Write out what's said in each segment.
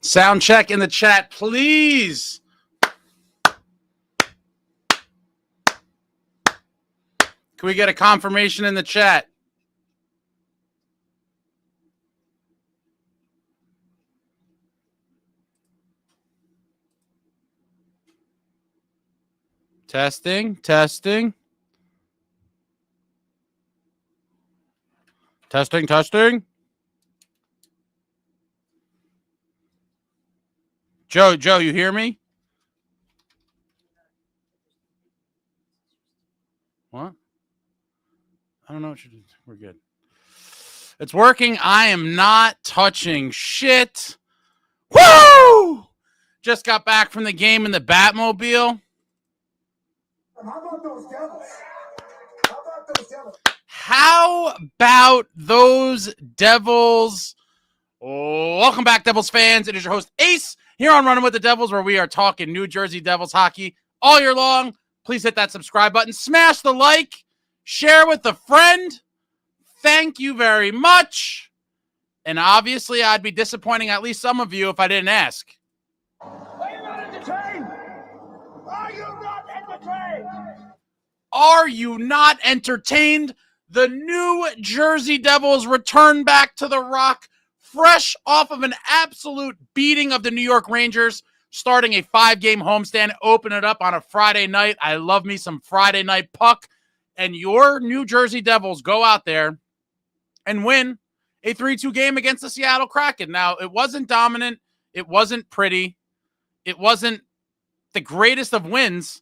Sound check in the chat, please. Can we get a confirmation in the chat? Testing. Testing. Joe, you hear me? What? I don't know what you're doing. We're good. It's working. I am not touching shit. Woo! Just got back from the game in the Batmobile. How about those Devils? How about those Devils? Oh, welcome back, Devils fans. It is your host, Ace, here on Running with the Devils, where we are talking New Jersey Devils hockey all year long. Please hit that subscribe button. Smash the like. Share with a friend. Thank you very much. And obviously, I'd be disappointing at least some of you if I didn't ask. Are you not entertained? Are you not entertained? Are you not entertained? The New Jersey Devils return back to the Rock, fresh off of an absolute beating of the New York Rangers, starting a 5-game homestand, open it up on a Friday night. I love me some Friday night puck. And your New Jersey Devils go out there and win a 3-2 game against the Seattle Kraken. Now, it wasn't dominant. It wasn't pretty. It wasn't the greatest of wins,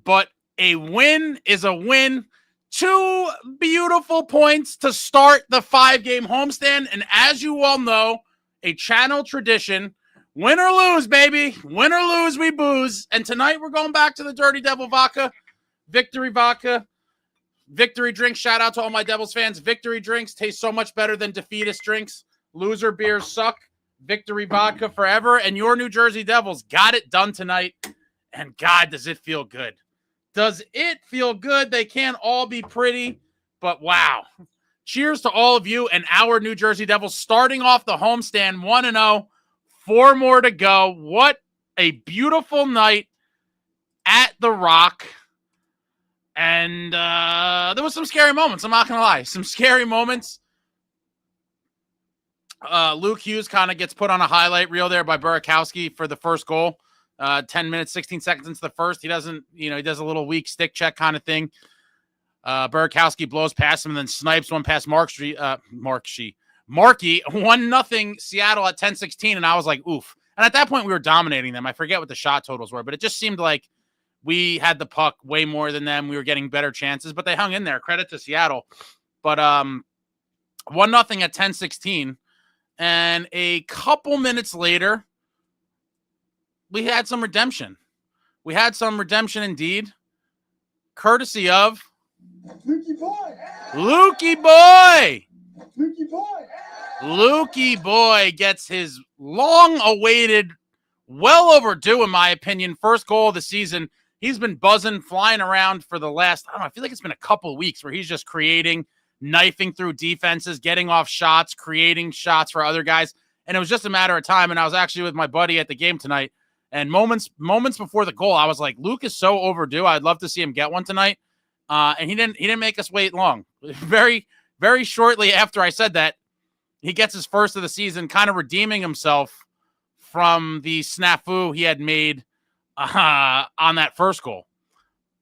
but a win is a win. 2 beautiful points to start the 5-game homestand. And as you all know, a channel tradition, win or lose, baby. Win or lose, we booze. And tonight we're going back to the Dirty Devil Vodka. Victory Vodka. Victory drinks. Shout out to all my Devils fans. Victory drinks taste so much better than defeatist drinks. Loser beers suck. Victory Vodka forever. And your New Jersey Devils got it done tonight. And God, does it feel good. Does it feel good? They can't all be pretty, but wow. Cheers to all of you and our New Jersey Devils starting off the homestand 1-0. 4 more to go. What a beautiful night at the Rock. And there was some scary moments. I'm not going to lie. Some scary moments. Luke Hughes kind of gets put on a highlight reel there by Burakovsky for the first goal. 10 minutes, 16 seconds into the first. He doesn't, he does a little weak stick check kind of thing. Burakovsky blows past him and then snipes one past Markey. 1-0 Seattle at 10-16. And I was like, oof. And at that point, we were dominating them. I forget what the shot totals were, but it just seemed like we had the puck way more than them. We were getting better chances, but they hung in there. Credit to Seattle. But 1-0 at 10-16. And a couple minutes later, we had some redemption. We had some redemption indeed. Courtesy of Lukey boy. Lukey boy. Lukey boy. Lukey boy gets his long-awaited, well overdue, in my opinion, first goal of the season. He's been buzzing, flying around for the last, I feel like it's been a couple of weeks where he's just creating, knifing through defenses, getting off shots, creating shots for other guys. And it was just a matter of time. And I was actually with my buddy at the game tonight. And moments before the goal, I was like, Luke is so overdue. I'd love to see him get one tonight. And he didn't make us wait long. Very, very shortly after I said that, he gets his first of the season, kind of redeeming himself from the snafu he had made on that first goal.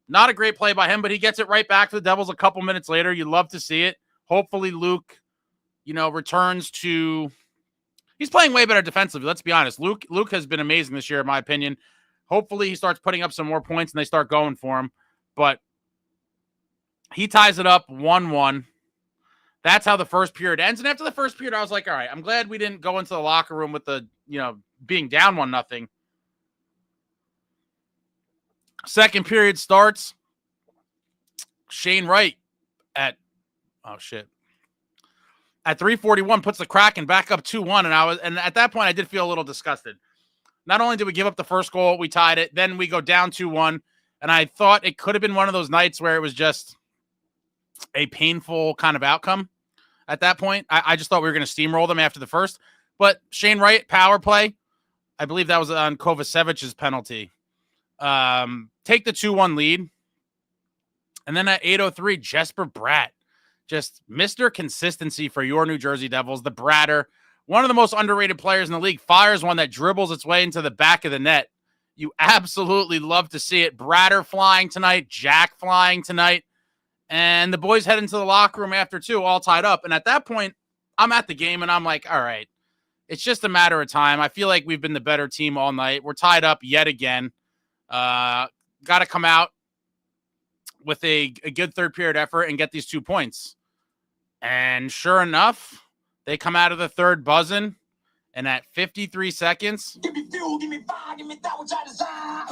Not a great play by him, but he gets it right back to the Devils a couple minutes later. You love to see it. Hopefully Luke, returns to... He's playing way better defensively. Let's be honest. Luke has been amazing this year, in my opinion. Hopefully he starts putting up some more points and they start going for him. But he ties it up 1-1. That's how the first period ends. And after the first period, I was like, all right, I'm glad we didn't go into the locker room with the, being down 1-0. Second period starts. Shane Wright at 3:41 puts the Kraken back up 2-1, and at that point I did feel a little disgusted. Not only did we give up the first goal, we tied it, then we go down 2-1, and I thought it could have been one of those nights where it was just a painful kind of outcome. At that point, I just thought we were going to steamroll them after the first. But Shane Wright, power play, I believe that was on Kovacevic's penalty. Take the 2-1 lead. And then at 8:03, Jesper Bratt. Just Mr. Consistency for your New Jersey Devils. The Bratter, one of the most underrated players in the league, fires one that dribbles its way into the back of the net. You absolutely love to see it. Bratter flying tonight, Jack flying tonight. And the boys head into the locker room after 2, all tied up. And at that point, I'm at the game, and I'm like, all right, it's just a matter of time. I feel like we've been the better team all night. We're tied up yet again. Got to come out with a good third period effort and get these 2 points. And sure enough, they come out of the third buzzing. And at 53 seconds, Give me fuel, give me fire, give me that which I desire.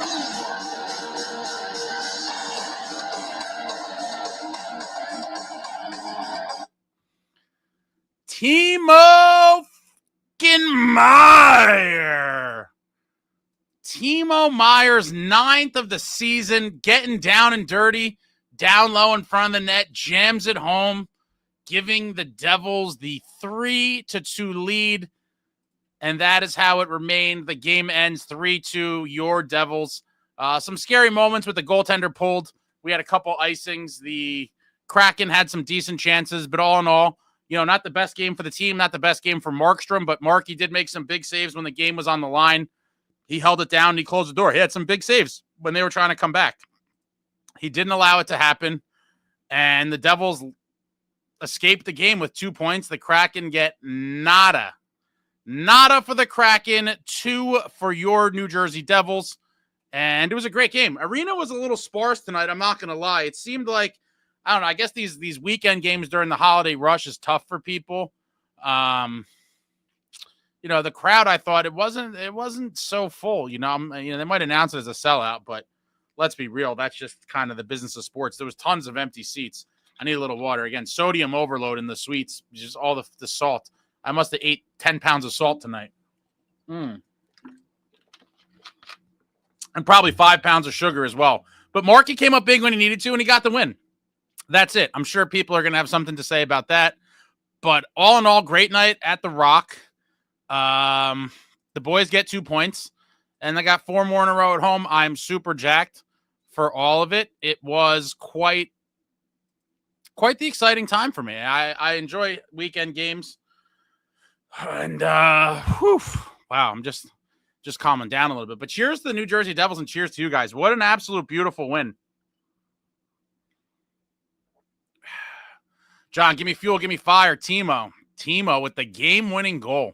Timo Meyer. Timo Meyer's 9th of the season, getting down and dirty, down low in front of the net, jams it home, giving the Devils the 3-2 lead. And that is how it remained. The game ends 3-2, your Devils. Some scary moments with the goaltender pulled. We had a couple icings. The Kraken had some decent chances, but all in all, not the best game for the team, not the best game for Markstrom, but Marky did make some big saves when the game was on the line. He held it down and he closed the door. He had some big saves when they were trying to come back. He didn't allow it to happen, and the Devils escaped the game with 2 points. The Kraken get nada. Nada for the Kraken, 2 for your New Jersey Devils, and it was a great game. Arena was a little sparse tonight, I'm not going to lie. It seemed like, I don't know, I guess these weekend games during the holiday rush is tough for people. The crowd, I thought it wasn't so full. They might announce it as a sellout, but let's be real, that's just kind of the business of sports. There was tons of empty seats. I need a little water. Again, sodium overload in the suites, just all the salt. I must have ate 10 pounds of salt tonight. And probably 5 pounds of sugar as well. But Marky came up big when he needed to, and he got the win. That's it. I'm sure people are going to have something to say about that. But all in all, great night at the Rock. The boys get 2 points, and they got 4 more in a row at home. I'm super jacked for all of it. It was quite the exciting time for me. I enjoy weekend games. And, wow, I'm just calming down a little bit. But cheers to the New Jersey Devils and cheers to you guys. What an absolute beautiful win. John, give me fuel, give me fire. Timo with the game-winning goal.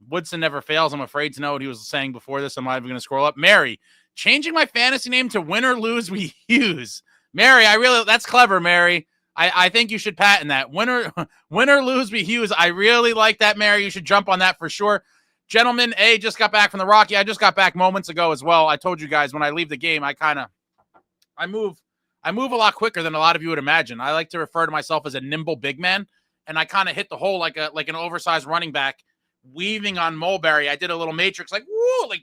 Woodson never fails. I'm afraid to know what he was saying before this. I'm not even going to scroll up. Mary, changing my fantasy name to Win or Lose We Hughes. Mary, that's clever, Mary. I think you should patent that. Win or Lose We Hughes. I really like that, Mary. You should jump on that for sure. Gentlemen, just got back from the Rocky. I just got back moments ago as well. I told you guys when I leave the game, I move a lot quicker than a lot of you would imagine. I like to refer to myself as a nimble big man, and I kind of hit the hole like an oversized running back, weaving on Mulberry. I did a little matrix, like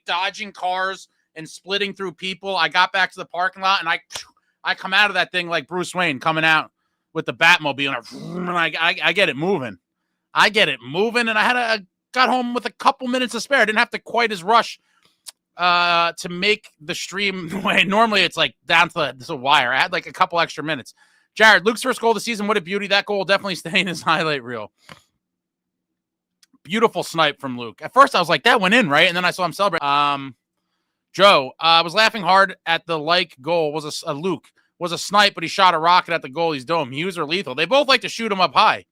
dodging cars and splitting through people. I got back to the parking lot, and I come out of that thing like Bruce Wayne coming out with the Batmobile, and I get it moving. And I got home with a couple minutes to spare. I didn't have to quite as rush to make the stream the way normally it's like down to the wire. I had like a couple extra minutes. Jared, Luke's first goal of the season. What a beauty. That goal will definitely stay in his highlight reel. Beautiful snipe from Luke. At first I was like, that went in, right? And then I saw him celebrate. Joe, I was laughing hard at the goal. Luke was a snipe, but he shot a rocket at the goalie's dome. Hughes or Lethal. They both like to shoot him up high.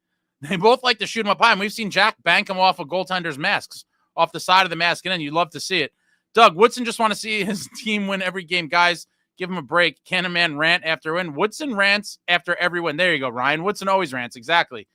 And we've seen Jack bank him off of goaltender's masks, off the side of the mask, and then you love to see it. Doug, Woodson just want to see his team win every game. Guys, give him a break. Can a man rant after a win? Woodson rants after every win. There you go, Ryan. Woodson always rants. Exactly.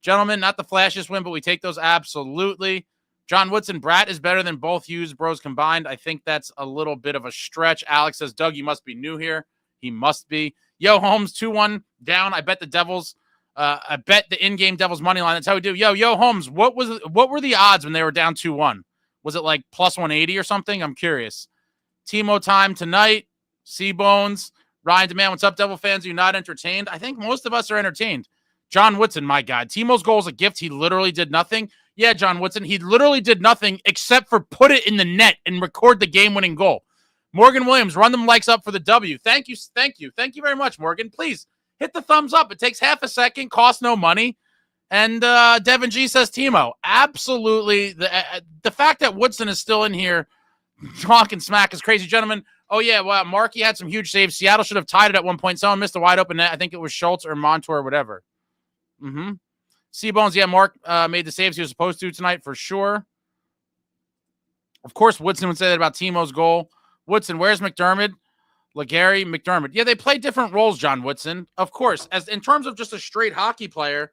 Gentlemen, not the flashiest win, but we take those absolutely. John Woodson, Bratt is better than both Hughes bros combined. I think that's a little bit of a stretch. Alex says, Doug, you must be new here. He must be. Yo, Holmes, 2-1 down. I bet the Devils. I bet the in-game Devils money line. That's how we do. Yo, Holmes, what were the odds when they were down 2-1? Was it like plus 180 or something? I'm curious. Timo time tonight. C-Bones. Ryan Demand, what's up, Devil fans? Are you not entertained? I think most of us are entertained. John Woodson, my God. Timo's goal is a gift. He literally did nothing. Yeah, John Woodson, he literally did nothing except for put it in the net and record the game-winning goal. Morgan Williams, run them likes up for the W. Thank you very much, Morgan. Please hit the thumbs up. It takes half a second, costs no money. And Devin G says, Timo, absolutely. The fact that Woodson is still in here talking smack is crazy, gentlemen. Oh, yeah, well, Markey had some huge saves. Seattle should have tied it at one point. Someone missed a wide open net. I think it was Schultz or Montour or whatever. Seabones, yeah, Mark made the saves he was supposed to tonight for sure. Of course, Woodson would say that about Timo's goal. Woodson, where's McDermott? Legary, McDermott. Yeah, they play different roles, John Woodson. Of course, as in terms of just a straight hockey player,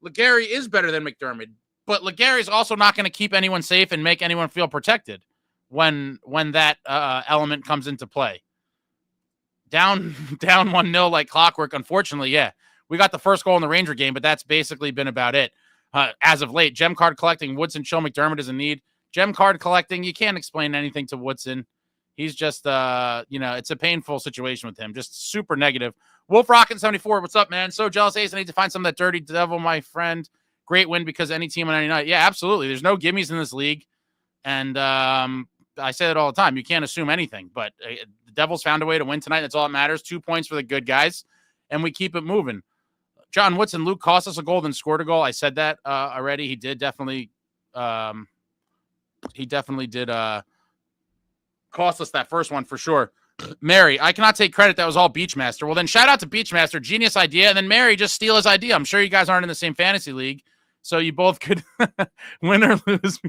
Legary is better than McDermott. But Legary is also not going to keep anyone safe and make anyone feel protected when that element comes into play. Down 1-0 like clockwork, unfortunately, yeah. We got the first goal in the Ranger game, but that's basically been about it as of late. Gem card collecting, Woodson, Chill, McDermott is in need. Gem card collecting, you can't explain anything to Woodson. He's just, it's a painful situation with him. Just super negative. Wolf Rockin' 74, what's up, man? So jealous, Ace. I need to find some of that dirty devil, my friend. Great win because any team on any night. Yeah, absolutely. There's no gimmies in this league. And I say that all the time. You can't assume anything. But the Devils found a way to win tonight. That's all that matters. 2 points for the good guys. And we keep it moving. John Woodson, Luke cost us a goal, then scored a goal. I said that already. He did definitely cost us that first one for sure. Mary, I cannot take credit. That was all Beachmaster. Well, then shout out to Beachmaster. Genius idea. And then Mary, just steal his idea. I'm sure you guys aren't in the same fantasy league, so you both could win or lose.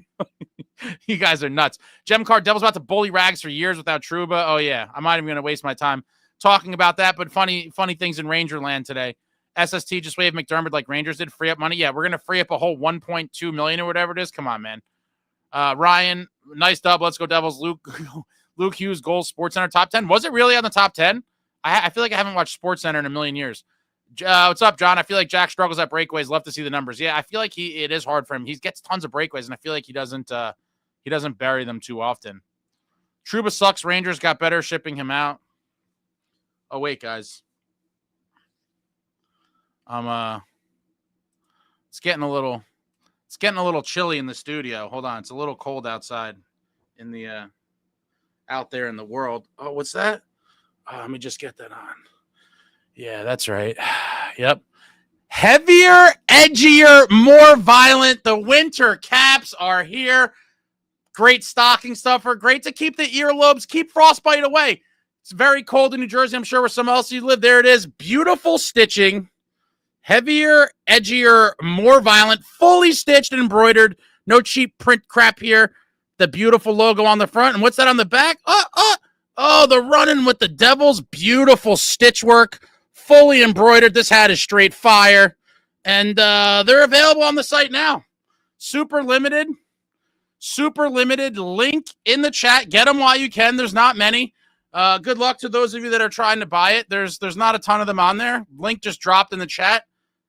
You guys are nuts. Gem card, Devil's about to bully Rags for years without Trouba. Oh, yeah. I'm not even going to waste my time talking about that, but funny things in Ranger land today. SST just waived McDermott like Rangers did. Free up money. Yeah, we're going to free up a whole $1.2 million or whatever it is. Come on, man. Ryan, nice dub. Let's go Devils. Luke Hughes, goals, Sports Center, top 10. Was it really on the top 10? I feel like I haven't watched Sports Center in a million years. What's up, John? I feel like Jack struggles at breakaways. Love to see the numbers. Yeah, I feel like it is hard for him. He gets tons of breakaways, and I feel like he doesn't bury them too often. Trouba sucks. Rangers got better shipping him out. Oh, wait, guys. It's getting a little chilly in the studio. Hold on. It's a little cold outside in the out there in the world. Oh, what's that? Let me just get that on. Yeah, that's right. Yep. Heavier, edgier, more violent. The winter caps are here. Great stocking stuffer. Great to keep the earlobes, keep frostbite away. It's very cold in New Jersey. I'm sure where some else you live. There it is. Beautiful stitching. Heavier, edgier, more violent, fully stitched and embroidered. No cheap print crap here. The beautiful logo on the front. And what's that on the back? Oh, the running with the Devils. Beautiful stitch work. Fully embroidered. This hat is straight fire. And they're available on the site now. Super limited. Link in the chat. Get them while you can. There's not many. Good luck to those of you that are trying to buy it. There's not a ton of them on there. Link just dropped in the chat.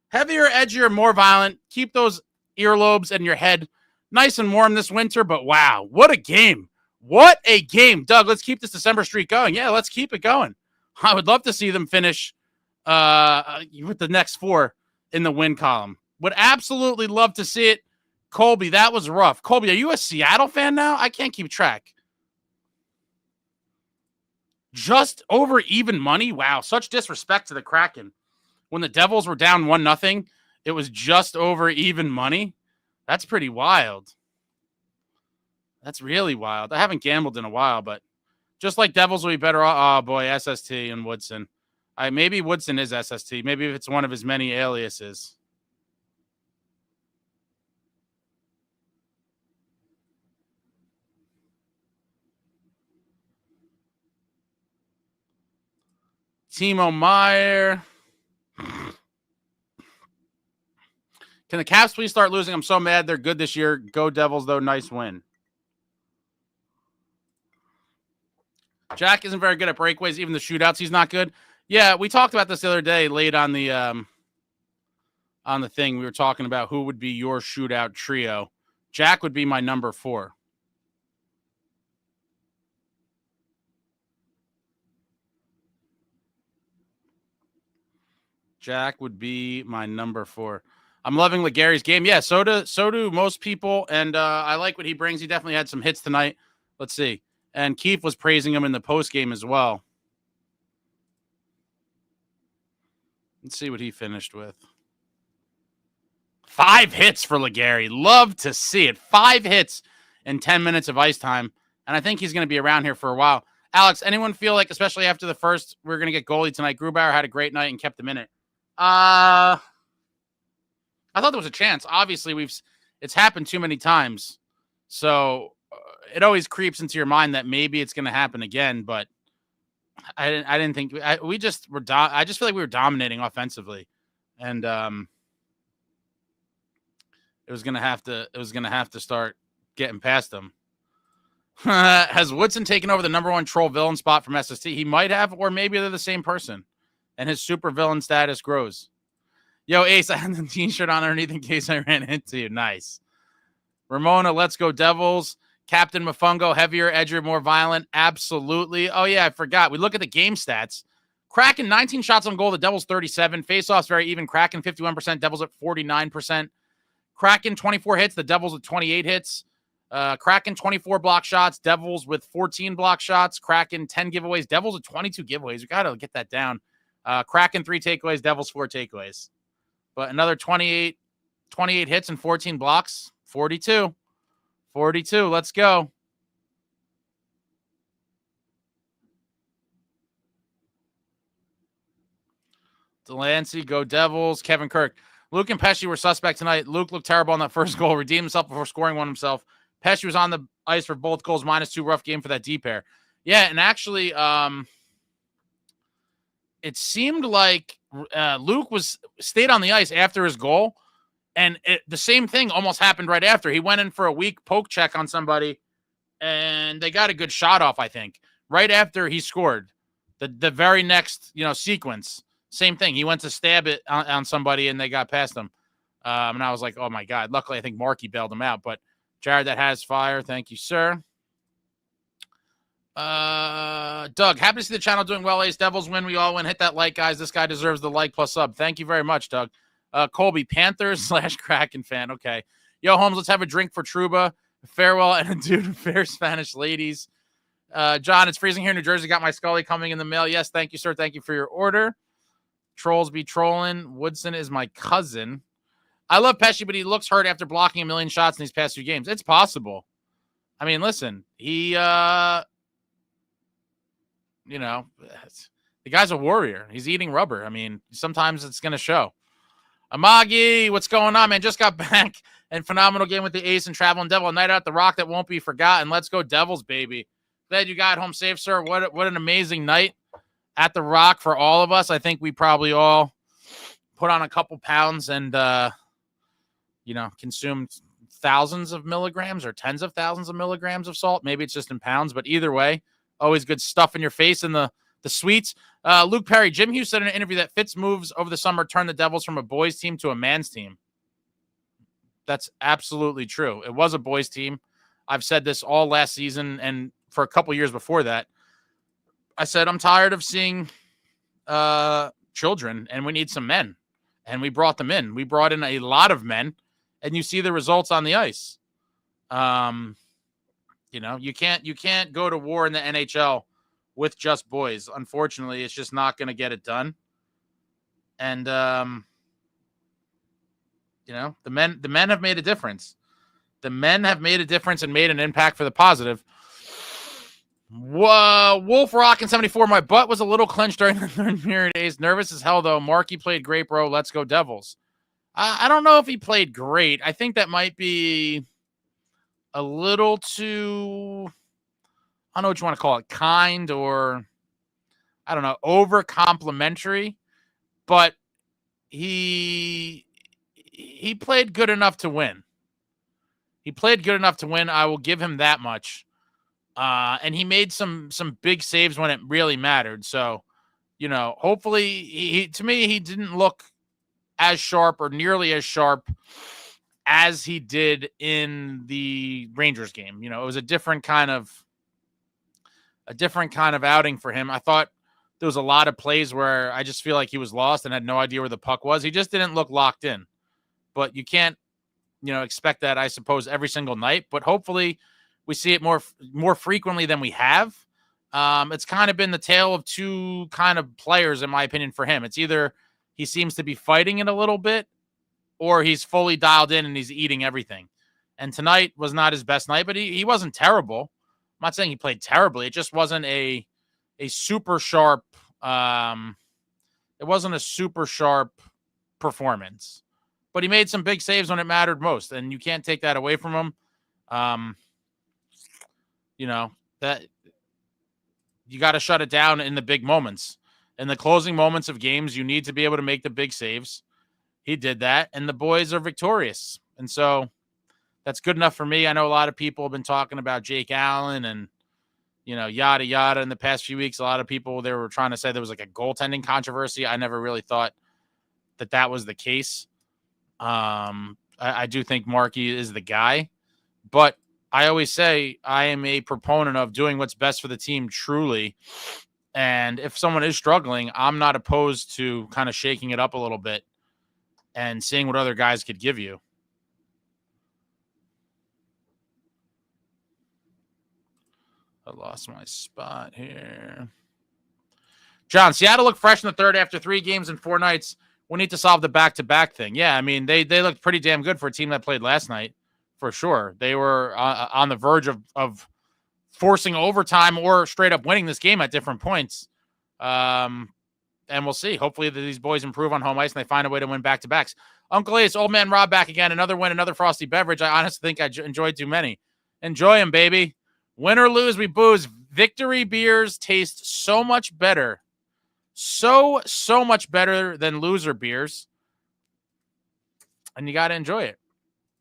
Heavier, edgier, more violent. Keep those earlobes and your head nice and warm this winter. But wow, what a game. What a game. Doug, let's keep this December streak going. Yeah, let's keep it going. I would love to see them finish with the next 4 in the win column. Would absolutely love to see it. Colby, that was rough. Colby, are you a Seattle fan now? I can't keep track. Just over even money? Wow, such disrespect to the Kraken. When the Devils were down 1-0, it was just over even money. That's pretty wild. That's really wild. I haven't gambled in a while, but just like Devils will be better off. Oh, boy, SST and Woodson. Maybe Woodson is SST. Maybe if it's one of his many aliases. Timo Meyer. Can the Caps please start losing? I'm so mad. They're good this year. Go Devils, though. Nice win. Jack isn't very good at breakaways. Even the shootouts, he's not good. Yeah, we talked about this the other day late on the thing. We were talking about who would be your shootout trio. Jack would be my number 4. Jack would be my number 4. I'm loving Legary's game. Yeah, so do most people, and I like what he brings. He definitely had some hits tonight. Let's see. And Keith was praising him in the post game as well. Let's see what he finished with. 5 hits for Legary. Love to see it. 5 hits in 10 minutes of ice time, and I think he's going to be around here for a while. Alex, anyone feel like, especially after the first, we're going to get goalie tonight? Grubauer had a great night and kept him in it. I thought there was a chance. Obviously, it's happened too many times, so it always creeps into your mind that maybe it's going to happen again. But I didn't think we just were. I just feel like we were dominating offensively, and it was going to have to start getting past them. Has Woodson taken over the number 1 troll villain spot from SST? He might have, or maybe they're the same person, and his super villain status grows. Yo, Ace, I had the t-shirt on underneath in case I ran into you. Nice. Ramona, let's go Devils. Captain Mofongo, heavier, edgier, more violent. Absolutely. Oh, yeah, I forgot. We look at the game stats. Kraken, 19 shots on goal. The Devils, 37. Face-offs, very even. Kraken, 51%. Devils at 49%. Kraken, 24 hits. The Devils with 28 hits. Kraken, 24 block shots. Devils with 14 block shots. Kraken, 10 giveaways. Devils with 22 giveaways. We got to get that down. Kraken, 3 takeaways. Devils, 4 takeaways. But another 28 hits and 14 blocks. 42. Let's go. Delancey, go Devils. Kevin Kirk. Luke and Pesci were suspect tonight. Luke looked terrible on that first goal. Redeemed himself before scoring one himself. Pesci was on the ice for both goals. -2. Rough game for that D pair. Yeah, and actually, it seemed like Luke stayed on the ice after his goal, and the same thing almost happened right after. He went in for a weak poke check on somebody, and they got a good shot off, I think, right after he scored. The very next sequence, same thing. He went to stab it on somebody, and they got past him. And I was like, oh, my God. Luckily, I think Markey bailed him out. But Jared, that has fire. Thank you, sir. Doug, happy to see the channel doing well. Ace Devils win. We all win. Hit that like, guys. This guy deserves the like plus sub. Thank you very much, Doug. Colby, Panthers / Kraken fan. Okay. Yo, Holmes, let's have a drink for Truba. Farewell and adieu to fair Spanish ladies. John, it's freezing here in New Jersey. Got my Scully coming in the mail. Yes, thank you, sir. Thank you for your order. Trolls be trolling. Woodson is my cousin. I love Pesci, but he looks hurt after blocking a million shots in these past 2 games. It's possible. I mean, listen, he, the guy's a warrior. He's eating rubber. I mean, sometimes it's going to show. Amagi, what's going on, man? Just got back and phenomenal game with the Ace and Traveling Devil. A night out the Rock that won't be forgotten. Let's go Devils, baby. Glad you got home safe, sir. What an amazing night at the Rock for all of us. I think we probably all put on a couple pounds and, consumed thousands of milligrams or tens of thousands of milligrams of salt. Maybe it's just in pounds, but either way, always good stuff in your face in the sweets. Luke Perry, Jim Hughes said in an interview that Fitz moves over the summer turned the Devils from a boys team to a man's team. That's absolutely true. It was a boys team. I've said this all last season and for a couple years before that. I said, I'm tired of seeing children and we need some men. And we brought them in. We brought in a lot of men and you see the results on the ice. You can't go to war in the NHL with just boys. Unfortunately, it's just not going to get it done. And, the men have made a difference. The men have made a difference and made an impact for the positive. Whoa, Wolf Rock in 74. My butt was a little clenched during the third period. Ace nervous as hell, though. Markey played great, bro. Let's go Devils. I don't know if he played great. I think that might be a little too, I don't know what you want to call it, kind or, I don't know, over complimentary. But he played good enough to win. He played good enough to win. I will give him that much. And he made some big saves when it really mattered. So, hopefully he didn't look as sharp or nearly as sharp as he did in the Rangers game. It was a different kind of outing for him. I thought there was a lot of plays where I just feel like he was lost and had no idea where the puck was. He just didn't look locked in. but you can't, expect that, I suppose, every single night. But hopefully we see it more frequently than we have. It's kind of been the tale of two kind of players, in my opinion, for him. It's either he seems to be fighting it a little bit, or he's fully dialed in and he's eating everything. And tonight was not his best night, but he wasn't terrible. I'm not saying he played terribly. It just wasn't a super sharp. It wasn't a super sharp performance, but he made some big saves when it mattered most, and you can't take that away from him. That you got to shut it down in the big moments. In the closing moments of games, you need to be able to make the big saves. He did that, and the boys are victorious. And so that's good enough for me. I know a lot of people have been talking about Jake Allen and, yada, yada in the past few weeks. A lot of people, they were trying to say there was like a goaltending controversy. I never really thought that was the case. I do think Markey is the guy, but I always say I am a proponent of doing what's best for the team truly. And if someone is struggling, I'm not opposed to kind of shaking it up a little bit and seeing what other guys could give you. I lost my spot here. John, Seattle looked fresh in the third after 3 games and 4 nights. We need to solve the back-to-back thing. Yeah, I mean, they looked pretty damn good for a team that played last night, for sure. They were on the verge of forcing overtime or straight up winning this game at different points. And we'll see. Hopefully these boys improve on home ice and they find a way to win back-to-backs. Uncle Ace, Old Man Rob back again. Another win, another frosty beverage. I honestly think I enjoyed too many. Enjoy them, baby. Win or lose, we booze. Victory beers taste so much better. So much better than loser beers. And you got to enjoy it.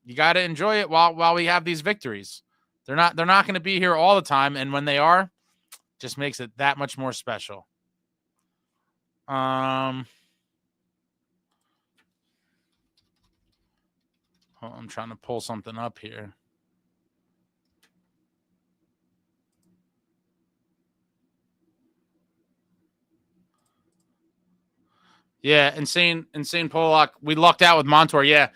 You got to enjoy it while we have these victories. They're not going to be here all the time, and when they are, just makes it that much more special. I'm trying to pull something up here. Yeah, insane Pollock. We lucked out with Montour. Yeah.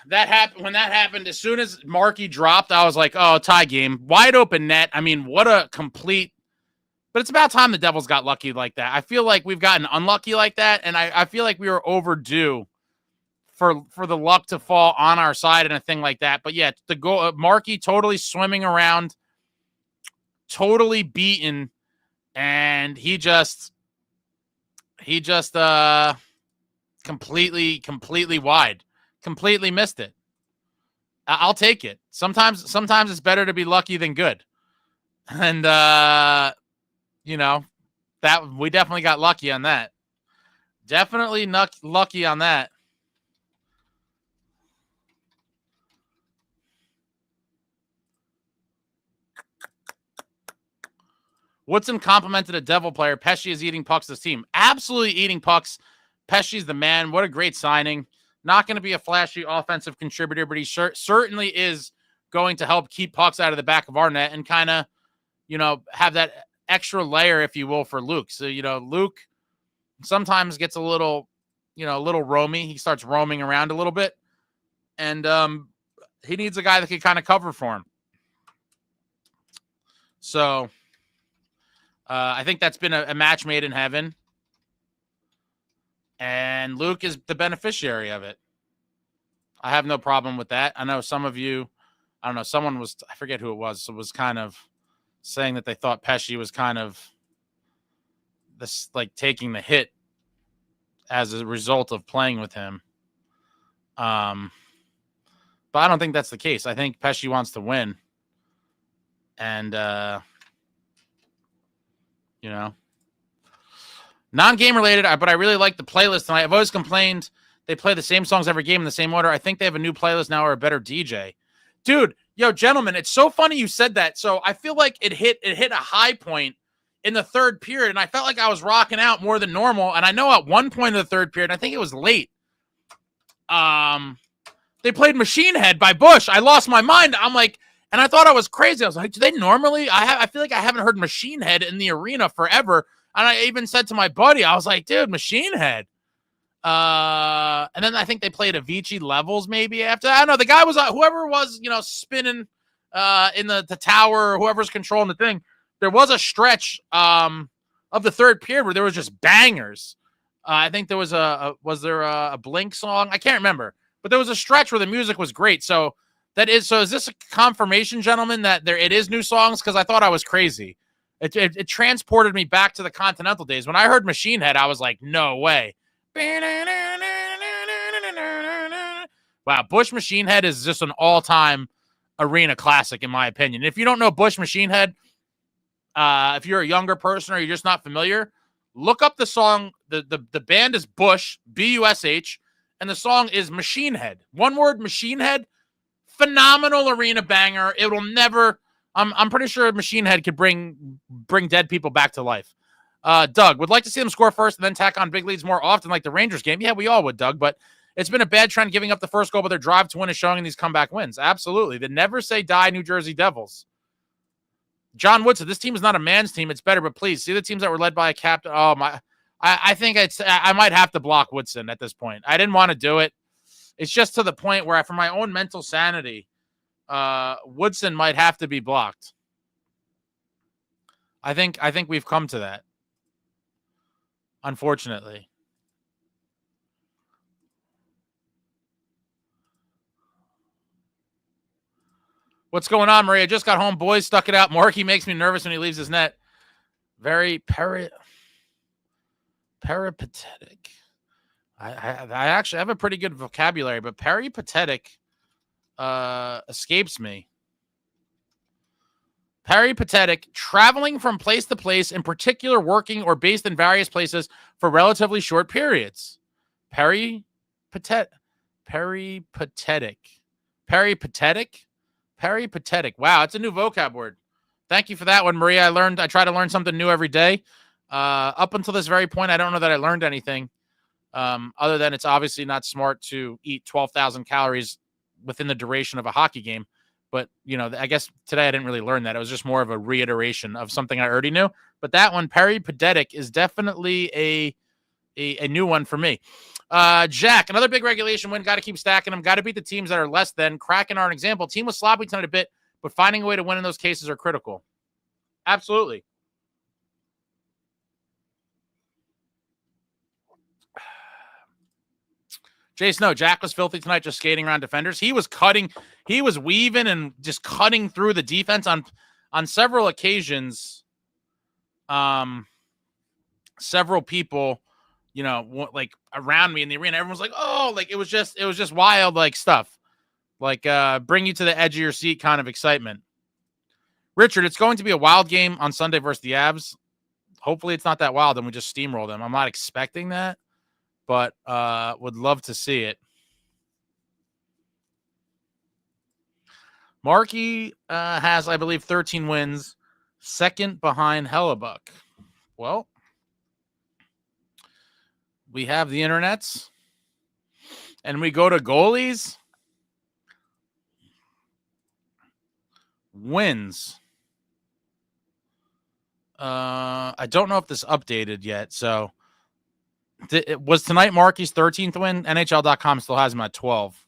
That happened when that happened. As soon as Markey dropped, I was like, oh, tie game. Wide open net. I mean, what a complete. But it's about time the Devils got lucky like that. I feel like we've gotten unlucky like that, and I feel like we were overdue for the luck to fall on our side and a thing like that. But yeah, the goal, Markey totally swimming around, totally beaten, and he just completely wide. Completely missed it. I'll take it. Sometimes it's better to be lucky than good. And, that we definitely got lucky on that. Definitely lucky on that. Woodson complimented a Devil player. Pesce is eating pucks this team. Absolutely eating pucks. Pesce's the man. What a great signing. Not going to be a flashy offensive contributor, but he certainly is going to help keep pucks out of the back of our net and kind of, have that extra layer, if you will, for Luke. So, Luke sometimes gets a little roamy. He starts roaming around a little bit. And he needs a guy that can kind of cover for him. So I think that's been a match made in heaven. And Luke is the beneficiary of it. I have no problem with that. I know some of you, I don't know, someone was, I forget who it was, was kind of saying that they thought Pesce was kind of this, like, taking the hit as a result of playing with him. But I don't think that's the case. I think Pesce wants to win. And, non-game related, but I really like the playlist tonight. I've always complained they play the same songs every game in the same order. I think they have a new playlist now or a better DJ. Dude, gentlemen, it's so funny you said that. So I feel like it hit a high point in the third period, and I felt like I was rocking out more than normal. And I know at one point in the third period, I think it was late, they played Machine Head by Bush. I lost my mind. I'm like, and I thought I was crazy. I was like, do they normally? I feel like I haven't heard Machine Head in the arena forever. And I even said to my buddy, I was like, dude, Machine Head. And then I think they played Avicii Levels maybe after. I don't know. The guy was whoever was spinning in the tower, or whoever's controlling the thing. There was a stretch of the third period where there was just bangers. I think there was was there a Blink song? I can't remember, but there was a stretch where the music was great. So is this a confirmation, gentlemen, that it is new songs? Because I thought I was crazy. It transported me back to the Continental days. When I heard Machine Head, I was like, no way. Wow, Bush Machine Head is just an all-time arena classic, in my opinion. If you don't know Bush Machine Head, if you're a younger person or you're just not familiar, look up the song. The band is Bush, B-U-S-H, and the song is Machine Head. One word, Machine Head. Phenomenal arena banger. It will never... I'm pretty sure Machine Head could bring dead people back to life. Doug, would like to see them score first and then tack on big leads more often like the Rangers game. Yeah, we all would, Doug, but it's been a bad trend giving up the first goal, but their drive to win is showing in these comeback wins. Absolutely. The never say die New Jersey Devils. John Wood said, this team is not a man's team. It's better, but please see the teams that were led by a captain. Oh, my. I think I might have to block Woodson at this point. I didn't want to do it. It's just to the point where, for my own mental sanity, Woodson might have to be blocked. I think we've come to that. Unfortunately. What's going on, Maria? Just got home. Boys, stuck it out. Marky makes me nervous when he leaves his net. Very peripatetic. I actually have a pretty good vocabulary, but peripatetic escapes me. Peripatetic, traveling from place to place, in particular working or based in various places for relatively short periods. Peripatetic. Wow, it's a new vocab word. Thank you for that one, Maria. I try to learn something new every day. Up until this very point, I don't know that I learned anything other than it's obviously not smart to eat 12,000 calories within the duration of a hockey game. But, I guess today I didn't really learn that. It was just more of a reiteration of something I already knew. But that one, peripatetic, is definitely a new one for me. Jack, another big regulation win. Got to keep stacking them. Got to beat the teams that are less than. Kraken are an example. Team was sloppy tonight a bit, but finding a way to win in those cases are critical. Absolutely. Jay Snow, Jack was filthy tonight, just skating around defenders. He was weaving and just cutting through the defense on several occasions. Several people, like around me in the arena, everyone's like, oh, like it was just wild, like stuff, like bring you to the edge of your seat kind of excitement. Richard, it's going to be a wild game on Sunday versus the Avs. Hopefully it's not that wild and we just steamroll them. I'm not expecting that, but would love to see it. Markey has, I believe, 13 wins, second behind Hellebuck. Well, we have the internets, and we go to goalies. Wins. I don't know if this updated yet, so was tonight Markey's 13th win? NHL.com still has him at 12.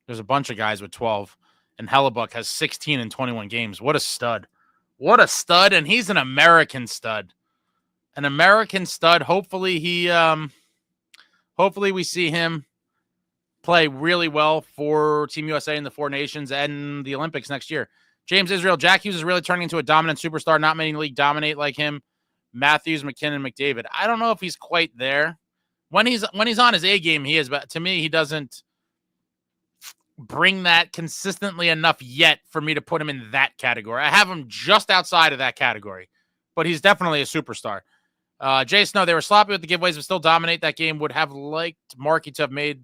There's a bunch of guys with 12, and Hellebuck has 16 in 21 games. What a stud. What a stud, and he's an American stud. An American stud. Hopefully we see him play really well for Team USA in the Four Nations and the Olympics next year. James Israel, Jack Hughes is really turning into a dominant superstar. Not many in the league dominate like him. Matthews, McKinnon, McDavid. I don't know if he's quite there. When he's on his A game, he is, but to me, he doesn't bring that consistently enough yet for me to put him in that category. I have him just outside of that category, but he's definitely a superstar. Jay Snow, they were sloppy with the giveaways, but still dominate that game. Would have liked Markey to have made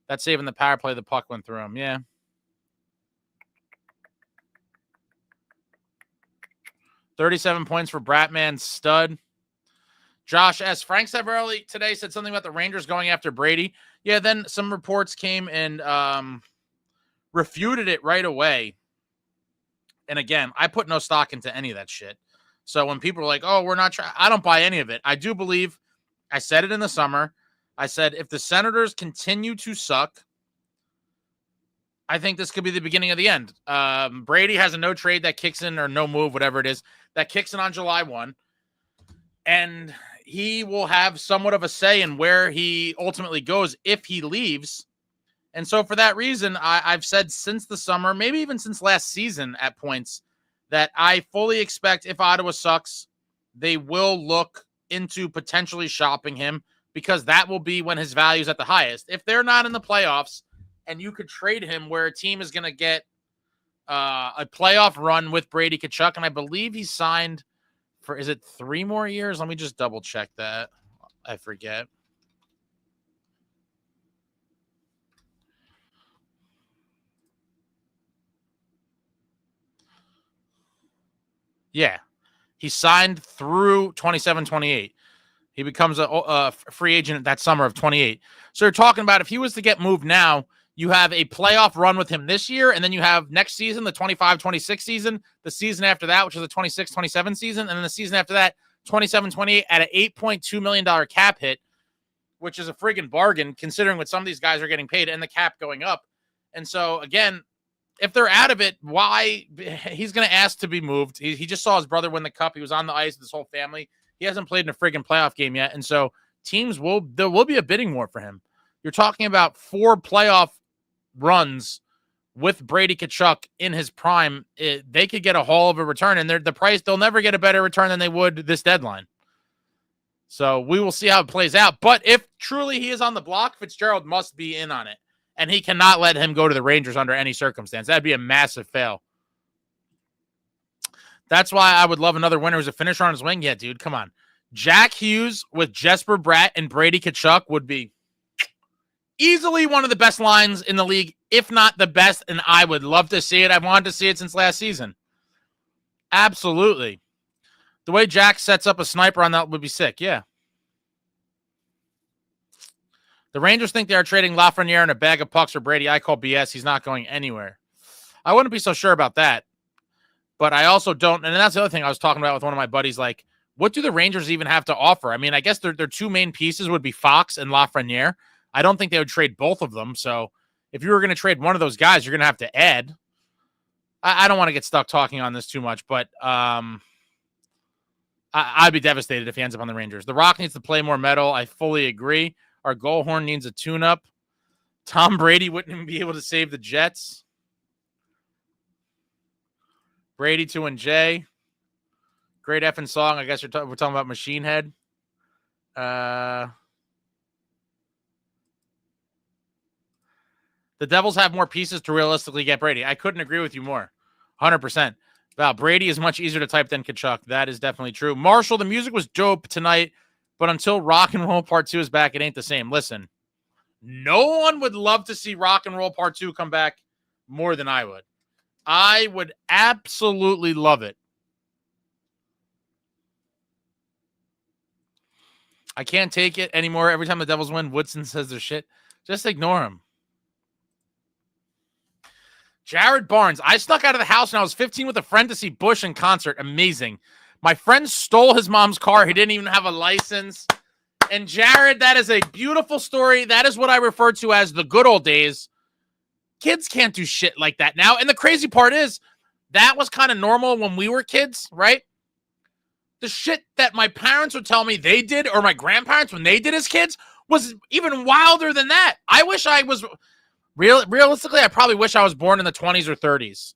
that save in the power play. The puck went through him. Yeah. $37 points for Bratman, stud. Josh S. Frank Savarelli today said something about the Rangers going after Brady. Yeah, then some reports came and refuted it right away. And again, I put no stock into any of that shit. So when people are like, oh, we're not trying, I don't buy any of it. I do believe I said it in the summer. I said, if the Senators continue to suck, I think this could be the beginning of the end. Brady has a no trade that kicks in, or no move, whatever it is, that kicks in on July 1. And he will have somewhat of a say in where he ultimately goes if he leaves. And so for that reason, I've said since the summer, maybe even since last season at points, that I fully expect if Ottawa sucks, they will look into potentially shopping him, because that will be when his value is at the highest. If they're not in the playoffs and you could trade him where a team is going to get a playoff run with Brady Tkachuk, and I believe he signed for, is it 3 more years? Let me just double check that. I forget. Yeah. He signed through 27-28. He becomes a free agent that summer of 28. So you're talking about if he was to get moved now, you have a playoff run with him this year, and then you have next season, the 25-26 season, the season after that, which is the 26-27 season, and then the season after that, 27-28 at an $8.2 million cap hit, which is a friggin' bargain considering what some of these guys are getting paid and the cap going up. And so, again, if they're out of it, why? He's going to ask to be moved. He just saw his brother win the cup. He was on the ice with his whole family. He hasn't played in a friggin' playoff game yet. And so there will be a bidding war for him. You're talking about 4 playoff runs with Brady Tkachuk in his prime. They could get a haul of a return, and the price, they'll never get a better return than they would this deadline. So we will see how it plays out. But if truly he is on the block, Fitzgerald must be in on it. And he cannot let him go to the Rangers under any circumstance. That'd be a massive fail. That's why I would love another winner who's a finisher on his wing. Yeah, dude, come on. Jack Hughes with Jesper Bratt and Brady Tkachuk would be easily one of the best lines in the league, if not the best, and I would love to see it. I wanted to see it since last season. Absolutely. The way Jack sets up a sniper on that would be sick, yeah. The Rangers think they are trading Lafreniere and a bag of pucks for Brady. I call BS. He's not going anywhere. I wouldn't be so sure about that. But I also don't, and that's the other thing I was talking about with one of my buddies, like, what do the Rangers even have to offer? I mean, I guess their 2 main pieces would be Fox and Lafreniere. I don't think they would trade both of them. So if you were going to trade one of those guys, you're going to have to add. I don't want to get stuck talking on this too much, but I'd be devastated if he ends up on the Rangers. The Rock needs to play more metal. I fully agree. Our goal horn needs a tune-up. Tom Brady wouldn't even be able to save the Jets. Brady 2 and J. Great effing song. I guess we're talking about Machine Head. The Devils have more pieces to realistically get Brady. I couldn't agree with you more. 100%. Wow, Brady is much easier to type than Tkachuk. That is definitely true. Marshall, the music was dope tonight, but until Rock and Roll Part 2 is back, it ain't the same. Listen, no one would love to see Rock and Roll Part 2 come back more than I would. I would absolutely love it. I can't take it anymore. Every time the Devils win, Woodson says their shit. Just ignore him. Jared Barnes. I snuck out of the house when I was 15 with a friend to see Bush in concert. Amazing. My friend stole his mom's car. He didn't even have a license. And Jared, that is a beautiful story. That is what I refer to as the good old days. Kids can't do shit like that now. And the crazy part is that was kind of normal when we were kids, right? The shit that my parents would tell me they did, or my grandparents when they did as kids, was even wilder than that. I wish I was... Realistically, I probably wish I was born in the 20s or 30s.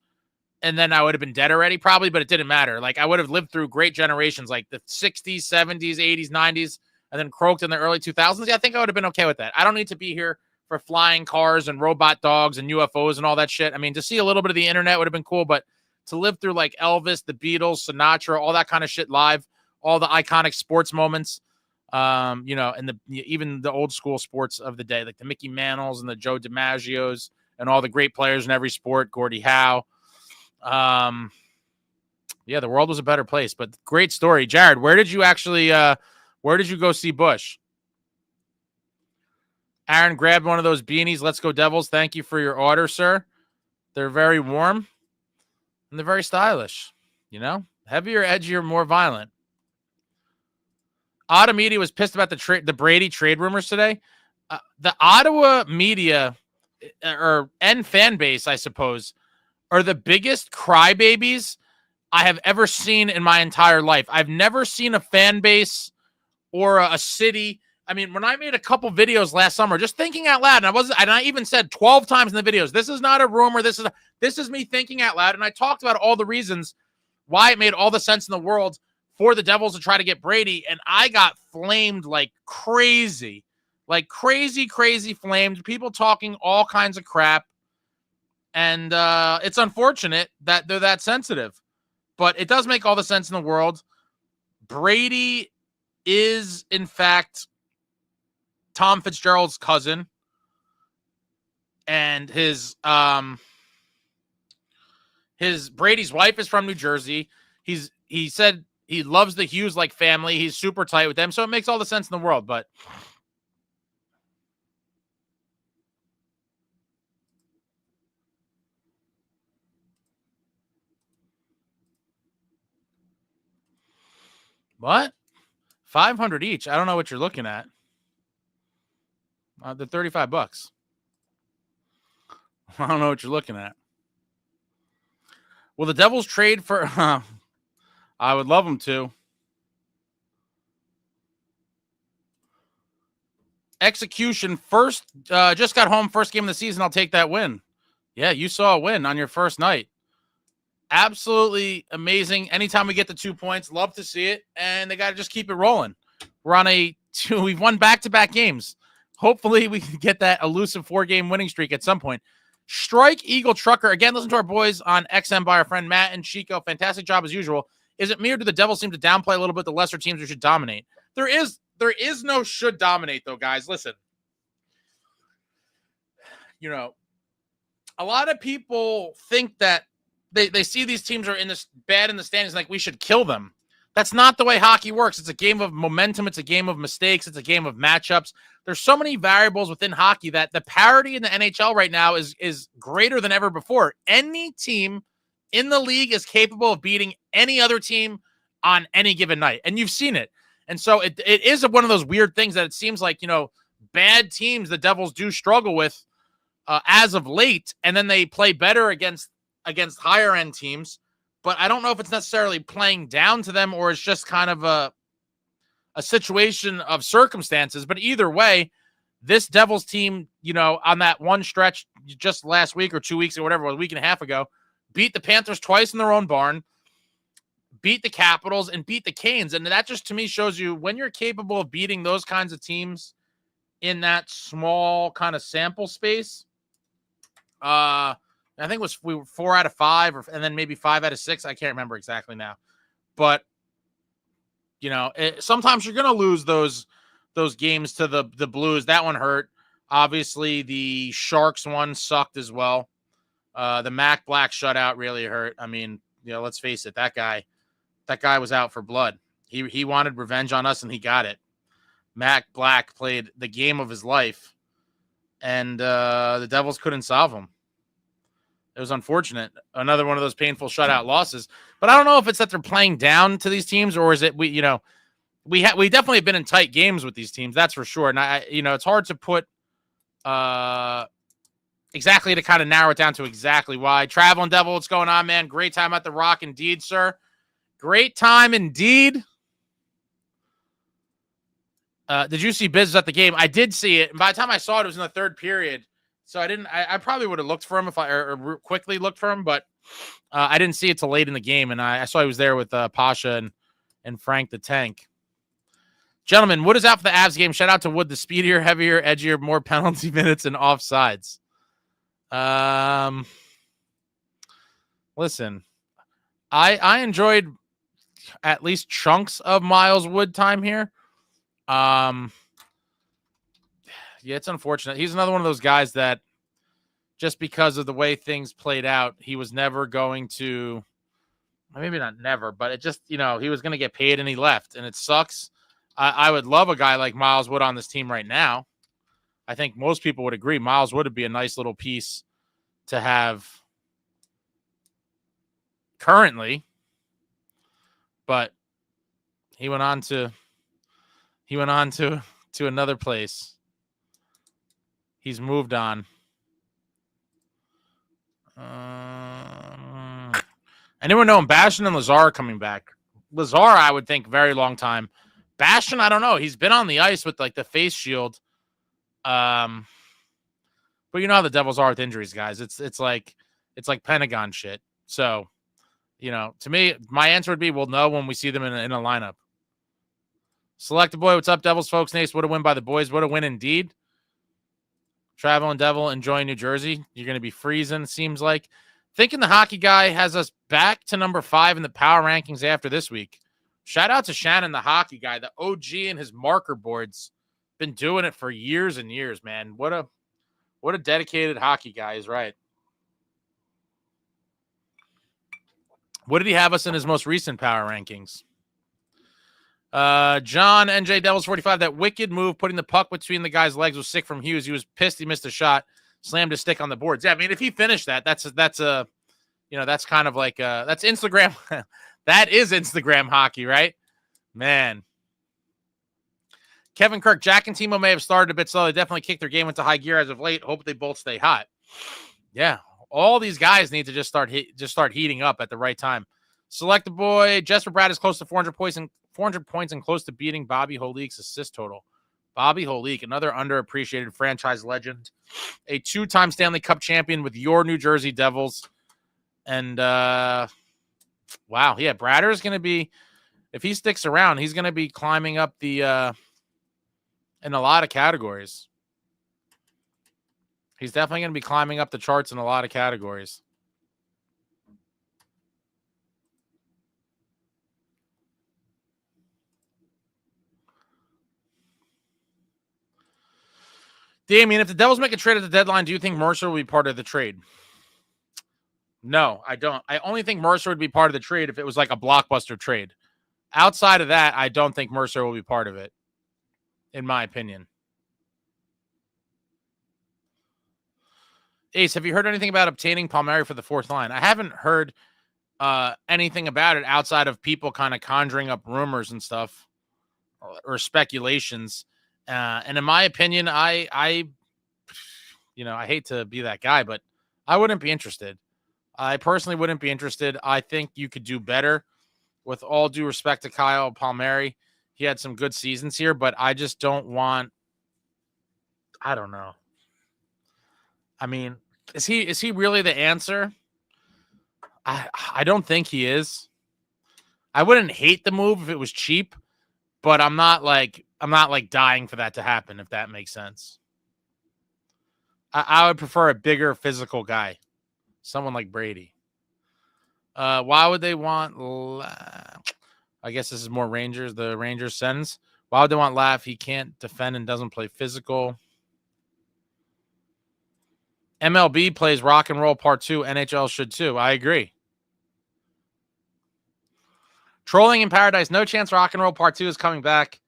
And then I would have been dead already, probably, but it didn't matter. Like, I would have lived through great generations, like the 60s, 70s, 80s, 90s, and then croaked in the early 2000s. Yeah, I think I would have been okay with that. I don't need to be here for flying cars and robot dogs and UFOs and all that shit. I mean, to see a little bit of the internet would have been cool, but to live through like Elvis, the Beatles, Sinatra, all that kind of shit live, all the iconic sports moments, and even the old school sports of the day, like the Mickey Mantles and the Joe DiMaggios and all the great players in every sport, Gordie Howe. The world was a better place, but great story. Jared, where did you go see Bush? Aaron grabbed one of those beanies. Let's go Devils. Thank you for your order, sir. They're very warm and they're very stylish. Heavier, edgier, more violent. Ottawa media was pissed about the Brady trade rumors today. The Ottawa media and fan base, I suppose, are the biggest crybabies I have ever seen in my entire life. I've never seen a fan base or a city. I mean, when I made a couple videos last summer, just thinking out loud, and I even said 12 times in the videos, this is not a rumor. This is me thinking out loud. And I talked about all the reasons why it made all the sense in the world for the Devils to try to get Brady. And I got flamed like crazy flamed. People talking all kinds of crap. And it's unfortunate that they're that sensitive. But it does make all the sense in the world. Brady is, in fact, Tom Fitzgerald's cousin. And his Brady's wife is from New Jersey. He said he loves the Hughes like family. He's super tight with them. So it makes all the sense in the world. But what? 500 each. I don't know what you're looking at. The $35. I don't know what you're looking at. Will the Devils trade for? I would love them to. Execution first. Just got home. First game of the season. I'll take that win. Yeah, you saw a win on your first night. Absolutely amazing. Anytime we get the 2 points, love to see it. And they got to just keep it rolling. We're on we've won back-to-back games. Hopefully we can get that elusive 4-game winning streak at some point. Strike Eagle Trucker. Again, listen to our boys on XM by our friend Matt and Chico. Fantastic job as usual. Is it me or do the Devils seem to downplay a little bit the lesser teams who should dominate? There is no should dominate, though, guys. Listen. You know, a lot of people think that they see these teams are in this bad in the standings, like we should kill them. That's not the way hockey works. It's a game of momentum. It's a game of mistakes. It's a game of matchups. There's so many variables within hockey that the parity in the NHL right now is greater than ever before. Any team in the league is capable of beating any other team on any given night. And you've seen it. And so it is one of those weird things that it seems like, bad teams the Devils do struggle with as of late. And then they play better against higher end teams. But I don't know if it's necessarily playing down to them or it's just kind of a situation of circumstances. But either way, this Devils team, on that one stretch just last week or 2 weeks or whatever, a week and a half ago, beat the Panthers twice in their own barn, beat the Capitals, and beat the Canes. And that just, to me, shows you when you're capable of beating those kinds of teams in that small kind of sample space. I think we were 4 out of 5, and then maybe 5 out of 6. I can't remember exactly now. But, sometimes you're going to lose those games to the Blues. That one hurt. Obviously, the Sharks one sucked as well. The Mac Black shutout really hurt. I mean, let's face it, that guy was out for blood. He wanted revenge on us, and he got it. Mac Black played the game of his life, and the Devils couldn't solve him. It was unfortunate. Another one of those painful shutout losses. But I don't know if it's that they're playing down to these teams or is it we definitely have been in tight games with these teams. That's for sure. And it's hard to put exactly to kind of narrow it down to exactly why. Traveling Devil, what's going on, man? Great time at the Rock indeed, sir. Great time indeed. Did you see Biz at the game? I did see it. And by the time I saw it was in the third period. So I probably would have looked for him if I quickly looked for him, but I didn't see it till late in the game, and I saw he was there with Pasha and Frank the Tank. Gentlemen, Wood is out for the Avs game. Shout out to Wood, the speedier, heavier, edgier, more penalty minutes and offsides. Listen, I enjoyed at least chunks of Miles Wood time here. Yeah, it's unfortunate. He's another one of those guys that just because of the way things played out, he was never going to, maybe not never, but it just, he was going to get paid and he left. And it sucks. I would love a guy like Miles Wood on this team right now. I think most people would agree Miles Wood would be a nice little piece to have currently. But he went on to He went on to another place. He's moved on. Anyone know him? Bastion and Lazar are coming back. Lazar, I would think, very long time. Bastion, I don't know. He's been on the ice with like the face shield. But you know how the Devils are with injuries, guys. It's like Pentagon shit. So, to me, my answer would be we'll know when we see them in a lineup. Select a boy, what's up, Devils folks? Nace, what a win by the boys. What a win indeed. Traveling Devil, enjoying New Jersey. You're going to be freezing, seems like. Thinking the hockey guy has us back to number 5 in the power rankings after this week. Shout out to Shannon, the hockey guy, the OG and his marker boards. Been doing it for years and years, man. What a dedicated hockey guy is right. What did he have us in his most recent power rankings? John, njdevils45, that wicked move putting the puck between the guy's legs was sick from Hughes. He was pissed he missed a shot, slammed his stick on the boards. Yeah, I mean, if he finished that, that's kind of like that's Instagram. That is Instagram hockey, right? Man. Kevin Kirk, Jack and Timo may have started a bit slow. They definitely kicked their game into high gear as of late. Hope they both stay hot. Yeah, all these guys need to just start heating up at the right time. Select the boy. Jesper Bratt is close to 400 points and close to beating Bobby Holik's assist total. Bobby Holik, another underappreciated franchise legend, a 2-time Stanley Cup champion with your New Jersey Devils. And, wow, yeah, Bratter is going to be, if he sticks around, he's going to be climbing up the, in a lot of categories. He's definitely going to be climbing up the charts in a lot of categories. Damien, if the Devils make a trade at the deadline, do you think Mercer will be part of the trade? No, I don't. I only think Mercer would be part of the trade if it was like a blockbuster trade. Outside of that, I don't think Mercer will be part of it, in my opinion. Ace, have you heard anything about obtaining Palmieri for the 4th line? I haven't heard anything about it outside of people kind of conjuring up rumors and stuff or speculations. And in my opinion, I hate to be that guy, but I wouldn't be interested. I personally wouldn't be interested. I think you could do better. With all due respect to Kyle Palmieri, he had some good seasons here, but I just don't want. I don't know. I mean, is he really the answer? I don't think he is. I wouldn't hate the move if it was cheap, but I'm not like dying for that to happen, if that makes sense. I would prefer a bigger physical guy, someone like Brady. Why would they want? I guess this is more Rangers. The Rangers sentence. Why would they want Laugh? He can't defend and doesn't play physical. MLB plays rock and roll part 2. NHL should too. I agree. Trolling in Paradise. No chance rock and roll part 2 is coming back.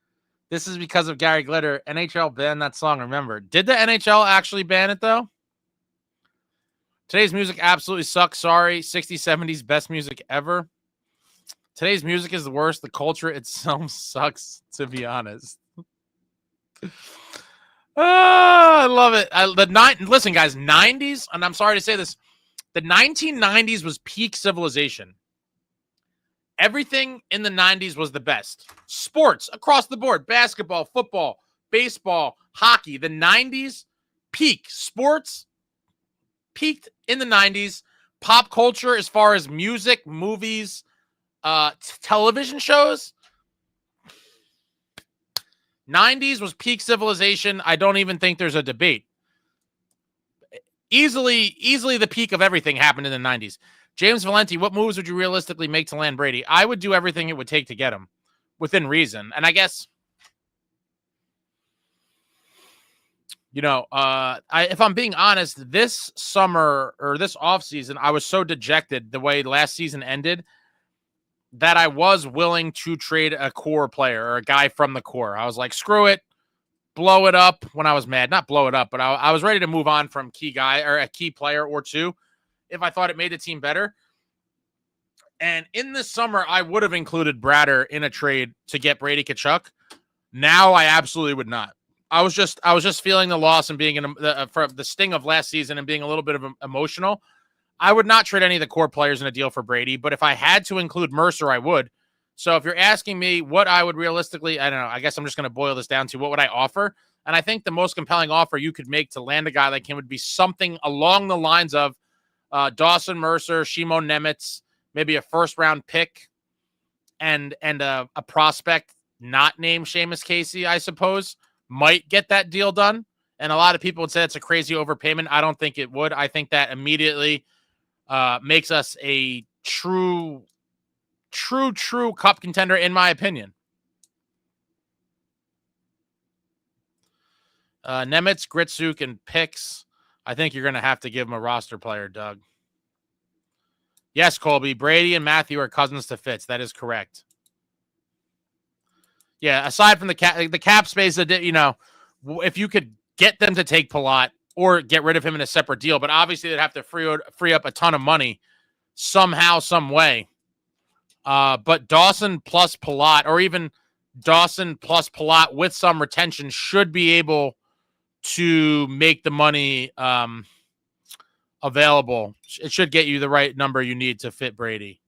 This is because of Gary Glitter. NHL banned that song, remember. Did the NHL actually ban it, though? Today's music absolutely sucks. Sorry. 60s, 70s, best music ever. Today's music is the worst. The culture itself sucks, to be honest. I love it. Listen, guys, 90s, and I'm sorry to say this, the 1990s was peak civilization. Everything in the 90s was the best. Sports across the board, basketball, football, baseball, hockey. The 90s peak. Sports peaked in the 90s. Pop culture as far as music, movies, television shows. 90s was peak civilization. I don't even think there's a debate. Easily the peak of everything happened in the 90s. James Valenti, what moves would you realistically make to land Brady? I would do everything it would take to get him within reason. And I guess, if I'm being honest, this summer or this offseason, I was so dejected the way last season ended that I was willing to trade a core player or a guy from the core. I was like, screw it, blow it up when I was mad. Not blow it up, but I was ready to move on from key guy or a key player or two if I thought it made the team better. And in this summer, I would have included Bratter in a trade to get Brady Tkachuk. Now I absolutely would not. I was just feeling the loss and being for the sting of last season and being a little bit of emotional. I would not trade any of the core players in a deal for Brady, but if I had to include Mercer, I would. So if you're asking me what I would realistically, I don't know, I guess I'm just going to boil this down to what would I offer? And I think the most compelling offer you could make to land a guy like him would be something along the lines of Dawson Mercer, Shimon Nemitz, maybe a first-round pick, and a prospect not named Seamus Casey, I suppose, might get that deal done. And a lot of people would say it's a crazy overpayment. I don't think it would. I think that immediately makes us a true cup contender, in my opinion. Nemitz, Gritsuk, and picks. I think you're going to have to give him a roster player, Doug. Yes, Colby. Brady and Matthew are cousins to Fitz. That is correct. Yeah, aside from the cap space, if you could get them to take Palat or get rid of him in a separate deal, but obviously they'd have to free up a ton of money somehow, some way. But Dawson plus Palat, or even Dawson plus Palat with some retention, should be able to make the money available. It should get you the right number you need to fit Brady.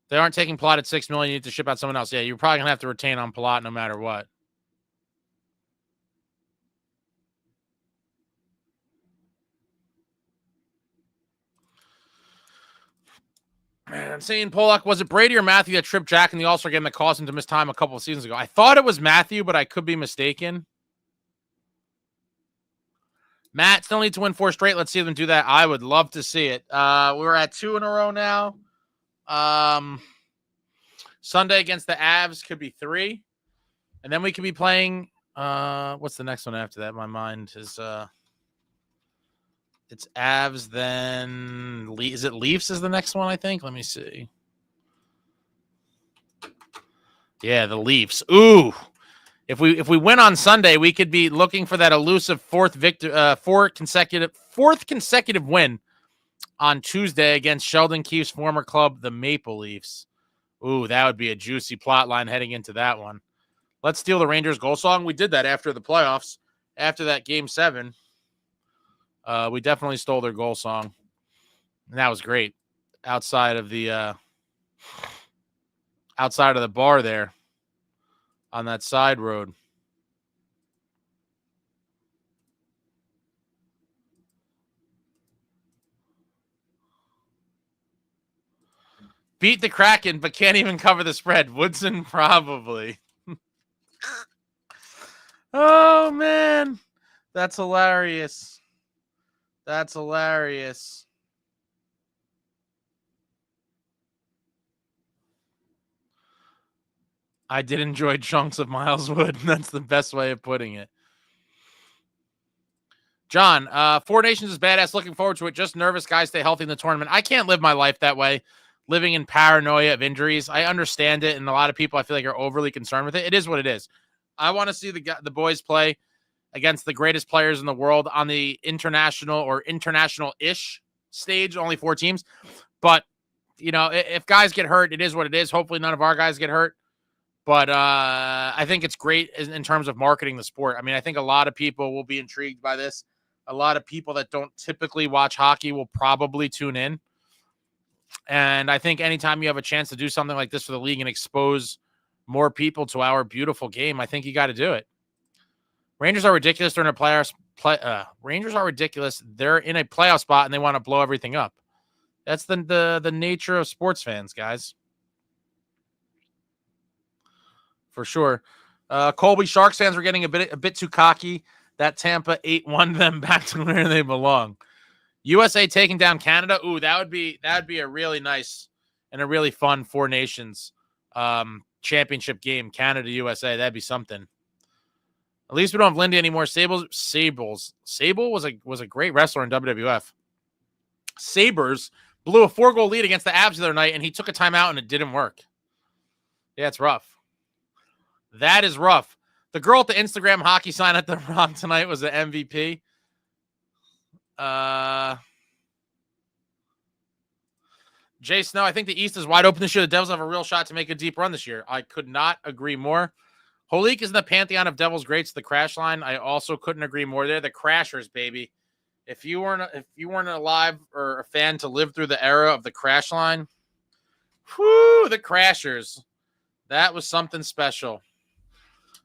They aren't taking Palat at $6 million. You need to ship out someone else. Yeah, you're probably gonna have to retain on Palat no matter what. Man, I'm saying Pollock, was it Brady or Matthew that tripped Jack in the All-Star game that caused him to miss time a couple of seasons ago? I thought it was Matthew, but I could be mistaken. Matt still needs to win 4 straight. Let's see them do that. I would love to see it. We're at 2 in a row now. Sunday against the Avs could be 3. And then we could be playing what's the next one after that? My mind is it's Avs, then is it Leafs is the next one, I think? Let me see. Yeah, the Leafs. Ooh. If we win on Sunday, we could be looking for that elusive fourth consecutive win on Tuesday against Sheldon Keefe's former club, the Maple Leafs. Ooh, that would be a juicy plot line heading into that one. Let's steal the Rangers goal song. We did that after the playoffs. After that Game 7, we definitely stole their goal song. And that was great. Outside of the bar there on that side road. Beat the Kraken, but can't even cover the spread. Woodson, probably. Oh, man. That's hilarious. That's hilarious. I did enjoy chunks of Miles Wood. That's the best way of putting it. John, 4 Nations is badass. Looking forward to it. Just nervous guys stay healthy in the tournament. I can't live my life that way, living in paranoia of injuries. I understand it, and a lot of people I feel like are overly concerned with it. It is what it is. I want to see the boys play against the greatest players in the world on the international or international-ish stage, only 4 teams. But, if guys get hurt, it is what it is. Hopefully none of our guys get hurt. But I think it's great in terms of marketing the sport. I mean, I think a lot of people will be intrigued by this. A lot of people that don't typically watch hockey will probably tune in. And I think anytime you have a chance to do something like this for the league and expose more people to our beautiful game, I think you got to do it. Rangers are ridiculous. They're in a playoffs. Rangers are ridiculous. They're in a playoff spot and they want to blow everything up. That's the nature of sports fans, guys. For sure. Colby, Sharks fans were getting a bit too cocky. That Tampa 8-1 them back to where they belong. USA taking down Canada. Ooh, that would be a really nice and a really fun 4 Nations championship game. Canada, USA. That'd be something. At least we don't have Lindy anymore. Sable was a great wrestler in WWF. Sabres blew a 4-goal lead against the Avs the other night, and he took a timeout and it didn't work. Yeah, it's rough. That is rough. The girl at the Instagram hockey sign at the Rock tonight was the MVP. Jay Snow, I think the East is wide open this year. The Devils have a real shot to make a deep run this year. I could not agree more. Holik is in the pantheon of Devils greats. The crash line, I also couldn't agree more. They're the crashers, baby. If you weren't alive or a fan to live through the era of the crash line, whoo, the crashers. That was something special.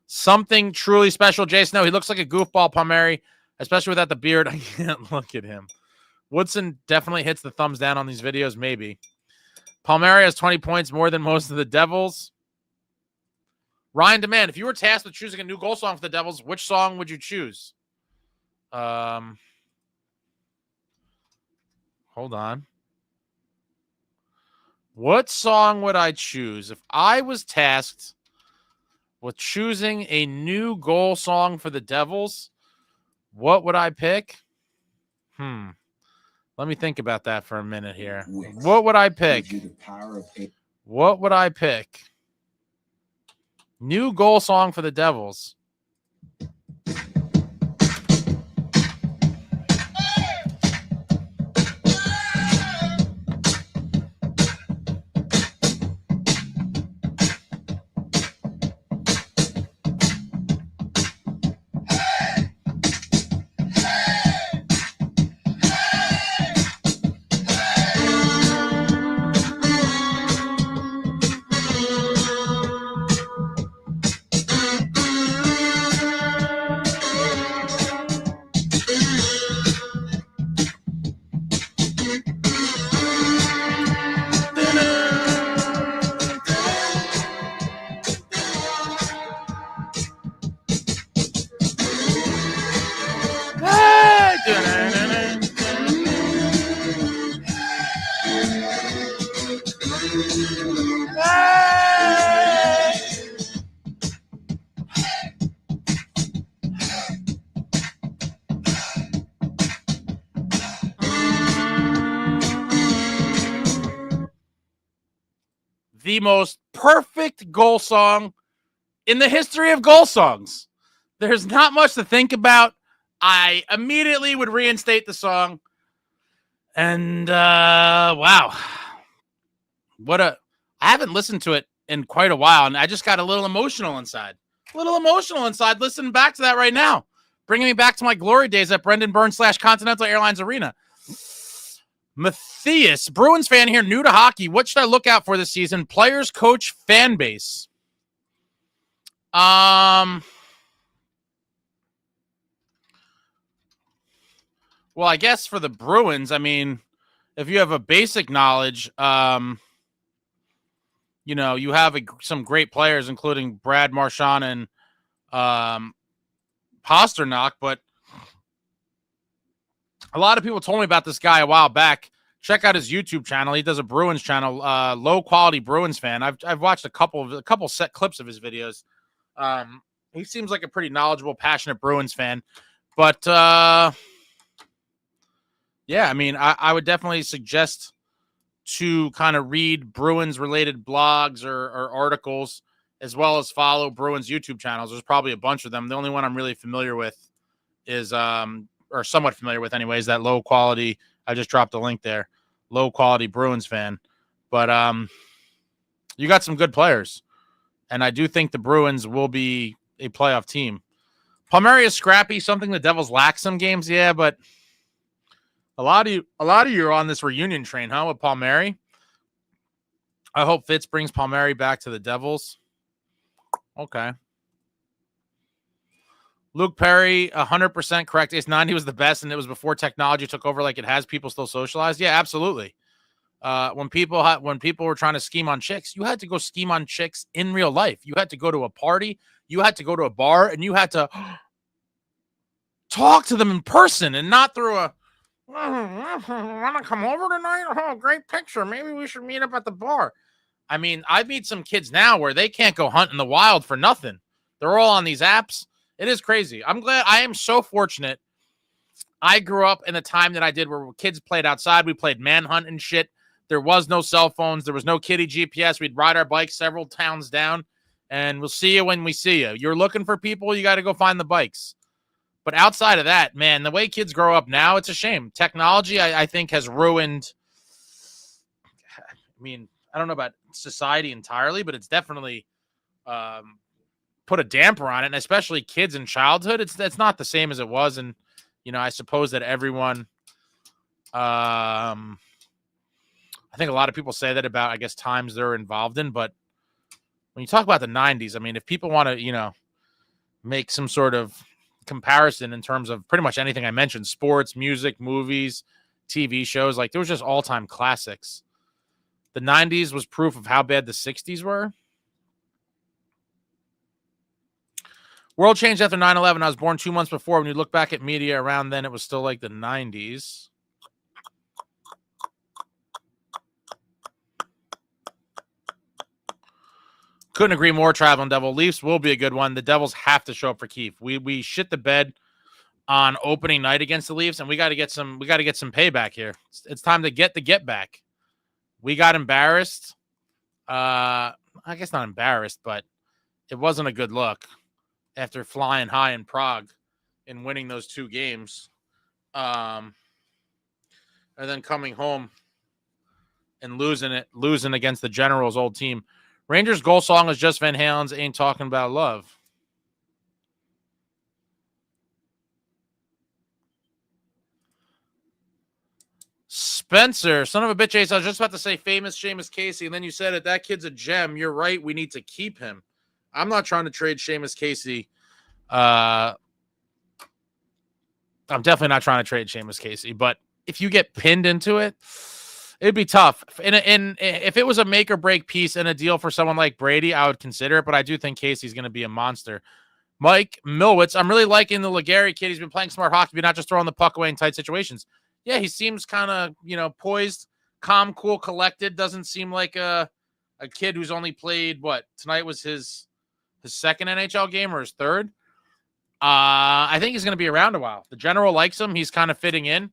Something truly special. Jay Snow, he looks like a goofball, Palmieri, especially without the beard. I can't look at him. Woodson definitely hits the thumbs down on these videos, maybe. Palmieri has 20 points more than most of the Devils. Ryan Demand, if you were tasked with choosing a new goal song for the Devils, which song would you choose? Hold on. What song would I choose? If I was tasked with choosing a new goal song for the Devils, what would I pick? Let me think about that for a minute here. What would I pick? What would I pick? New goal song for the Devils. The most perfect goal song in the history of goal songs. There's not much to think about. I immediately would reinstate the song. And wow. I haven't listened to it in quite a while, and I just got a little emotional inside. Listening back to that right now. Bringing me back to my glory days at Brendan Burns / Continental Airlines Arena. Matthias, Bruins fan here, new to hockey. What should I look out for this season? Players, coach, fan base. Well, I guess for the Bruins, I mean, if you have a basic knowledge, you have some great players, including Brad Marchand and Pasternak, but a lot of people told me about this guy a while back. Check out his YouTube channel. He does a Bruins channel, low quality Bruins fan. I've watched a couple set clips of his videos. He seems like a pretty knowledgeable, passionate Bruins fan. But yeah, I mean, I would definitely suggest to kind of read Bruins related blogs or articles, as well as follow Bruins YouTube channels. There's probably a bunch of them. The only one I'm really familiar with is or somewhat familiar with anyways, that low quality. I just dropped a link there. Low quality Bruins fan. But you got some good players. And I do think the Bruins will be a playoff team. Palmieri is scrappy, something the Devils lack some games. Yeah, but a lot of you are on this reunion train, huh, with Palmieri? I hope Fitz brings Palmieri back to the Devils. Okay. Luke Perry, 100% correct. Ace 90 was the best, and it was before technology took over like it has. People still socialize. Yeah, absolutely. When people were trying to scheme on chicks, you had to go scheme on chicks in real life. You had to go to a party. You had to go to a bar, and you had to talk to them in person and not through a, want to come over tonight? Oh, great picture. Maybe we should meet up at the bar. I mean, I meet some kids now where they can't go hunt in the wild for nothing. They're all on these apps. It is crazy. I am so fortunate. I grew up in the time that I did where kids played outside. We played manhunt and shit. There was no cell phones. There was no kitty GPS. We'd ride our bikes several towns down, and we'll see you when we see you. You're looking for people, you got to go find the bikes. But outside of that, man, the way kids grow up now, it's a shame. Technology, I think, has ruined I mean, I don't know about society entirely, but it's definitely put a damper on it, and especially kids in childhood. It's not the same as it was, and I suppose that everyone. I think a lot of people say that about, I guess, times they're involved in, but when you talk about the 90s, I mean, if people want to, make some sort of comparison in terms of pretty much anything I mentioned, sports, music, movies, TV shows, like there was just all-time classics. The 90s was proof of how bad the 60s were. World changed after 9/11. I was born 2 months before. When you look back at media around then, it was still like the 90s. Couldn't agree more, Traveling Devil. Leafs will be a good one. The Devils have to show up for Keefe. We shit the bed on opening night against the Leafs, and we got to get some payback here. It's time to get the get back. We got embarrassed. I guess not embarrassed, but it wasn't a good look after flying high in Prague and winning those 2 games. And then coming home and losing against the Generals' old team. Rangers' goal song is just Van Halen's Ain't Talking About Love. Spencer, son of a bitch, Ace. I was just about to say famous Seamus Casey, and then you said it. That kid's a gem. You're right. We need to keep him. I'm not trying to trade Seamus Casey. I'm definitely not trying to trade Seamus Casey, but if you get pinned into it, it'd be tough. And if it was a make or break piece and a deal for someone like Brady, I would consider it, but I do think Casey's going to be a monster. Mike Milwitz, I'm really liking the Legary kid. He's been playing smart hockey, but not just throwing the puck away in tight situations. Yeah, he seems kind of, poised, calm, cool, collected. Doesn't seem like a kid who's only played, tonight was his second NHL game or his third. I think he's going to be around a while. The general likes him. He's kind of fitting in.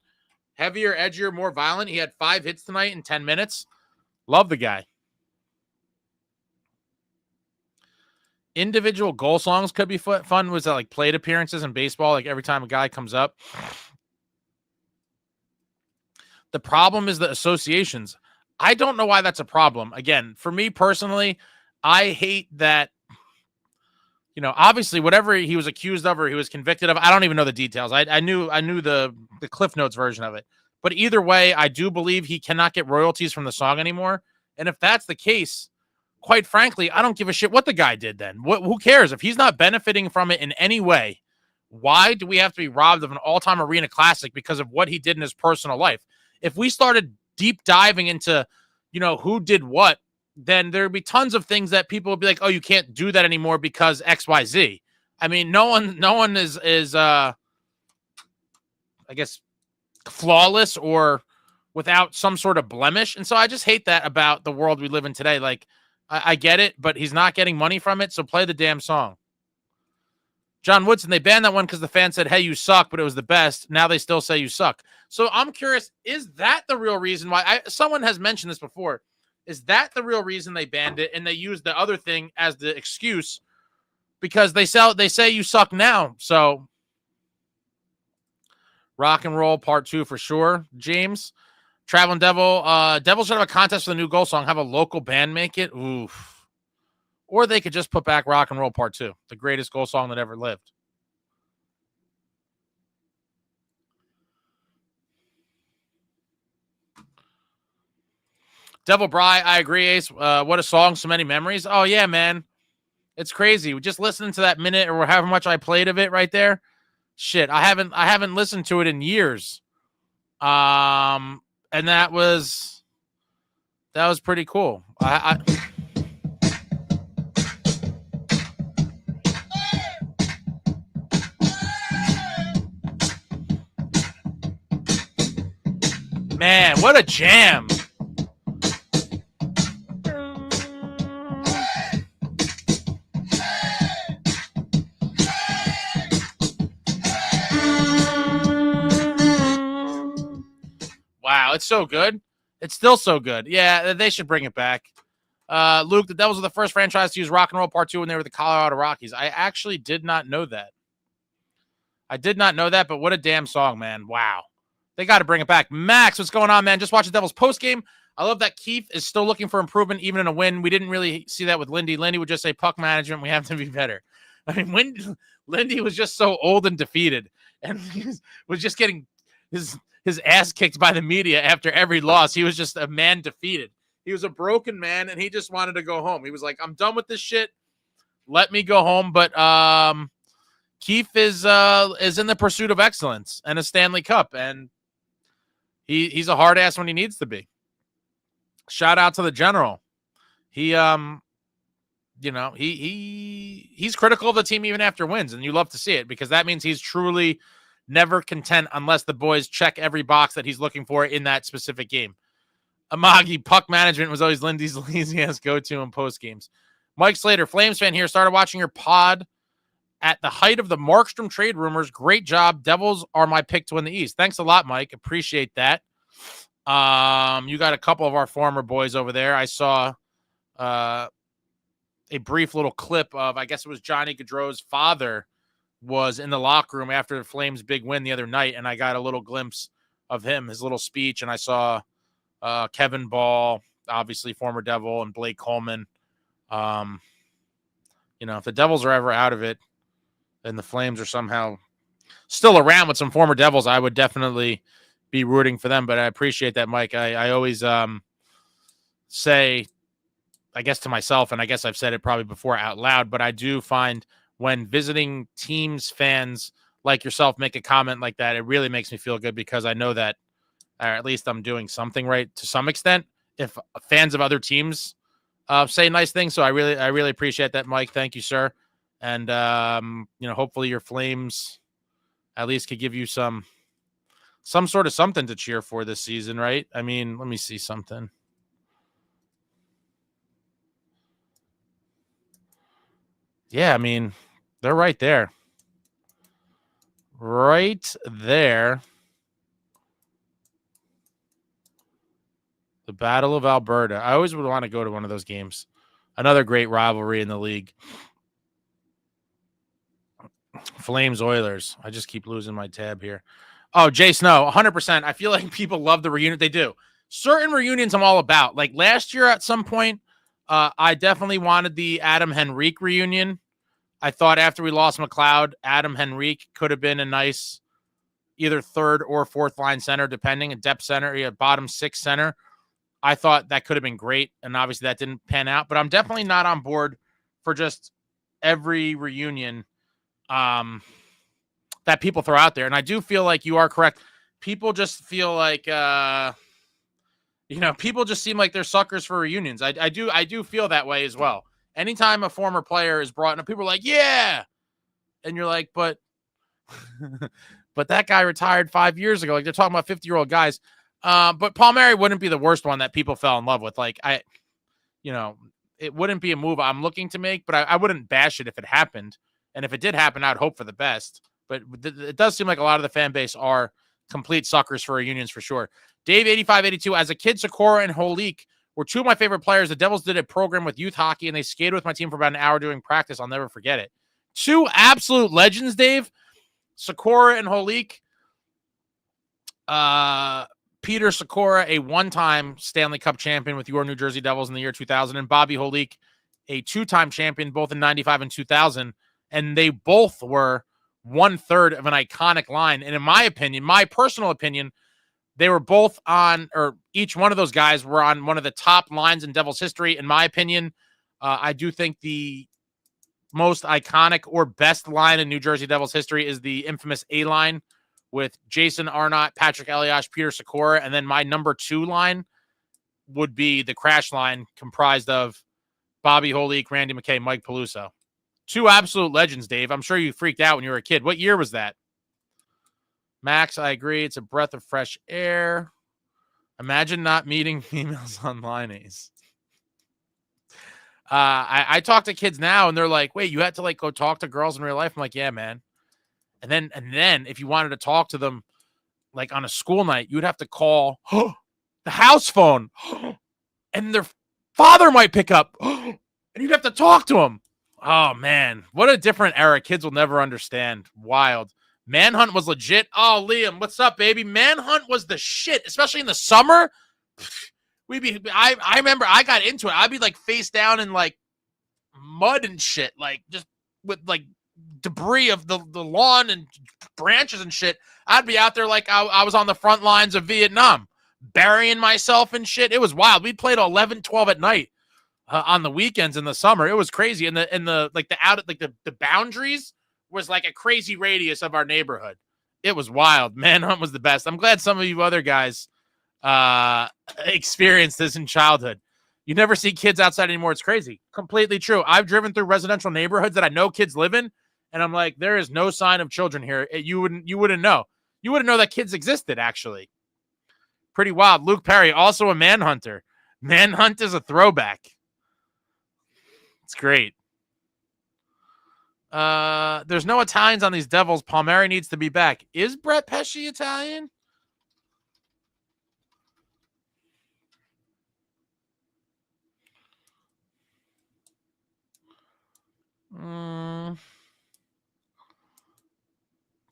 Heavier, edgier, more violent. He had 5 hits tonight in 10 minutes. Love the guy. Individual goal songs could be fun. Was that like plate appearances in baseball? Like every time a guy comes up. The problem is the associations. I don't know why that's a problem. Again, for me personally, I hate that. Obviously, whatever he was accused of or he was convicted of, I don't even know the details. I knew the Cliff Notes version of it. But either way, I do believe he cannot get royalties from the song anymore. And if that's the case, quite frankly, I don't give a shit what the guy did then. Who cares? If he's not benefiting from it in any way, why do we have to be robbed of an all-time arena classic because of what he did in his personal life? If we started deep diving into, who did what, then there'd be tons of things that people would be like, oh, you can't do that anymore because XYZ. I mean, no one is I guess, flawless or without some sort of blemish. And so I just hate that about the world we live in today. Like, I get it, but he's not getting money from it, so play the damn song. John Woodson, they banned that one because the fans said, hey, you suck, but it was the best. Now they still say you suck. So I'm curious, is that the real reason why? Someone has mentioned this before. Is that the real reason they banned it and they used the other thing as the excuse? Because they say you suck now. So rock and roll part 2 for sure, James. Traveling Devil. Devils should have a contest for the new goal song. Have a local band make it. Oof. Or they could just put back rock and roll part 2, the greatest goal song that ever lived. Devil Bry, I agree, Ace. What a song, so many memories. Oh, yeah, man. It's crazy. Just listening to that minute or however much I played of it right there. Shit, I haven't listened to it in years. And that was pretty cool. Man, what a jam. Wow, it's so good. It's still so good. Yeah, they should bring it back. Luke, the Devils were the first franchise to use rock and roll part 2 when they were the Colorado Rockies. I actually did not know that. But what a damn song, man. Wow. They got to bring it back. Max, what's going on, man? Just watch the Devils post-game. I love that Keith is still looking for improvement, even in a win. We didn't really see that with Lindy. Lindy would just say, puck management, we have to be better. I mean, when Lindy was just so old and defeated and was just getting his ass kicked by the media after every loss. He was just a man defeated. He was a broken man, and he just wanted to go home. He was like, I'm done with this shit. Let me go home. But Keith is in the pursuit of excellence and a Stanley Cup, and he's a hard ass when he needs to be. Shout out to the general. He he's critical of the team even after wins, and you love to see it because that means he's truly never content unless the boys check every box that he's looking for in that specific game. Amagi, puck management was always Lindy's lazy-ass go-to in post games. Mike Slater, Flames fan here, started watching your pod at the height of the Markstrom trade rumors. Great job. Devils are my pick to win the East. Thanks a lot, Mike. Appreciate that. You got a couple of our former boys over there. I saw a brief little clip of, I guess it was Johnny Gaudreau's father was in the locker room after the Flames' big win the other night, and I got a little glimpse of him, his little speech, and I saw Kevin Ball, obviously former Devil, and Blake Coleman. If the Devils are ever out of it and the Flames are somehow still around with some former Devils, I would definitely be rooting for them. But I appreciate that, Mike. I always say, I guess to myself, and I guess I've said it probably before out loud, but I do find when visiting teams fans like yourself make a comment like that, it really makes me feel good because I know that, or at least I'm doing something right to some extent. If fans of other teams say nice things, so I really appreciate that, Mike. Thank you, sir. And hopefully your Flames at least could give you some sort of something to cheer for this season, right? I mean, let me see something. Yeah, I mean, they're right there. Right there. The Battle of Alberta. I always would want to go to one of those games. Another great rivalry in the league. Flames Oilers. I just keep losing my tab here. Oh, Jay Snow, 100%. I feel like people love the reunion. They do. Certain reunions I'm all about. Like last year at some point, I definitely wanted the Adam Henrique reunion. I thought after we lost McLeod, Adam Henrique could have been a nice either third or fourth line center, depending, a depth center, a bottom six center. I thought that could have been great, and obviously that didn't pan out. But I'm definitely not on board for just every reunion that people throw out there. And I do feel like you are correct. People just feel like, people just seem like they're suckers for reunions. I do feel that way as well. Anytime a former player is brought in, people are like, yeah. And you're like, but that guy retired 5 years ago. Like they're talking about 50-year-old guys. But Palmieri wouldn't be the worst one that people fell in love with. Like it wouldn't be a move I'm looking to make, but I wouldn't bash it if it happened. And if it did happen, I'd hope for the best. But it does seem like a lot of the fan base are complete suckers for reunions for sure. Dave 8582, as a kid, Sikora and Holik were two of my favorite players. The Devils did a program with youth hockey, and they skated with my team for about an hour doing practice. I'll never forget it. Two absolute legends, Dave. Sikora and Holik. Peter Sikora, a one-time Stanley Cup champion with your New Jersey Devils in the year 2000, and Bobby Holik, a two-time champion, both in 95 and 2000. And they both were 1/3 of an iconic line. And in my opinion, my personal opinion, they were both on, or each one of those guys were on one of the top lines in Devils history. In my opinion, I do think the most iconic or best line in New Jersey Devils history is the infamous A line with Jason Arnott, Patrick Elias, Peter Sikora. And then my number 2 line would be the crash line comprised of Bobby Holik, Randy McKay, Mike Peluso. Two absolute legends, Dave. I'm sure you freaked out when you were a kid. What year was that? Max, I agree. It's a breath of fresh air. Imagine not meeting females online, Ace. I talk to kids now, and they're like, wait, you had to go talk to girls in real life? I'm like, yeah, man. And then if you wanted to talk to them on a school night, you would have to call the house phone, and their father might pick up, and you'd have to talk to him. Oh, man. What a different era. Kids will never understand. Wild. Manhunt was legit. Oh, Liam, what's up, baby? Manhunt was the shit, especially in the summer. I remember I got into it. I'd be like face down in like mud and shit, like just with like debris of the lawn and branches and shit. I'd be out there like I was on the front lines of Vietnam, burying myself and shit. It was wild. We played 11, 12 at night on the weekends in the summer. It was crazy. And the boundaries was like a crazy radius of our neighborhood. It was wild. Manhunt was the best. I'm glad some of you other guys experienced this in childhood. You never see kids outside anymore. It's crazy. Completely true. I've driven through residential neighborhoods that I know kids live in, and I'm like, there is no sign of children here. You wouldn't know. You wouldn't know that kids existed, actually. Pretty wild. Luke Perry, also a manhunter. Manhunt is a throwback. It's great. There's no Italians on these Devils. Palmieri needs to be back. Is Brett Pesce Italian?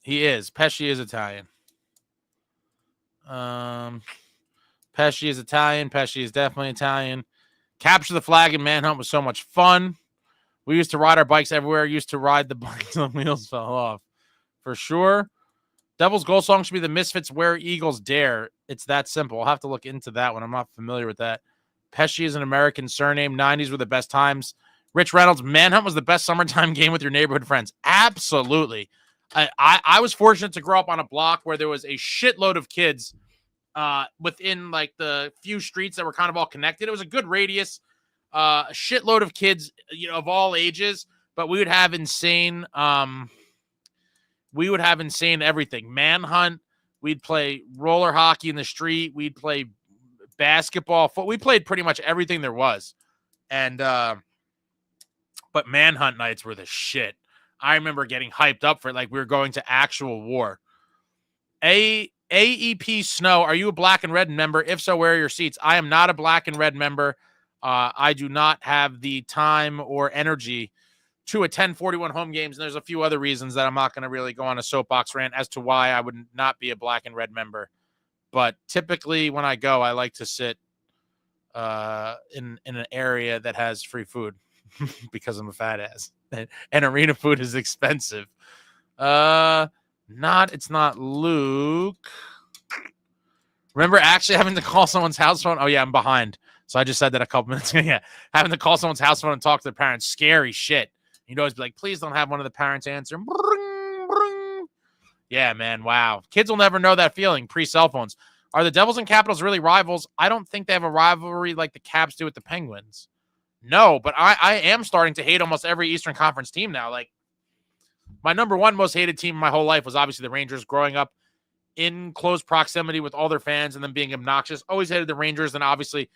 He is. Pesce is Italian. Pesce is Italian. Pesce is definitely Italian. Capture the flag and manhunt was so much fun. We used to ride our bikes everywhere. Used to ride the bikes until the wheels fell off. For sure. Devil's goal song should be the Misfits Where Eagles Dare. It's that simple. I'll have to look into that one. I'm not familiar with that. Pesce is an American surname. 90s were the best times. Rich Reynolds, Manhunt was the best summertime game with your neighborhood friends. Absolutely. I was fortunate to grow up on a block where there was a shitload of kids within like the few streets that were kind of all connected. It was a good radius, a shitload of kids, of all ages, but we would have insane everything. Manhunt, we'd play roller hockey in the street, we'd play basketball, we played pretty much everything there was. And but manhunt nights were the shit. I remember getting hyped up for it like we were going to actual war. AEP Snow, are you a black and red member? If so, where are your seats? I am not a black and red member. I do not have the time or energy to attend 41 home games, and there's a few other reasons that I'm not going to really go on a soapbox rant as to why I would not be a black and red member. But typically when I go, I like to sit in an area that has free food because I'm a fat ass. And arena food is expensive. It's not Luke. Remember actually having to call someone's house phone? Oh, yeah, I'm behind. So I just said that a couple minutes ago. Yeah, having to call someone's house phone and talk to their parents. Scary shit. You'd always be like, please don't have one of the parents answer. Yeah, man, wow. Kids will never know that feeling pre-cell phones. Are the Devils and Capitals really rivals? I don't think they have a rivalry like the Caps do with the Penguins. No, but I am starting to hate almost every Eastern Conference team now. Like, my number one most hated team my whole life was obviously the Rangers, growing up in close proximity with all their fans and them being obnoxious. Always hated the Rangers, and obviously,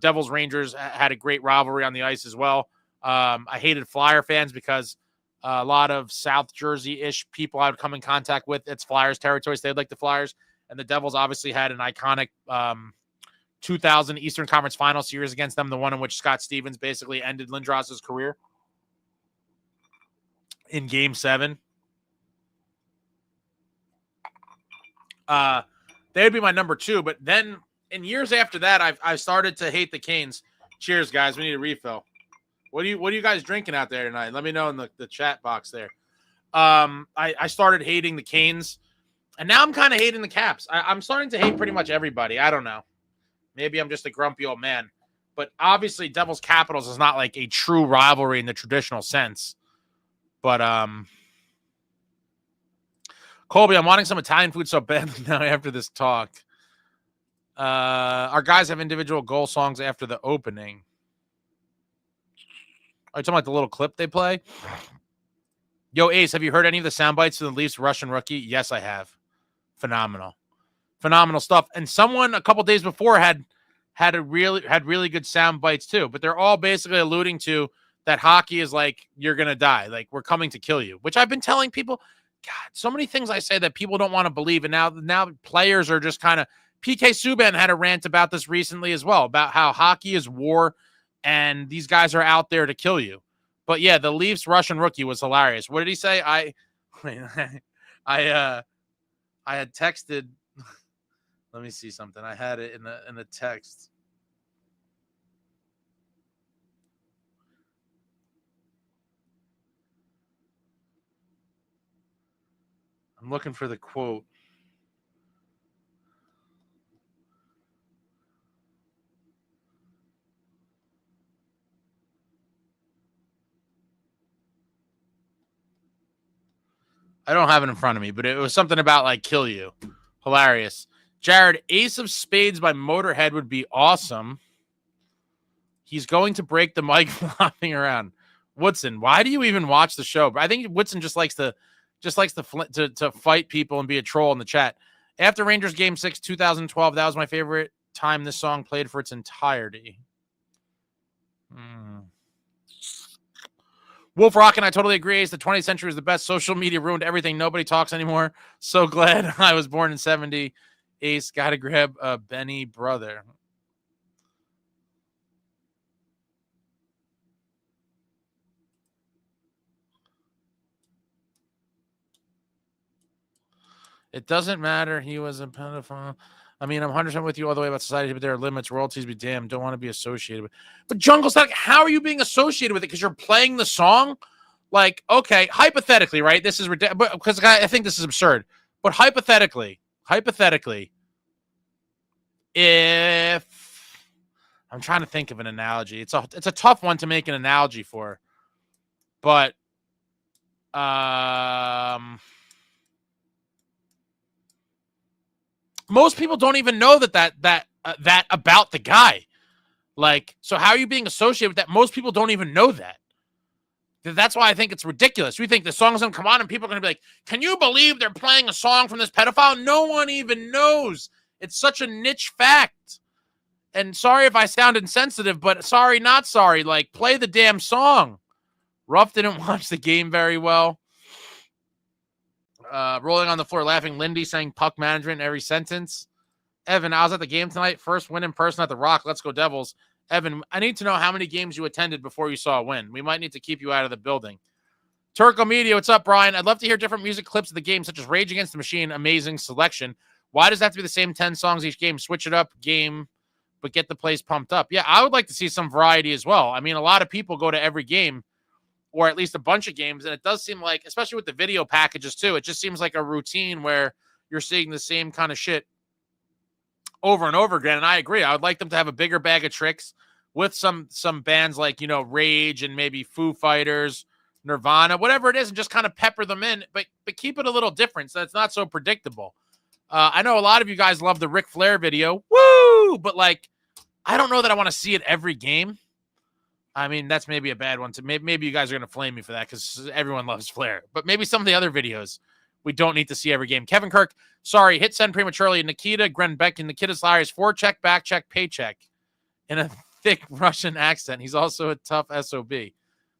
Devils Rangers had a great rivalry on the ice as well. I hated Flyer fans because a lot of South Jersey-ish people I would come in contact with, it's Flyers territory, so they'd like the Flyers. And the Devils obviously had an iconic 2000 Eastern Conference Final series against them, the one in which Scott Stevens basically ended Lindros' career in Game 7. They'd be my number two, but then in years after that, I started to hate the Canes. Cheers, guys. We need a refill. What are you guys drinking out there tonight? Let me know in the chat box there. I started hating the Canes, and now I'm kind of hating the Caps. I'm starting to hate pretty much everybody. I don't know. Maybe I'm just a grumpy old man. But obviously, Devils Capitals is not like a true rivalry in the traditional sense. But Colby, I'm wanting some Italian food so badly now after this talk. Our guys have individual goal songs after the opening. Are you talking about the little clip they play? Yo, Ace, have you heard any of the sound bites of the Leafs Russian rookie? Yes, I have. Phenomenal stuff. And someone a couple days before had really good sound bites too. But they're all basically alluding to that hockey is like, you're gonna die, like we're coming to kill you. Which I've been telling people. God, so many things I say that people don't want to believe, and now players are just kind of. PK Subban had a rant about this recently as well, about how hockey is war, and these guys are out there to kill you. But yeah, the Leafs Russian rookie was hilarious. What did he say? I had texted. Let me see something. I had it in the text. I'm looking for the quote. I don't have it in front of me, but it was something about like kill you. Hilarious. Jared, Ace of Spades by Motorhead would be awesome. He's going to break the mic flopping around. Woodson, why do you even watch the show? I think Woodson just likes to fight people and be a troll in the chat. After Rangers Game 6, 2012, that was my favorite time this song played for its entirety. Wolf Rockin', I totally agree. The 20th century was the best. Social media ruined everything. Nobody talks anymore. So glad I was born in 70. Ace, gotta grab a Benny brother. It doesn't matter. He was a pedophile. I mean, I'm 100% with you all the way about society, but there are limits. Royalties be damned. Don't want to be associated with. But Jungle Static, how are you being associated with it? Because you're playing the song? Like, okay, hypothetically, right? This is ridiculous. Because I think this is absurd. But hypothetically, if I'm trying to think of an analogy, it's a tough one to make an analogy for. But most people don't even know that about the guy. Like, so how are you being associated with that? Most people don't even know that. That's why I think it's ridiculous. We think the song's going to come on and people are going to be like, can you believe they're playing a song from this pedophile? No one even knows. It's such a niche fact. And sorry if I sound insensitive, but sorry, not sorry. Like, play the damn song. Ruff didn't watch the game very well. Rolling on the floor laughing. Lindy saying puck management in every sentence. Evan, I was at the game tonight. First win in person at the Rock. Let's go Devils. Evan, I need to know how many games you attended before you saw a win. We might need to keep you out of the building. Turco Media, what's up, Brian? I'd love to hear different music clips of the game, such as Rage Against the Machine. Amazing selection. Why does that have to be the same 10 songs each game? Switch it up, game, but get the place pumped up. Yeah, I would like to see some variety as well. I mean, a lot of people go to every game, or at least a bunch of games, and it does seem like, especially with the video packages too, it just seems like a routine where you're seeing the same kind of shit over and over again. And I agree. I would like them to have a bigger bag of tricks with some bands like, you know, Rage and maybe Foo Fighters, Nirvana, whatever it is, and just kind of pepper them in, but keep it a little different so it's not so predictable. I know a lot of you guys love the Ric Flair video. Woo! But like, I don't know that I want to see it every game. I mean, that's maybe a bad one. Maybe you guys are going to flame me for that because everyone loves Flair. But maybe some of the other videos we don't need to see every game. Kevin Kirk, sorry, hit send prematurely. Nikita Grenbeck and Nikita's Lyres, forecheck, backcheck, paycheck in a thick Russian accent. He's also a tough SOB.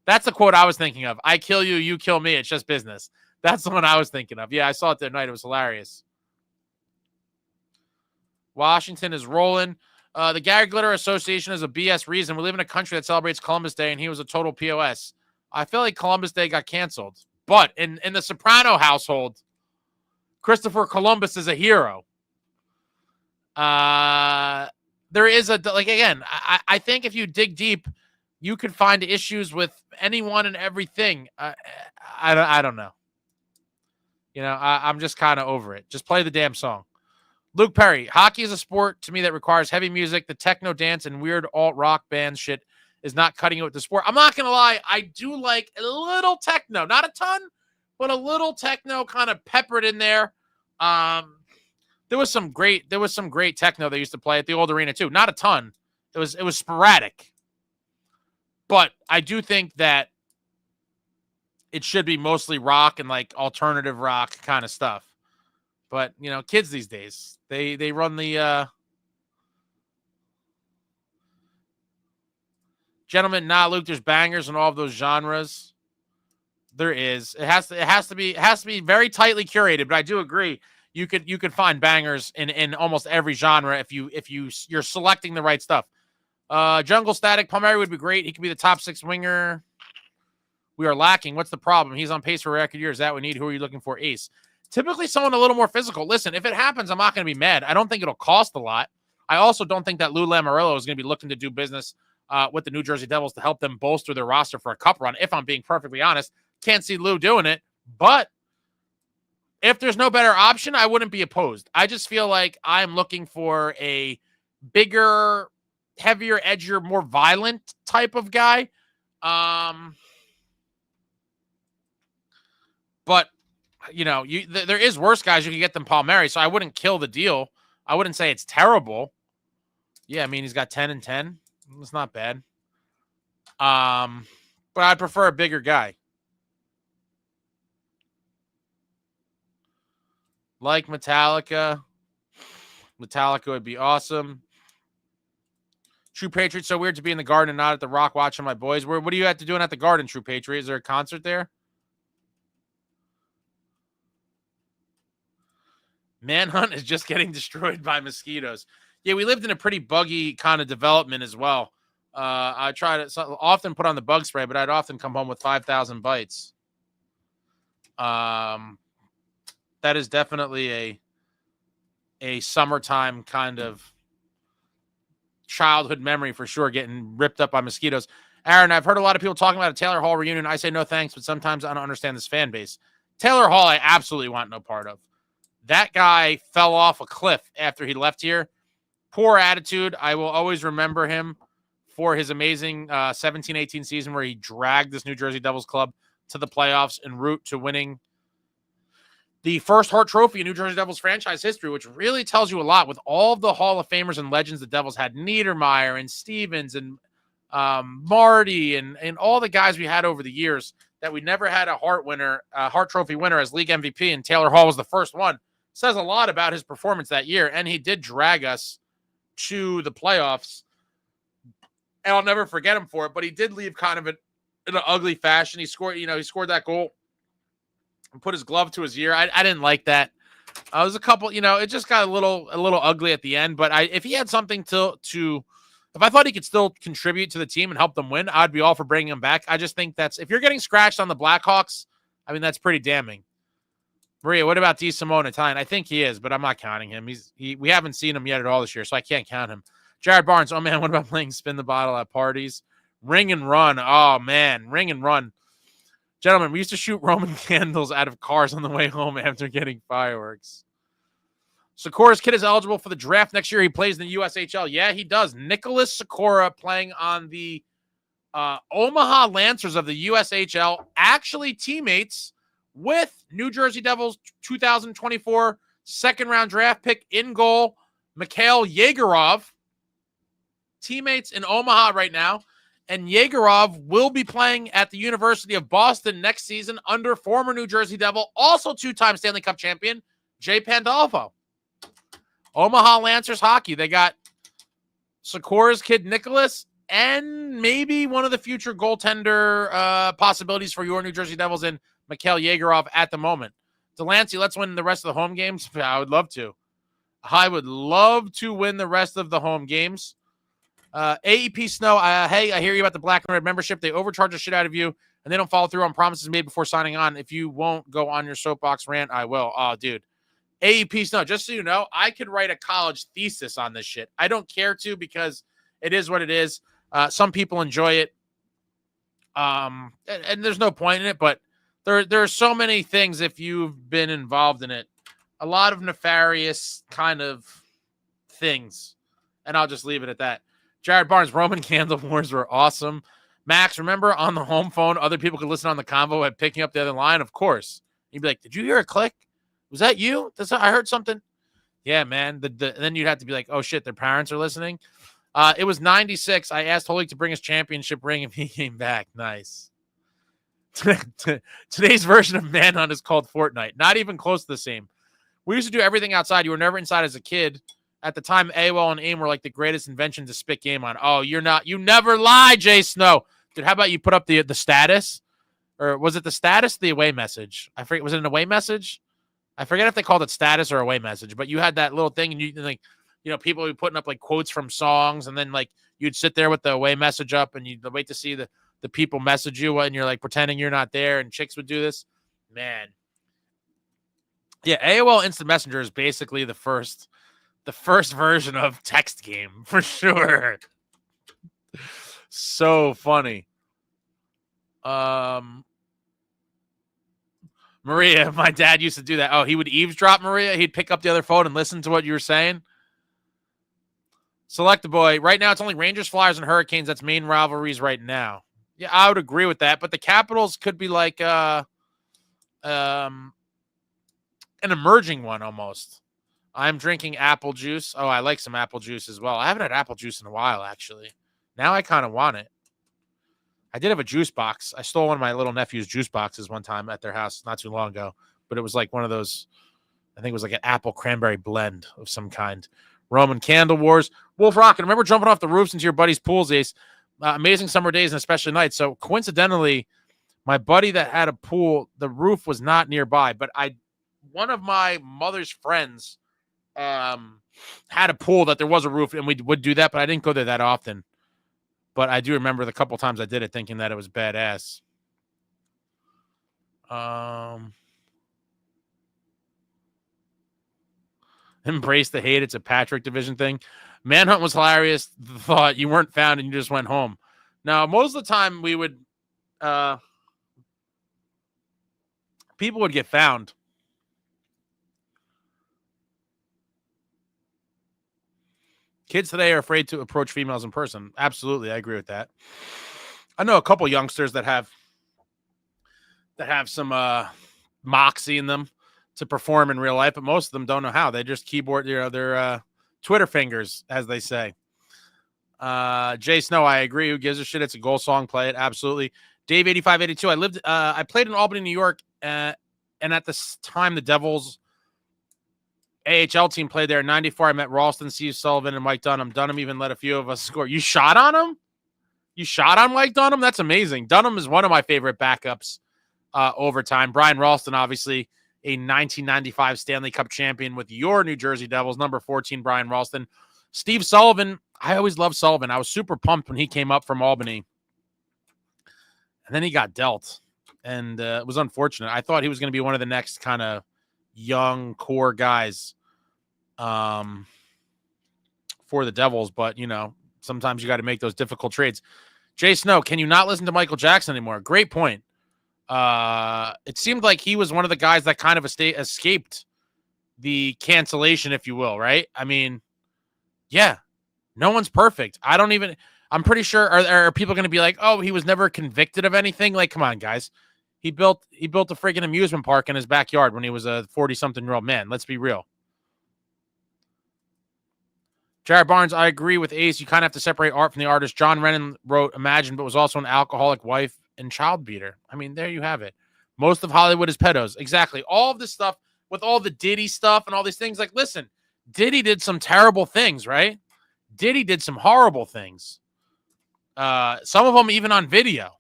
That's the quote I was thinking of. I kill you, you kill me. It's just business. That's the one I was thinking of. Yeah, I saw it the other night. It was hilarious. Washington is rolling. The Gary Glitter Association is a BS reason. We live in a country that celebrates Columbus Day, and he was a total POS. I feel like Columbus Day got canceled. But in the Soprano household, Christopher Columbus is a hero. There is again, I think if you dig deep, you could find issues with anyone and everything. I don't know. You know, I'm just kind of over it. Just play the damn song. Luke Perry, hockey is a sport to me that requires heavy music. The techno dance and weird alt-rock band shit is not cutting it with the sport. I'm not going to lie. I do like a little techno. Not a ton, but a little techno kind of peppered in there. There was some great techno they used to play at the old arena too. Not a ton. It was sporadic. But I do think that it should be mostly rock and like alternative rock kind of stuff. But, you know, kids these days, they run the gentlemen, Luke, there's bangers in all of those genres. There is. It has to be very tightly curated, but I do agree. You could find bangers in almost every genre if you're selecting the right stuff. Jungle Static, Palmieri would be great. He could be the top 6 winger. We are lacking. What's the problem? He's on pace for a record year. Is that what we need? Who are you looking for? Ace. typically someone a little more physical. Listen, if it happens, I'm not going to be mad. I don't think it'll cost a lot. I also don't think that Lou Lamoriello is going to be looking to do business with the New Jersey Devils to help them bolster their roster for a cup run. If I'm being perfectly honest, can't see Lou doing it. But if there's no better option, I wouldn't be opposed. I just feel like I'm looking for a bigger, heavier, edgier, more violent type of guy. But, you know, there is worse guys you can get than Palmieri, so I wouldn't kill the deal. I wouldn't say it's terrible. Yeah, I mean, he's got 10 and 10. It's not bad. But I'd prefer a bigger guy. Like Metallica. Metallica would be awesome. True Patriot, so weird to be in the Garden and not at the Rock watching my boys. What do you have to doing at the Garden, True Patriot? Is there a concert there? Manhunt is just getting destroyed by mosquitoes. Yeah, we lived in a pretty buggy kind of development as well. I try to often put on the bug spray, but I'd often come home with 5,000 bites. That is definitely a summertime kind of childhood memory for sure, getting ripped up by mosquitoes. Aaron, I've heard a lot of people talking about a Taylor Hall reunion. I say no thanks, but sometimes I don't understand this fan base. Taylor Hall, I absolutely want no part of. That guy fell off a cliff after he left here. Poor attitude. I will always remember him for his amazing 17-18 season where he dragged this New Jersey Devils club to the playoffs en route to winning the first Hart Trophy in New Jersey Devils franchise history, which really tells you a lot with all of the Hall of Famers and legends the Devils had. Niedermeyer and Stevens and Marty and all the guys we had over the years, that we never had a Hart Trophy winner as league MVP, and Taylor Hall was the first one. Says a lot about his performance that year, and he did drag us to the playoffs. And I'll never forget him for it, but he did leave kind of in an ugly fashion. He scored that goal and put his glove to his ear. I didn't like that. It was a couple, it just got a little ugly at the end. But if he had something if I thought he could still contribute to the team and help them win, I'd be all for bringing him back. I just think if you're getting scratched on the Blackhawks, I mean, that's pretty damning. Maria, what about DeSimone Italian? I think he is, but I'm not counting him. We haven't seen him yet at all this year, so I can't count him. Jared Barnes, oh man, what about playing spin the bottle at parties? Ring and run. Oh man, ring and run. Gentlemen, we used to shoot Roman candles out of cars on the way home after getting fireworks. Sakura's kid is eligible for the draft next year. He plays in the USHL. Yeah, he does. Nicholas Sakura playing on the Omaha Lancers of the USHL, actually teammates with New Jersey Devils 2024 second-round draft pick in goal, Mikhail Yegorov. Teammates in Omaha right now. And Yegorov will be playing at the University of Boston next season under former New Jersey Devil, also two-time Stanley Cup champion, Jay Pandolfo. Omaha Lancers hockey. They got Sakura's kid, Nicholas, and maybe one of the future goaltender possibilities for your New Jersey Devils in Mikhail Yegorov at the moment. Delancey, let's win the rest of the home games. I would love to. I would love to win the rest of the home games. AEP Snow, hey, I hear you about the Black and Red membership. They overcharge the shit out of you, and they don't follow through on promises made before signing on. If you won't go on your soapbox rant, I will. Oh, dude. AEP Snow, just so you know, I could write a college thesis on this shit. I don't care to because it is what it is. Some people enjoy it, and there's no point in it, but there are so many things if you've been involved in it. A lot of nefarious kind of things, and I'll just leave it at that. Jared Barnes, Roman candle wars were awesome. Max, remember on the home phone, other people could listen on the convo at picking up the other line? Of course. You'd be like, did you hear a click? Was that you? I heard something. Yeah, man. Then you'd have to be like, oh, shit, their parents are listening. It was 96. I asked Holy to bring his championship ring if he came back. Nice. Today's version of Manhunt is called Fortnite. Not even close to the same. We used to do everything outside. You were never inside as a kid. At the time, AOL and AIM were like the greatest invention to spit game on. Oh, you're not. You never lie, Jay Snow. Dude, how about you put up the status? Or was it the status, the away message? I forget. Was it an away message? I forget if they called it status or away message, but you had that little thing, and people would be putting up like quotes from songs, and then like you'd sit there with the away message up, and you'd wait to see the people message you, and you're like pretending you're not there, and chicks would do this. Man, Yeah, AOL Instant Messenger is basically the first version of text game for sure. So funny. Maria, my dad used to do that. Oh, he would eavesdrop, Maria. He'd pick up the other phone and listen to what you were saying. Select the boy. Right now, it's only Rangers, Flyers, and Hurricanes. That's main rivalries right now. Yeah, I would agree with that. But the Capitals could be like an emerging one almost. I'm drinking apple juice. Oh, I like some apple juice as well. I haven't had apple juice in a while, actually. Now I kind of want it. I did have a juice box. I stole one of my little nephew's juice boxes one time at their house not too long ago. But it was like one of those, I think it was like an apple cranberry blend of some kind. Roman Candle Wars. Wolf Rocket, remember jumping off the roofs into your buddy's pools, Ace? Amazing summer days and especially nights. So coincidentally, my buddy that had a pool, the roof was not nearby. But one of my mother's friends had a pool that there was a roof, and we would do that, but I didn't go there that often. But I do remember the couple times I did it thinking that it was badass. Embrace the hate. It's a Patrick division thing. Manhunt was hilarious. Thought you weren't found and you just went home. Now, most of the time we would, people would get found. Kids today are afraid to approach females in person. Absolutely. I agree with that. I know a couple youngsters that have some moxie in them to perform in real life, but most of them don't know how. They just keyboard, their Twitter fingers, as they say. Jay Snow, I agree. Who gives a shit? It's a goal song. Play it. Absolutely. Dave 8582. I played in Albany, New York, and at this time the Devils AHL team played there in 94. I met Ralston, Steve Sullivan, and Mike Dunham. Dunham even let a few of us score. You shot on him? You shot on Mike Dunham? That's amazing. Dunham is one of my favorite backups over time. Brian Ralston, obviously, a 1995 Stanley Cup champion with your New Jersey Devils. Number 14, Brian Ralston. Steve Sullivan, I always loved Sullivan. I was super pumped when he came up from Albany. And then he got dealt. And it was unfortunate. I thought he was going to be one of the next kind of young core guys for the Devils, but sometimes you got to make those difficult trades. Jay Snow, can you not listen to Michael Jackson anymore? Great point. It seemed like he was one of the guys that kind of escaped the cancellation, if you will, right? I mean, yeah, no one's perfect. I'm pretty sure are people going to be like, oh, he was never convicted of anything? Like, come on, guys. He built a freaking amusement park in his backyard when he was a 40-something-year-old man. Let's be real. Jared Barnes, I agree with Ace. You kind of have to separate art from the artist. John Lennon wrote Imagine, but was also an alcoholic wife and child beater. I mean, there you have it. Most of Hollywood is pedos. Exactly. All of this stuff with all the Diddy stuff and all these things. Like, listen, Diddy did some terrible things, right? Diddy did some horrible things. Some of them even on video.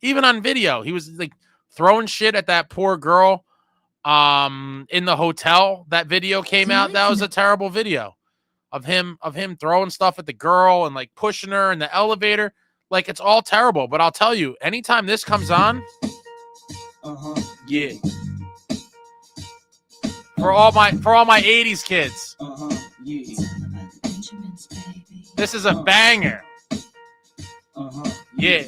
Even on video. He was like throwing shit at that poor girl in the hotel. That video came out. That was a terrible video. Of him throwing stuff at the girl and like pushing her in the elevator. Like, it's all terrible. But I'll tell you, anytime this comes on, yeah. For all my 80s kids. Yeah. This is a banger. Yeah.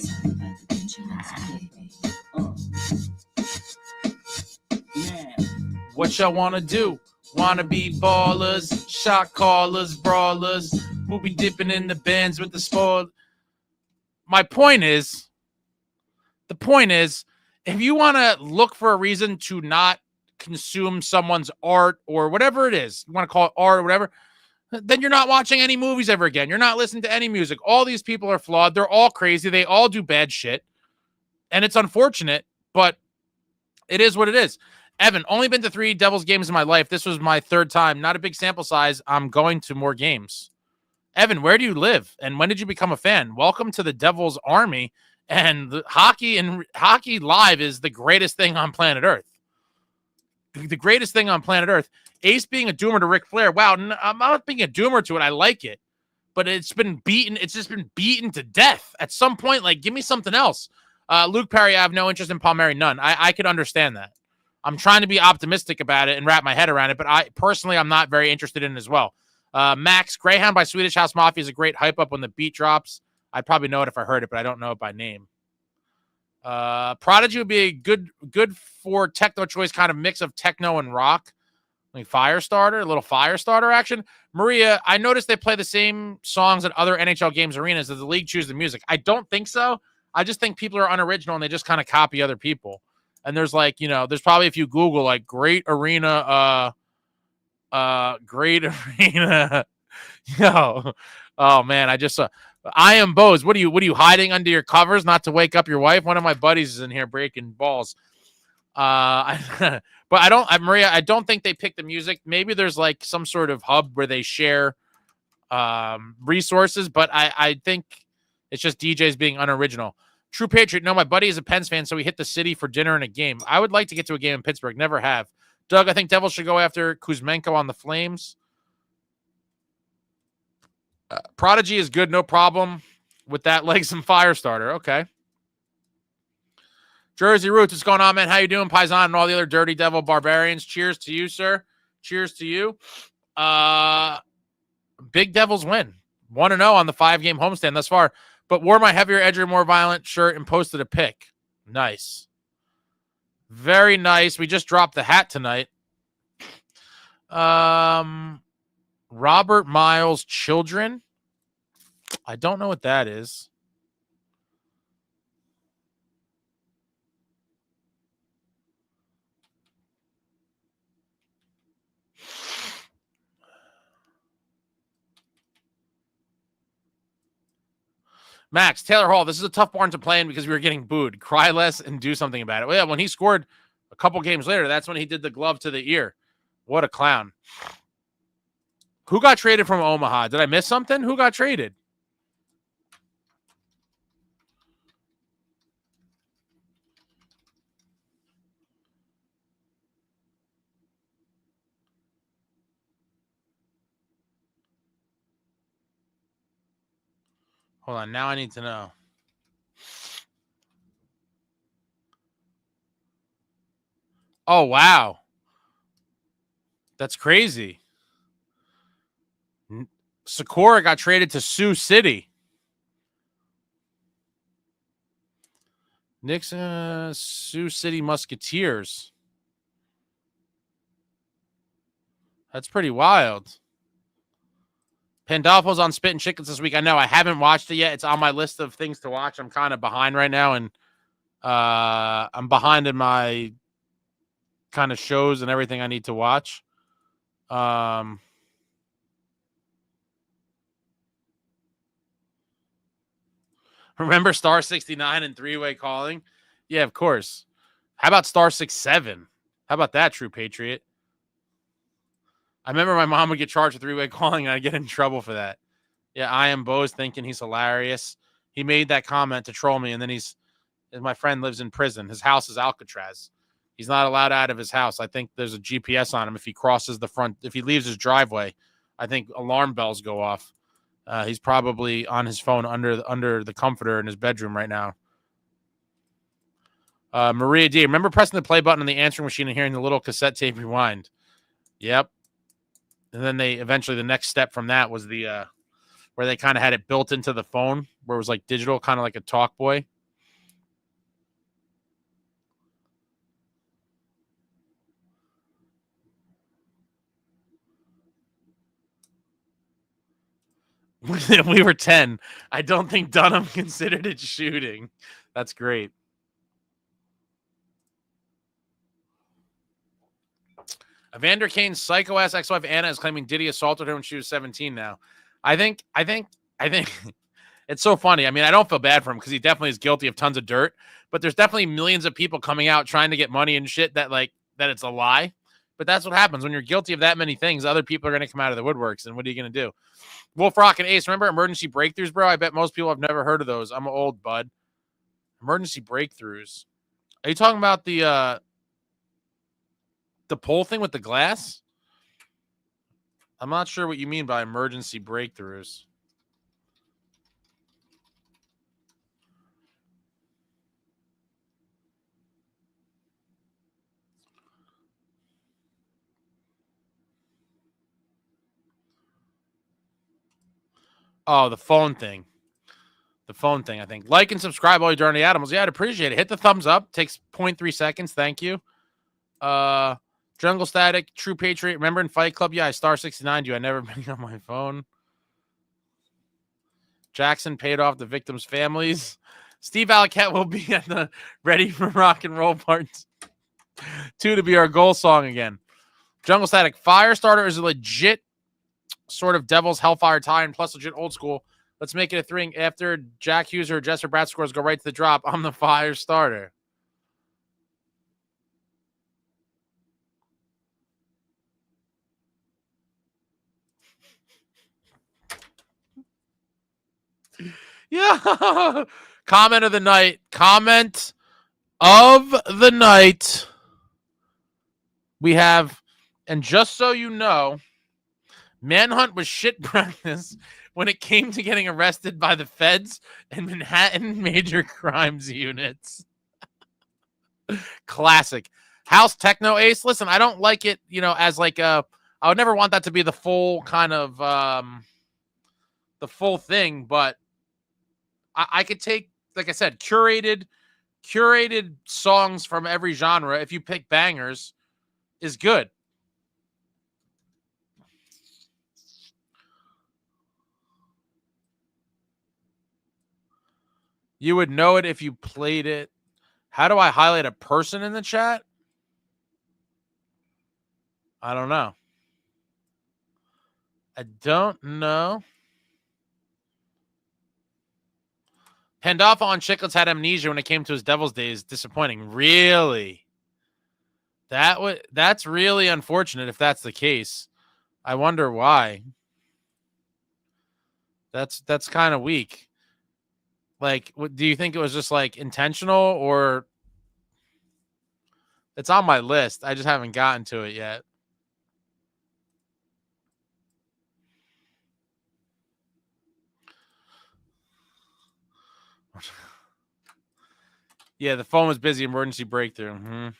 What y'all wanna do? Wanna be ballers, shot callers, brawlers, who be dipping in the bins with the spoil. The point is, if you want to look for a reason to not consume someone's art or whatever it is, you want to call it art or whatever, then you're not watching any movies ever again. You're not listening to any music. All these people are flawed. They're all crazy. They all do bad shit. And it's unfortunate, but it is what it is. Evan, only been to 3 Devils games in my life. This was my 3rd time. Not a big sample size. I'm going to more games. Evan, where do you live? And when did you become a fan? Welcome to the Devils Army. And the hockey live is the greatest thing on planet Earth. The greatest thing on planet Earth. Ace being a doomer to Ric Flair. Wow, I'm not being a doomer to it. I like it. But it's been beaten. It's just been beaten to death. At some point, like, give me something else. Luke Perry, I have no interest in Palmieri. None. I could understand that. I'm trying to be optimistic about it and wrap my head around it, but I'm not very interested in it as well. Max, Greyhound by Swedish House Mafia is a great hype up when the beat drops. I'd probably know it if I heard it, but I don't know it by name. Prodigy would be a good for techno choice, kind of mix of techno and rock. Like Firestarter, a little Firestarter action. Maria, I noticed they play the same songs at other NHL games arenas. Does the league choose the music? I don't think so. I just think people are unoriginal and they just kind of copy other people. And there's there's probably, if you Google like great arena, oh man, I am Bose. What are you hiding under your covers not to wake up your wife? One of my buddies is in here breaking balls. But Maria, I don't think they pick the music. Maybe there's like some sort of hub where they share resources, but I think it's just DJs being unoriginal. True Patriot. No, my buddy is a Pens fan, so we hit the city for dinner and a game. I would like to get to a game in Pittsburgh. Never have. Doug, I think Devils should go after Kuzmenko on the Flames. Prodigy is good, no problem with that. Legs and Firestarter. Okay. Jersey Roots, what's going on, man? How you doing, Paisan and all the other Dirty Devil barbarians? Cheers to you, sir. Cheers to you. Big Devils win. 1-0 on the 5-game homestand thus far, but wore my heavier, edgier, more violent shirt and posted a pic. Nice. Very nice. We just dropped the hat tonight. Robert Miles Children. I don't know what that is. Max, Taylor Hall, this is a tough barn to play in because we were getting booed. Cry less and do something about it. Well, yeah, when he scored a couple games later, that's when he did the glove to the ear. What a clown. Who got traded from Omaha? Did I miss something? Who got traded? Hold on. Now I need to know. Oh, wow. That's crazy. Sikora got traded to Sioux City. Nixon, Sioux City Musketeers. That's pretty wild. Pandolfo's on Spittin' Chickens this week. I know I haven't watched it yet. It's on my list of things to watch. I'm kind of behind right now, and I'm behind in my kind of shows and everything I need to watch. Remember Star 69 and three-way calling? Yeah, of course. How about Star 67? How about that, True Patriot? I remember my mom would get charged with three-way calling, and I'd get in trouble for that. Yeah, I am Bose thinking he's hilarious. He made that comment to troll me, and then my friend lives in prison. His house is Alcatraz. He's not allowed out of his house. I think there's a GPS on him. If he crosses if he leaves his driveway, I think alarm bells go off. He's probably on his phone under the comforter in his bedroom right now. Maria D. Remember pressing the play button on the answering machine and hearing the little cassette tape rewind? Yep. And then the next step from that was the where they kind of had it built into the phone, where it was like digital, kind of like a talk boy. We were 10. I don't think Dunham considered it shooting. That's great. Evander Kane's psycho-ass ex-wife Anna is claiming Diddy assaulted her when she was 17 now. I think it's so funny. I mean, I don't feel bad for him because he definitely is guilty of tons of dirt, but there's definitely millions of people coming out trying to get money and shit that it's a lie. But that's what happens when you're guilty of that many things. Other people are going to come out of the woodworks, and what are you going to do? Wolf Rock and Ace, remember emergency breakthroughs, bro? I bet most people have never heard of those. I'm old, bud. Emergency breakthroughs. Are you talking about the pole thing with the glass? I'm not sure what you mean by emergency breakthroughs. Oh, the phone thing. The phone thing, I think. Like and subscribe, all you dirty animals. Yeah, I'd appreciate it. Hit the thumbs up. Takes 0.3 seconds. Thank you. Jungle Static, True Patriot. Remember in Fight Club? Yeah, I star 69 you. I never been on my phone. Jackson paid off the victims' families. Steve Alcat will be at the Ready for Rock and Roll Part 2 to be our goal song again. Jungle Static, Firestarter is a legit sort of Devil's Hellfire tie-in plus legit old school. Let's make it a thing. After Jack Hughes or Jester Brat scores, go right to the drop. I'm the Firestarter. Yeah. Comment of the night. Comment of the night. We have, and just so you know, Manhunt was shit practice when it came to getting arrested by the feds and Manhattan major crimes units. Classic. House Techno Ace. Listen, I don't like it, as like I would never want that to be the full kind of the full thing, but I could take, like I said, curated songs from every genre. If you pick bangers, is good. You would know it if you played it. How do I highlight a person in the chat? I don't know. I don't know. Pandolfo on Chicklets had amnesia when it came to his Devil's days. Disappointing. Really? That's really unfortunate if that's the case. I wonder why. That's kind of weak. Like, do you think it was just like intentional, or it's on my list? I just haven't gotten to it yet. Yeah, the phone was busy. Emergency breakthrough.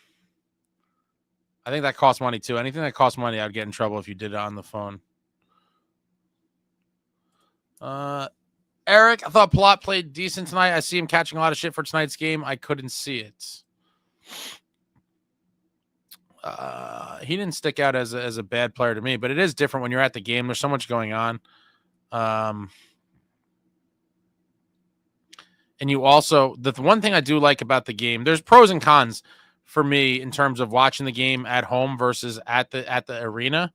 I think that costs money too. Anything that costs money, I'd get in trouble if you did it on the phone. Eric, I thought Plot played decent tonight. I see him catching a lot of shit for tonight's game. I couldn't see it. He didn't stick out as a bad player to me, but it is different when you're at the game. There's so much going on. And you also, the one thing I do like about the game, there's pros and cons for me in terms of watching the game at home versus at the arena.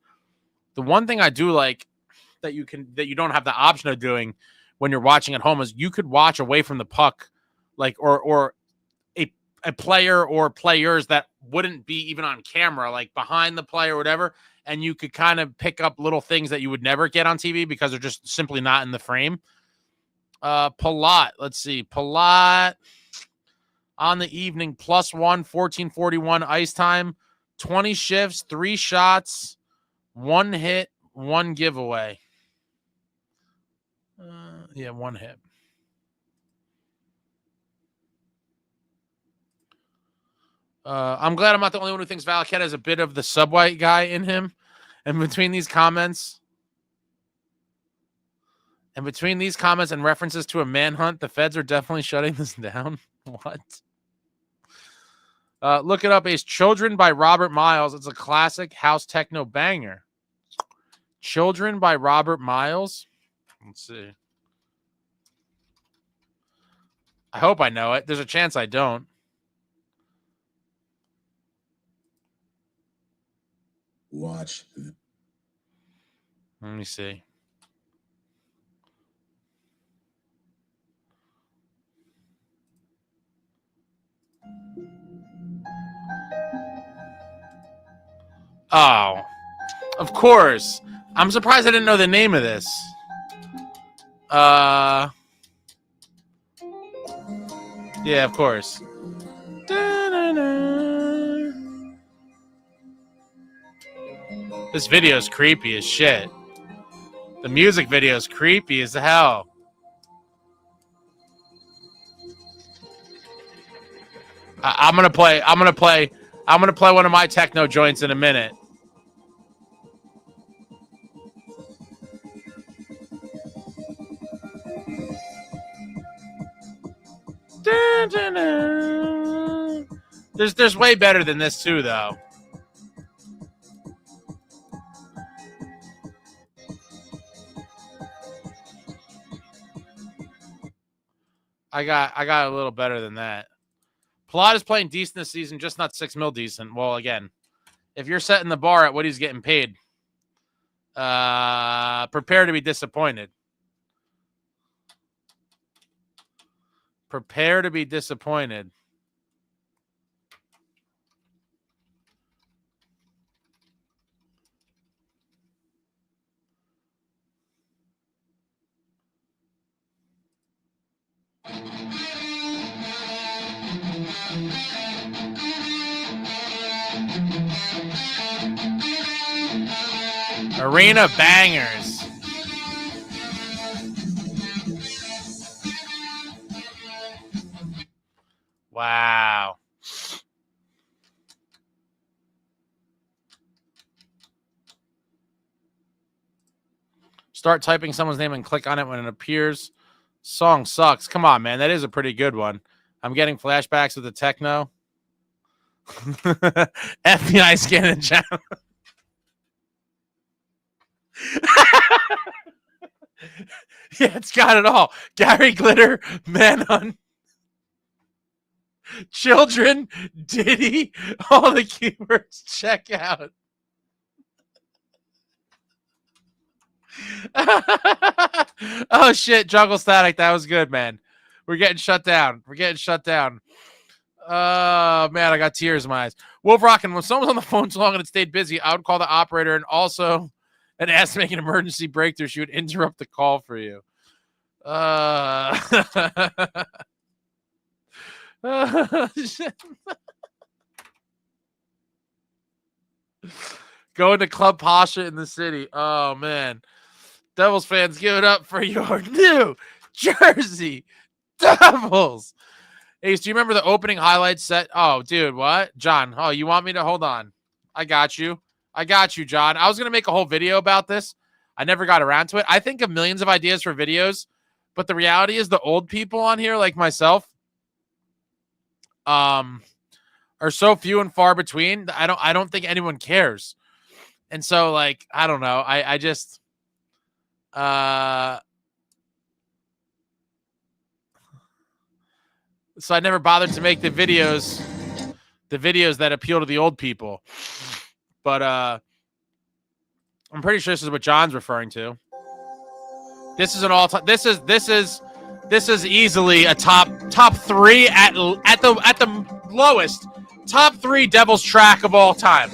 The one thing I do like that you don't have the option of doing when you're watching at home is you could watch away from the puck, like or a player or players that wouldn't be even on camera, like behind the play or whatever, and you could kind of pick up little things that you would never get on TV because they're just simply not in the frame. Palat, let's see. Palat on the evening, +1, 1441 ice time, 20 shifts, 3 shots, 1 hit, 1 giveaway. 1 hit. I'm glad I'm not the only one who thinks Valaquette has a bit of the subwhite guy in him. And between these comments and references to a manhunt, the feds are definitely shutting this down. What? Look it up. It's Children by Robert Miles. It's a classic house techno banger. Children by Robert Miles. Let's see. I hope I know it. There's a chance I don't. Watch. Let me see. Oh, of course. I'm surprised I didn't know the name of this. Yeah, of course. This video is creepy as shit. The music video is creepy as hell. I'm gonna play one of my techno joints in a minute. There's way better than this too, though. I got a little better than that. Plot is playing decent this season, just not $6 million decent. Well, again, if you're setting the bar at what he's getting paid, prepare to be disappointed. Prepare to be disappointed. Arena bangers. Wow. Start typing someone's name and click on it when it appears. Song sucks. Come on, man. That is a pretty good one. I'm getting flashbacks with the techno. FBI scanning channel. Yeah, it's got it all. Gary Glitter, Manhunt, children, Diddy, all the keywords. Check out. Oh shit, Jungle Static, that was good, man. We're getting shut down. Oh man, I got tears in my eyes. Wolf Rockin', when someone's on the phone too long and it stayed busy, I would call the operator and also ask to make an emergency breakthrough. She would interrupt the call for you. Going to Club Pasha in the city. Oh man. Devils fans, give it up for your New Jersey Devils. Ace, do you remember the opening highlights set? Oh, dude, what? John, oh, you want me to? Hold on. I got you, John. I was going to make a whole video about this. I never got around to it. I think of millions of ideas for videos, but the reality is the old people on here, like myself, are so few and far between. I don't think anyone cares. And so, like, I don't know. I just... so I never bothered to make the videos that appeal to the old people. But I'm pretty sure this is what John's referring to. This is an all-time. This is easily a top 3 at the lowest. Top 3 Devils track of all time.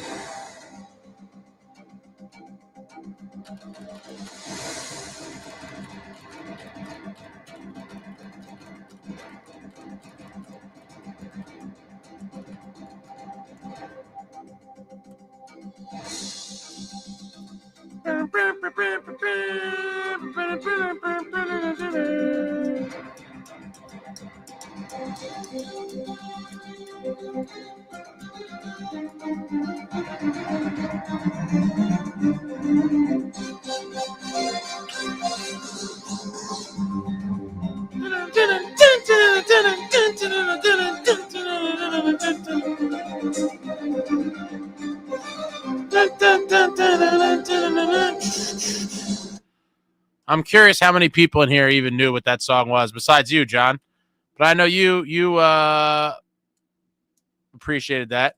I'm curious how many people in here even knew what that song was, besides you, John. But I know you appreciated that.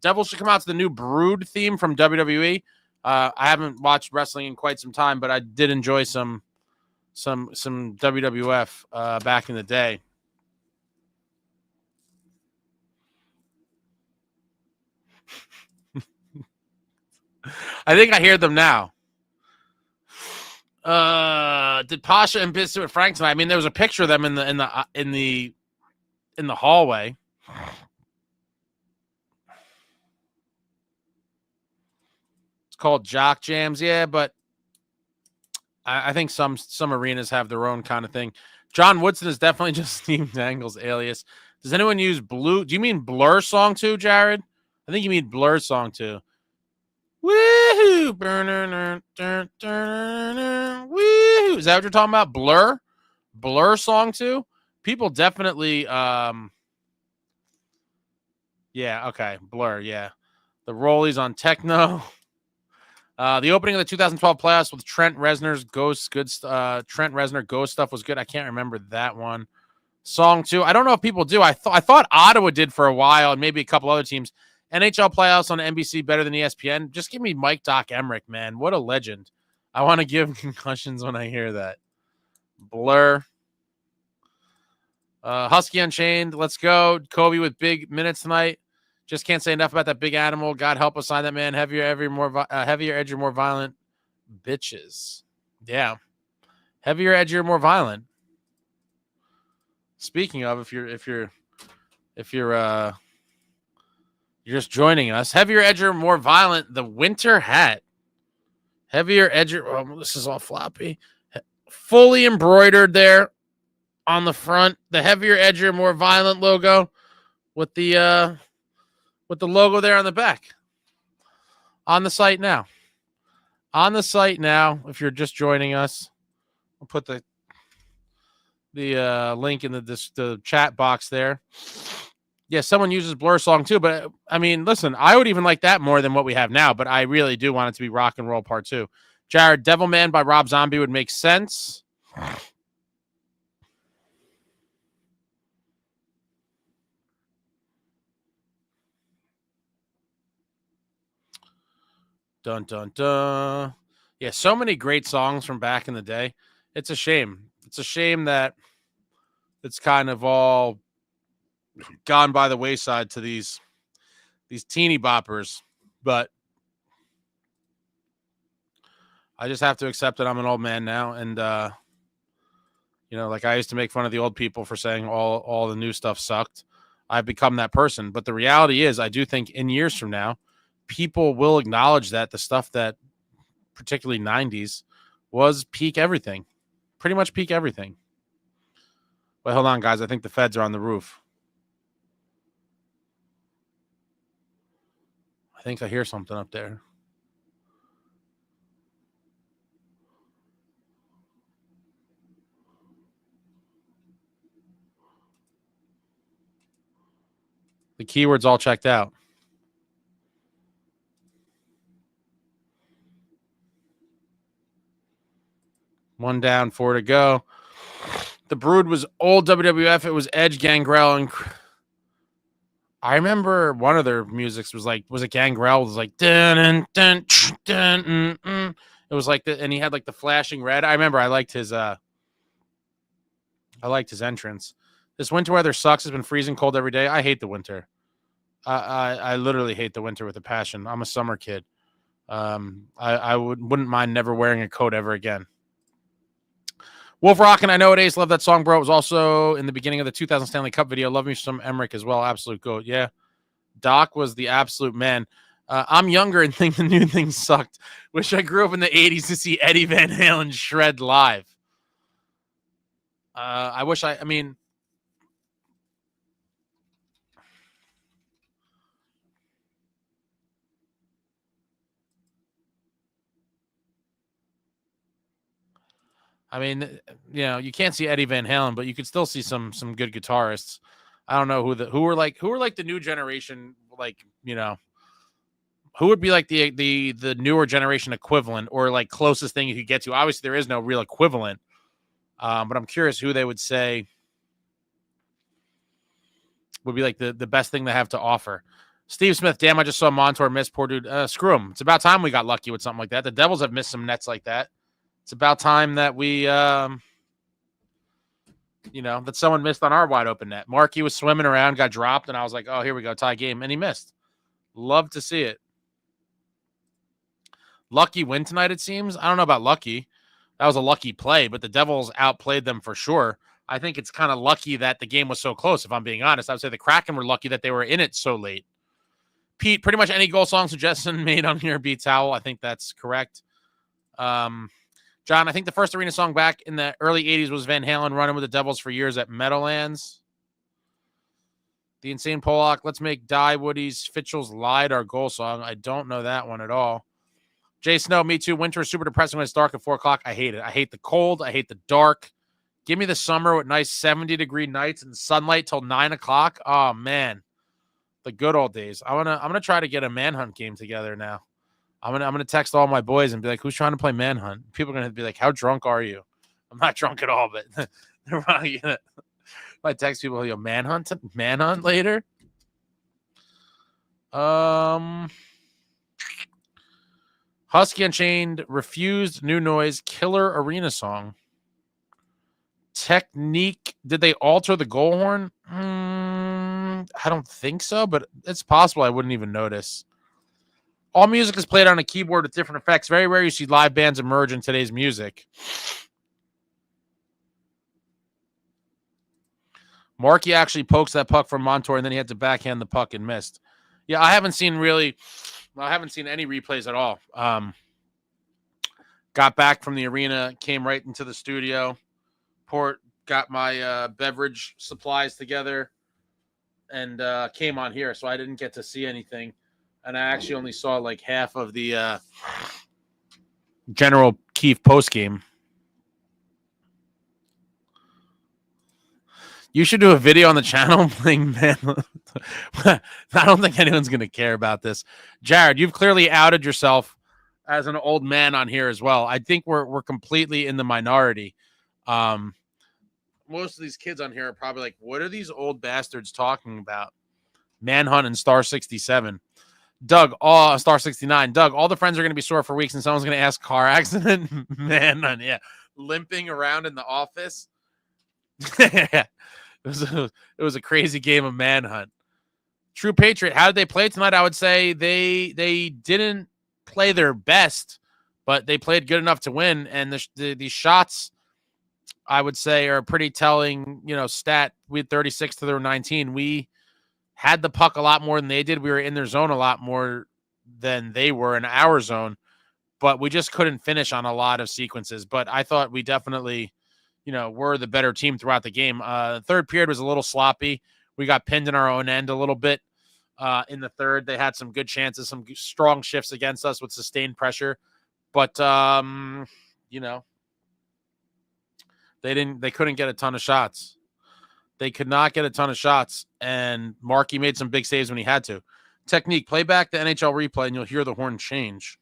Devils should come out to the new Brood theme from WWE. I haven't watched wrestling in quite some time, but I did enjoy some WWF back in the day. I think I hear them now. Did Pasha and Biz do it Frank tonight? I mean, there was a picture of them in the hallway. It's called Jock Jams, yeah, but I think some arenas have their own kind of thing. John Woodson is definitely just Steve Dangle's alias. Does anyone use Blue? Do you mean Blur song too, Jared? I think you mean Blur song too. Woohoo! Woohoo! Is that what you're talking about? Blur? Blur song too. People definitely, yeah, okay, Blur, yeah. The Rollies on Techno. The opening of the 2012 playoffs with Trent Reznor's Ghost, Trent Reznor Ghost stuff was good. I can't remember that one. Song 2, I don't know if people do. I thought Ottawa did for a while, and maybe a couple other teams. NHL playoffs on NBC better than ESPN. Just give me Mike Doc Emmerich, man. What a legend. I want to give concussions when I hear that. Blur. Husky Unchained. Let's go. Kobe with big minutes tonight. Just can't say enough about that big animal. God help us sign that man. Heavier, edgier, more violent. Bitches. Yeah. Heavier, edgier, more violent. Speaking of, if you're just joining us, heavier, edgier, more violent. The winter hat. Heavier, edgier. Oh, this is all floppy. Fully embroidered there on the front. The heavier, edgier, more violent logo with the logo there on the back. On the site now. On the site now, if you're just joining us, I'll put the link in the chat box there. Yeah, someone uses Blur song too, but I mean, listen, I would even like that more than what we have now, but I really do want it to be Rock and Roll Part 2. Jared, Devilman by Rob Zombie would make sense. Dun, dun, dun. Yeah, so many great songs from back in the day. It's a shame. It's a shame that it's kind of all gone by the wayside to these teeny boppers. But I just have to accept that I'm an old man now. And, like I used to make fun of the old people for saying all the new stuff sucked. I've become that person. But the reality is, I do think in years from now, people will acknowledge that the stuff that particularly 90s was peak everything, pretty much peak everything. But hold on, guys. I think the feds are on the roof. I think I hear something up there. The keyword's all checked out. One down, 4 to go. The Brood was old WWF. It was Edge, Gangrel, and I remember one of their musics was it Gangrel? It was like dun dun dun dun. It was like and he had like the flashing red. I remember I liked his entrance. This winter weather sucks. It's been freezing cold every day. I hate the winter. I literally hate the winter with a passion. I'm a summer kid. I wouldn't mind never wearing a coat ever again. Wolf Rockin', I know it is. Love that song, bro. It was also in the beginning of the 2000 Stanley Cup video. Love me some Emmerich as well. Absolute goat. Yeah. Doc was the absolute man. I'm younger and think the new thing sucked. Wish I grew up in the 80s to see Eddie Van Halen shred live. I wish I mean, you can't see Eddie Van Halen, but you could still see some good guitarists. I don't know who were like the new generation, who would be like the newer generation equivalent or like closest thing you could get to. Obviously, there is no real equivalent, but I'm curious who they would say would be like the best thing they have to offer. Steve Smith, damn, I just saw Montour miss. Poor dude. Screw him. It's about time we got lucky with something like that. The Devils have missed some nets like that. It's about time that we, that someone missed on our wide open net. Markey was swimming around, got dropped, and I was like, oh, here we go, tie game. And he missed. Love to see it. Lucky win tonight, it seems. I don't know about lucky. That was a lucky play, but the Devils outplayed them for sure. I think it's kind of lucky that the game was so close, if I'm being honest. I would say the Kraken were lucky that they were in it so late. Pete, pretty much any goal song suggestion made on here beats Howl. I think that's correct. John, I think the first arena song back in the early 80s was Van Halen running with the Devils for years at Meadowlands. The Insane Pollock, let's make Die Woody's Fitchell's Lied our goal song. I don't know that one at all. Jay Snow, me too. Winter is super depressing when it's dark at 4 o'clock. I hate it. I hate the cold. I hate the dark. Give me the summer with nice 70-degree nights and sunlight till 9 o'clock. Oh man, the good old days. I'm gonna try to get a manhunt game together now. I'm gonna text all my boys and be like, "Who's trying to play manhunt?" People are gonna be like, "How drunk are you?" I'm not drunk at all, but they're probably gonna. If I text people, "Yo, manhunt later." Husky Unchained refused new noise killer arena song. Technique. Did they alter the goal horn? I don't think so, but it's possible. I wouldn't even notice. All music is played on a keyboard with different effects. Very rare you see live bands emerge in today's music. Markey actually pokes that puck from Montour, and then he had to backhand the puck and missed. Yeah, I haven't seen any replays at all. Got back from the arena, came right into the studio, got my beverage supplies together, and came on here, so I didn't get to see anything. And I actually only saw like half of the General Keefe post-game. You should do a video on the channel playing man. I don't think anyone's going to care about this. Jared, you've clearly outed yourself as an old man on here as well. I think we're completely in the minority. Most of these kids on here are probably like, what are these old bastards talking about? Manhunt and Star 67. Doug, Star 69. Doug, all the friends are going to be sore for weeks and someone's going to ask car accident. Manhunt, yeah. Limping around in the office. It was a crazy game of manhunt. True Patriot, how did they play tonight? I would say they didn't play their best, but they played good enough to win. And the shots, I would say, are pretty telling, stat. We had 36 to their 19. We had the puck a lot more than they did. We were in their zone a lot more than they were in our zone, but we just couldn't finish on a lot of sequences. But I thought we definitely, were the better team throughout the game. The third period was a little sloppy. We got pinned in our own end a little bit. In the third, they had some good chances, some strong shifts against us with sustained pressure. But, they couldn't get a ton of shots. They could not get a ton of shots, and Markey made some big saves when he had to. Technique, play back the NHL replay, and you'll hear the horn change.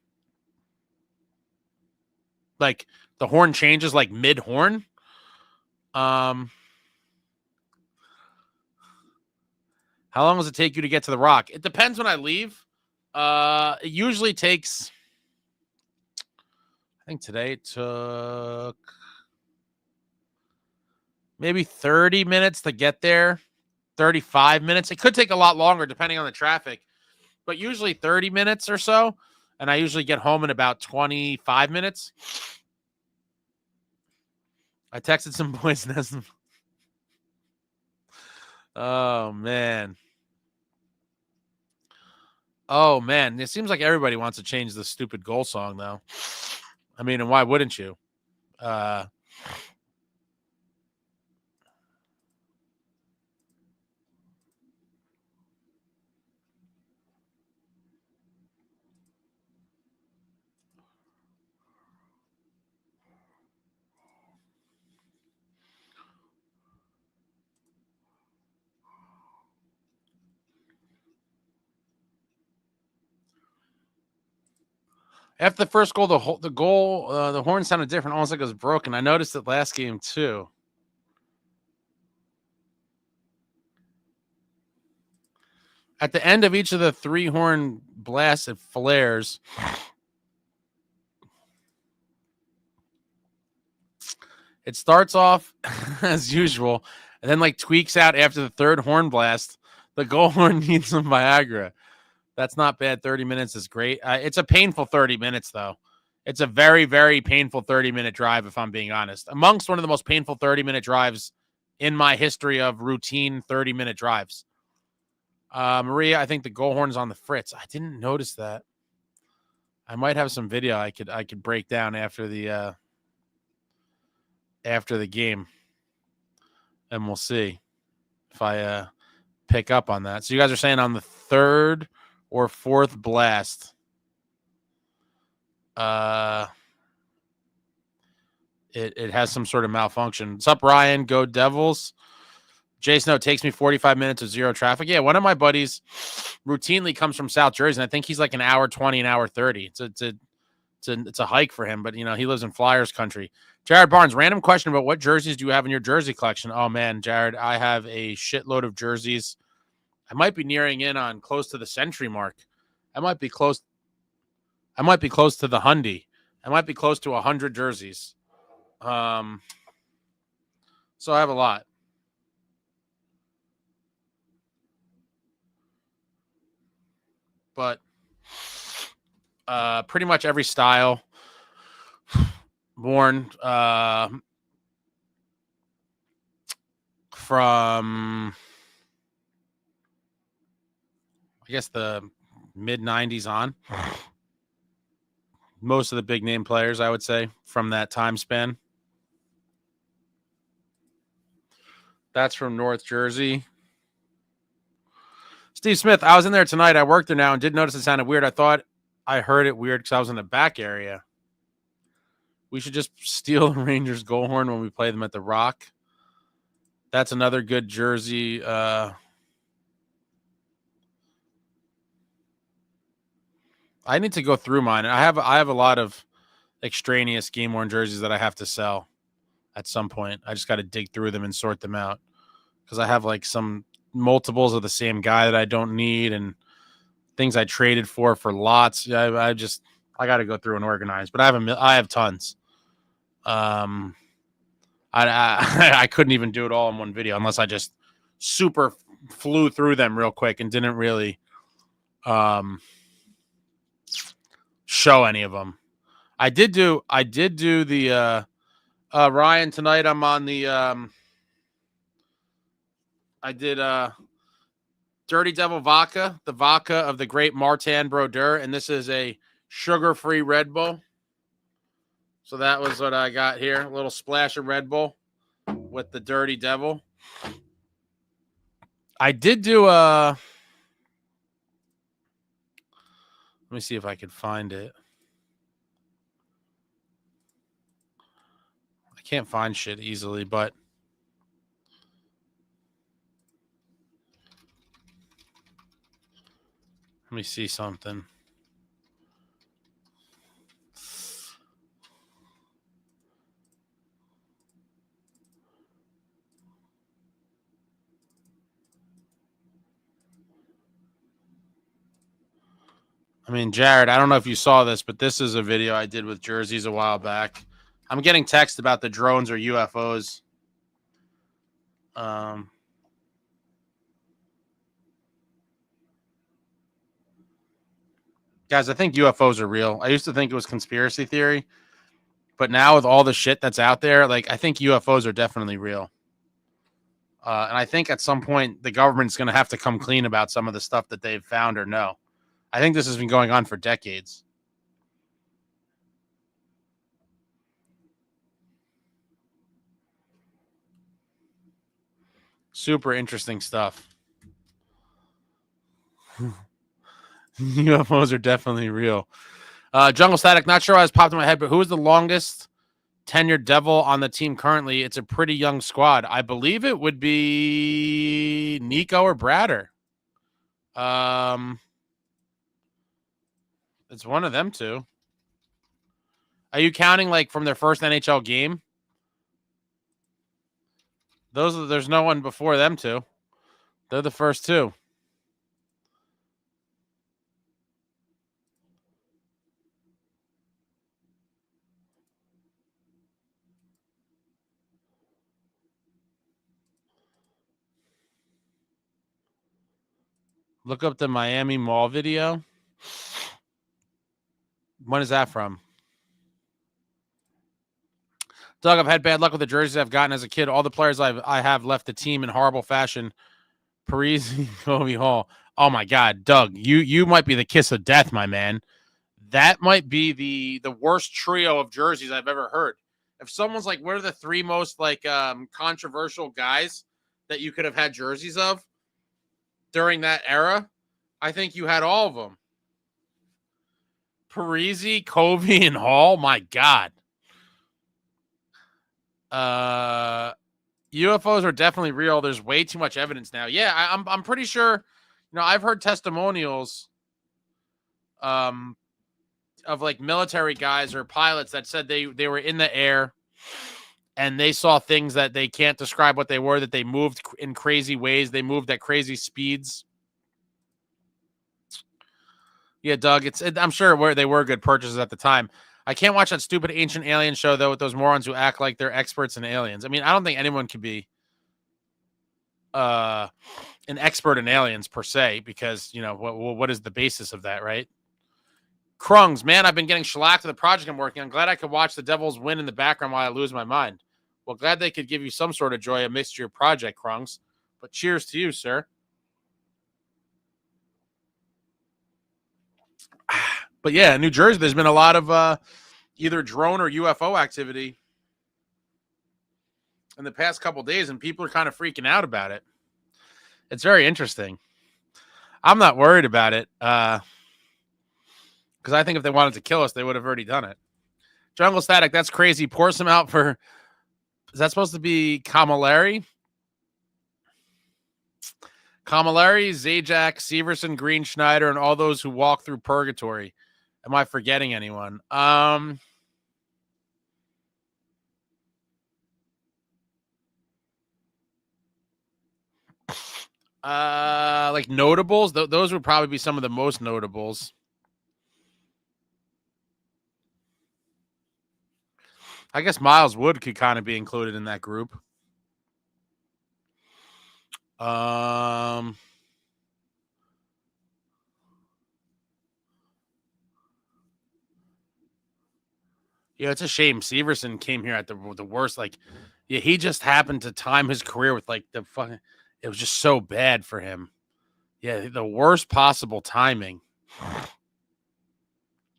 Like, the horn changes, like, mid-horn. How long does it take you to get to the Rock? It depends when I leave. It usually takes, I think today it took maybe 30 minutes to get there, 35 minutes. It could take a lot longer depending on the traffic, but usually 30 minutes or so. And I usually get home in about 25 minutes. I texted some boys and asked them. Oh, man. It seems like everybody wants to change the stupid goal song, though. I mean, and why wouldn't you? After the first goal, the horn sounded different, almost like it was broken. I noticed it last game too. At the end of each of the 3 horn blasts, it flares. It starts off as usual, and then tweaks out after the 3rd horn blast. The goal horn needs some Viagra. That's not bad. 30 minutes is great. It's a painful 30 minutes, though. It's a very, very painful 30-minute drive, if I'm being honest. Amongst one of the most painful 30-minute drives in my history of routine 30-minute drives. Maria, I think the goal horn's on the fritz. I didn't notice that. I might have some video I could break down after the game, and we'll see if I pick up on that. So you guys are saying on the 3rd or 4th blast, it has some sort of malfunction. What's up, Ryan? Go Devils. Jason, it takes me 45 minutes of zero traffic. Yeah, one of my buddies routinely comes from South Jersey, and I think he's like an hour 20, an hour 30. It's a hike for him, but he lives in Flyers country. Jared Barnes, random question about what jerseys do you have in your jersey collection? Oh man, Jared, I have a shitload of jerseys. I might be nearing in on close to the century mark. I might be close to the Hundy. I might be close to 100 jerseys. So I have a lot. But pretty much every style worn from, I guess, the mid-90s on. Most of the big name players, I would say, from that time span. That's from North Jersey. Steve Smith, I was in there tonight. I work there now and did notice it sounded weird. I thought I heard it weird because I was in the back area. We should just steal the Rangers goal horn when we play them at the Rock. That's another good jersey. I need to go through mine. I have a lot of extraneous game-worn jerseys that I have to sell at some point. I just got to dig through them and sort them out because I have like some multiples of the same guy that I don't need and things I traded for lots. I got to go through and organize, but I have tons. I couldn't even do it all in one video unless I just super flew through them real quick and didn't really show any of them. I did do the Ryan tonight. I'm on the I did Dirty Devil vodka, the vodka of the great Martin Brodeur, and this is a sugar-free Red Bull. So that was what I got here, a little splash of Red Bull with the Dirty Devil. I did do let me see if I could find it. I can't find shit easily, but let me see something. I mean, Jared, I don't know if you saw this, but this is a video I did with jerseys a while back. I'm getting text about the drones or UFOs. Guys, I think UFOs are real. I used to think it was conspiracy theory, but now with all the shit that's out there, like I think UFOs are definitely real. And I think at some point the government's going to have to come clean about some of the stuff that they've found or know. I think this has been going on for decades. Super interesting stuff. UFOs are definitely real. Jungle Static, not sure why it's popped in my head, but who is the longest tenured Devil on the team currently? It's a pretty young squad. I believe it would be Nico or Bratter. It's one of them two. Are you counting like from their first NHL game? There's no one before them two. They're the first two. Look up the Miami Mall video. When is that from? Doug, I've had bad luck with the jerseys I've gotten as a kid. All the players I have left the team in horrible fashion. Parisi, Kobe Hall. Oh my God, Doug, you might be the kiss of death, my man. That might be the worst trio of jerseys I've ever heard. If someone's like, what are the three most like controversial guys that you could have had jerseys of during that era, I think you had all of them. Parisi, Kobe, and Hall. My God. UFOs are definitely real. There's way too much evidence now. Yeah, I'm pretty sure. I've heard testimonials of like military guys or pilots that said they were in the air and they saw things that they can't describe what they were, that they moved in crazy ways. They moved at crazy speeds. Yeah, Doug, I'm sure they were good purchases at the time. I can't watch that stupid Ancient Alien show, though, with those morons who act like they're experts in aliens. I mean, I don't think anyone can be an expert in aliens per se, because, what is the basis of that, right? Krungs, man, I've been getting shellacked to the project I'm working on. Glad I could watch the Devils win in the background while I lose my mind. Well, glad they could give you some sort of joy amidst your project, Krungs. But cheers to you, sir. But yeah, in New Jersey, there's been a lot of either drone or UFO activity in the past couple of days, and people are kind of freaking out about it. It's very interesting. I'm not worried about it because I think if they wanted to kill us, they would have already done it. Jungle Static, that's crazy. Pour some out for... Is that supposed to be Camilleri? Camilleri, Zajac, Severson, Green, Schneider, and all those who walk through purgatory. Am I forgetting anyone? Like notables. Those would probably be some of the most notables. I guess Miles Wood could kind of be included in that group. Yeah, it's a shame Severson came here at the worst. Like, yeah, he just happened to time his career with like the fucking. It was just so bad for him. Yeah, the worst possible timing.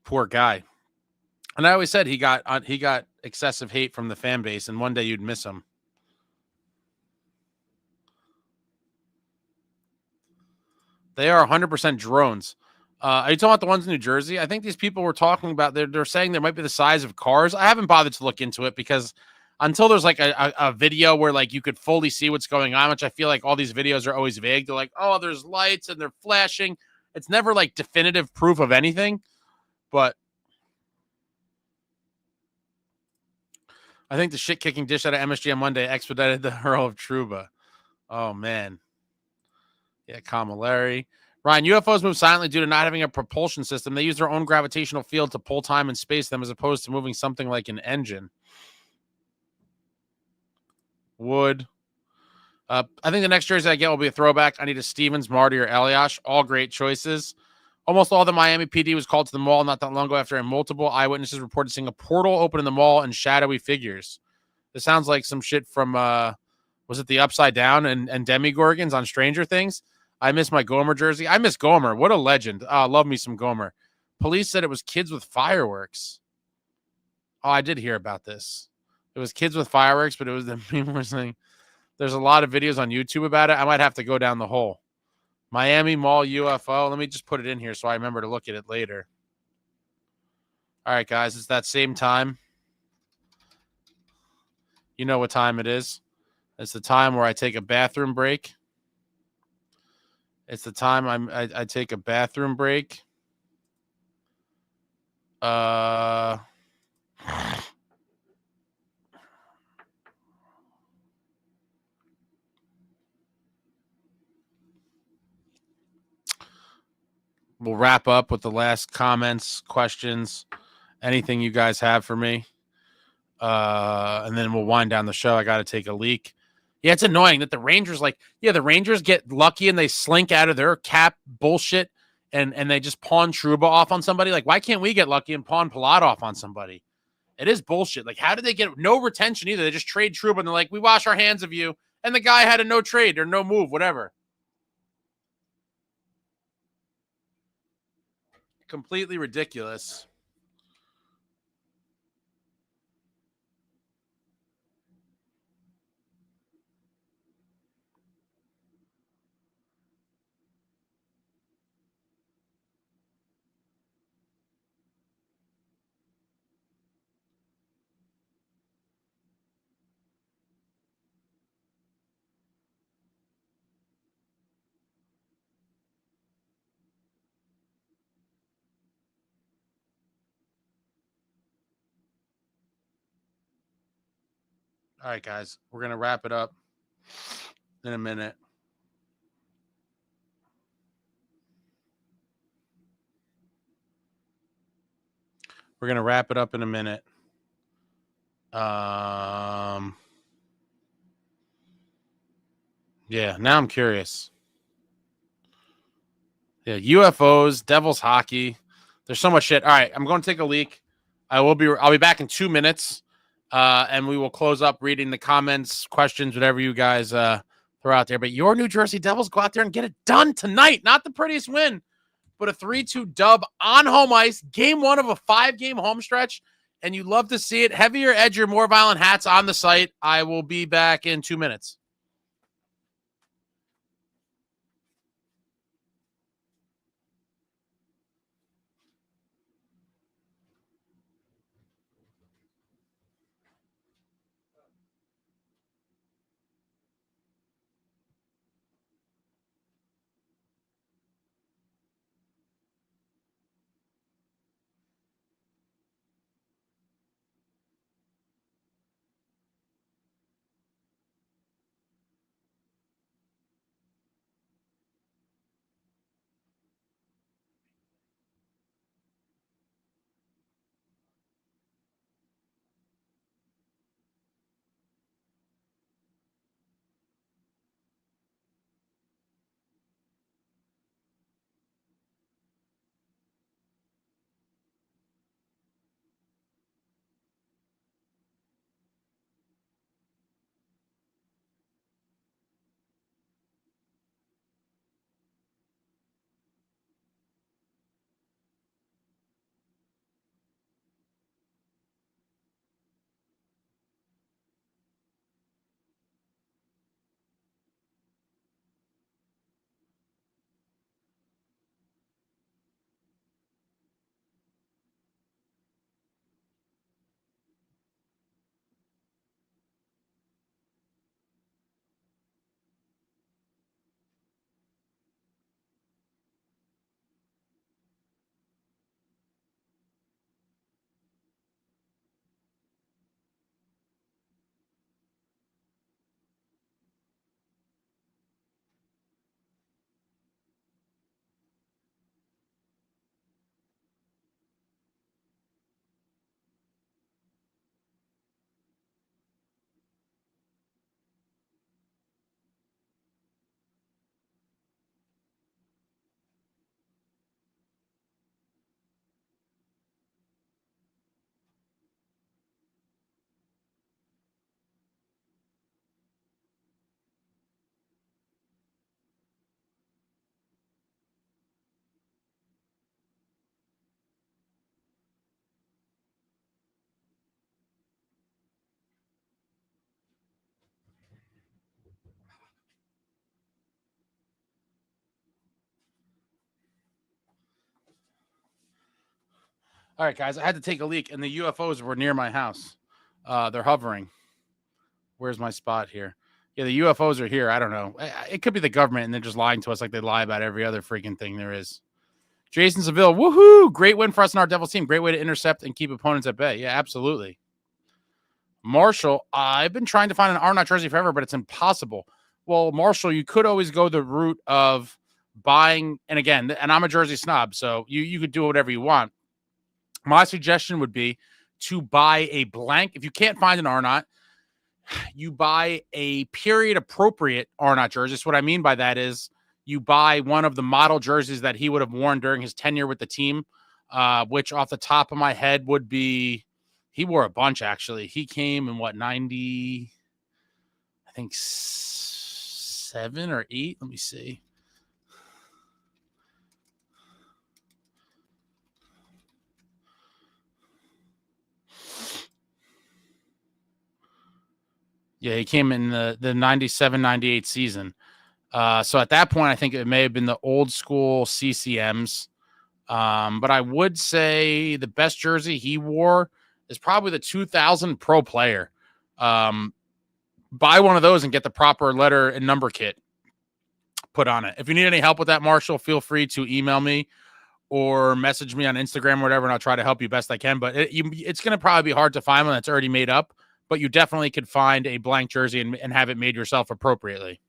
Poor guy. And I always said he got excessive hate from the fan base, and one day you'd miss him. They are 100% drones. Are you talking about the ones in New Jersey? I think these people were talking about, they're saying they might be the size of cars. I haven't bothered to look into it because until there's like a video where like you could fully see what's going on, which I feel like all these videos are always vague. They're like, oh, there's lights and they're flashing. It's never like definitive proof of anything. But I think the shit-kicking dish out of MSG on Monday expedited the hurl of Truba. Oh, man. Yeah, Camilleri. Ryan, UFOs move silently due to not having a propulsion system. They use their own gravitational field to pull time and space them as opposed to moving something like an engine. Wood. I think the next jersey I get will be a throwback. I need a Stevens, Marty, or Eliash. All great choices. Almost all the Miami PD was called to the mall not that long ago after multiple eyewitnesses reported seeing a portal open in the mall and shadowy figures. This sounds like some shit from, was it the Upside Down and Demigorgons on Stranger Things? I miss my Gomer jersey. I miss Gomer. What a legend. Love me some Gomer. Police said it was kids with fireworks. Oh, I did hear about this. It was kids with fireworks, but it was the people were saying there's a lot of videos on YouTube about it. I might have to go down the hole. Miami Mall UFO. Let me just put it in here so I remember to look at it later. All right, guys. It's that same time. You know what time it is. It's the time where I take a bathroom break. It's the time I take a bathroom break. We'll wrap up with the last comments, questions, anything you guys have for me. And then we'll wind down the show. I got to take a leak. Yeah, it's annoying that the Rangers, the Rangers get lucky and they slink out of their cap bullshit and they just pawn Trouba off on somebody. Like, why can't we get lucky and pawn Palat off on somebody? It is bullshit. Like, how did they get no retention either? They just trade Trouba and they're like, we wash our hands of you. And the guy had a no trade or no move, whatever. Completely ridiculous. All right, guys, we're going to wrap it up in a minute. We're going to wrap it up in a minute. Yeah, now I'm curious. Yeah, UFOs, Devils hockey. There's so much shit. All right, I'm going to take a leak. I'll be back in 2 minutes, and we will close up reading the comments, questions, whatever you guys throw out there. But your New Jersey Devils go out there and get it done tonight. Not the prettiest win, but a 3-2 dub on home ice. Game 1 of a 5-game home stretch, and you love to see it. Heavier, edgier, more violent hats on the site. I will be back in 2 minutes. All right, guys, I had to take a leak, and the UFOs were near my house. They're hovering. Where's my spot here? Yeah, the UFOs are here. I don't know. It could be the government, and they're just lying to us like they lie about every other freaking thing there is. Jason Seville, woohoo! Great win for us and our Devils team. Great way to intercept and keep opponents at bay. Yeah, absolutely. Marshall, I've been trying to find an Arnott jersey forever, but it's impossible. Well, Marshall, you could always go the route of buying, and again, and I'm a jersey snob, so you could do whatever you want. My suggestion would be to buy a blank. If you can't find an Arnott, you buy a period appropriate Arnott jersey. So what I mean by that is you buy one of the model jerseys that he would have worn during his tenure with the team, which off the top of my head would be, he wore a bunch actually. He came in 90, I think 7 or 8. Let me see. Yeah, he came in the 97-98 season. So at that point, I think it may have been the old school CCMs. But I would say the best jersey he wore is probably the 2000 Pro Player. Buy one of those and get the proper letter and number kit put on it. If you need any help with that, Marshall, feel free to email me or message me on Instagram or whatever, and I'll try to help you best I can. But it's going to probably be hard to find one that's already made up. but you definitely could find a blank jersey and have it made yourself appropriately.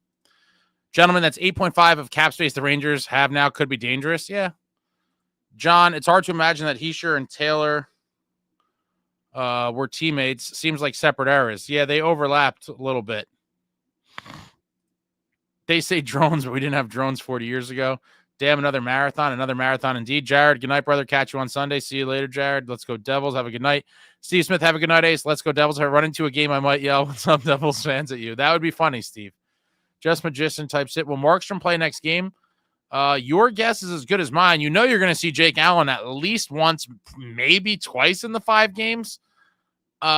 Gentlemen, that's 8.5 of cap space the Rangers have now. Could be dangerous. Yeah. John, it's hard to imagine that Hischier and Taylor were teammates. Seems like separate eras. Yeah, they overlapped a little bit. They say drones, but we didn't have drones 40 years ago. Damn, another marathon indeed. Jared, good night, brother. Catch you on Sunday. See you later, Jared. Let's go Devils. Have a good night. Steve Smith, have a good night, Ace. Let's go Devils. If I run into a game, I might yell some Devils fans at you. That would be funny, Steve. Just Magician types it. Will Markstrom play next game? Your guess is as good as mine. You know you're going to see Jake Allen at least once, maybe twice in the 5 games. And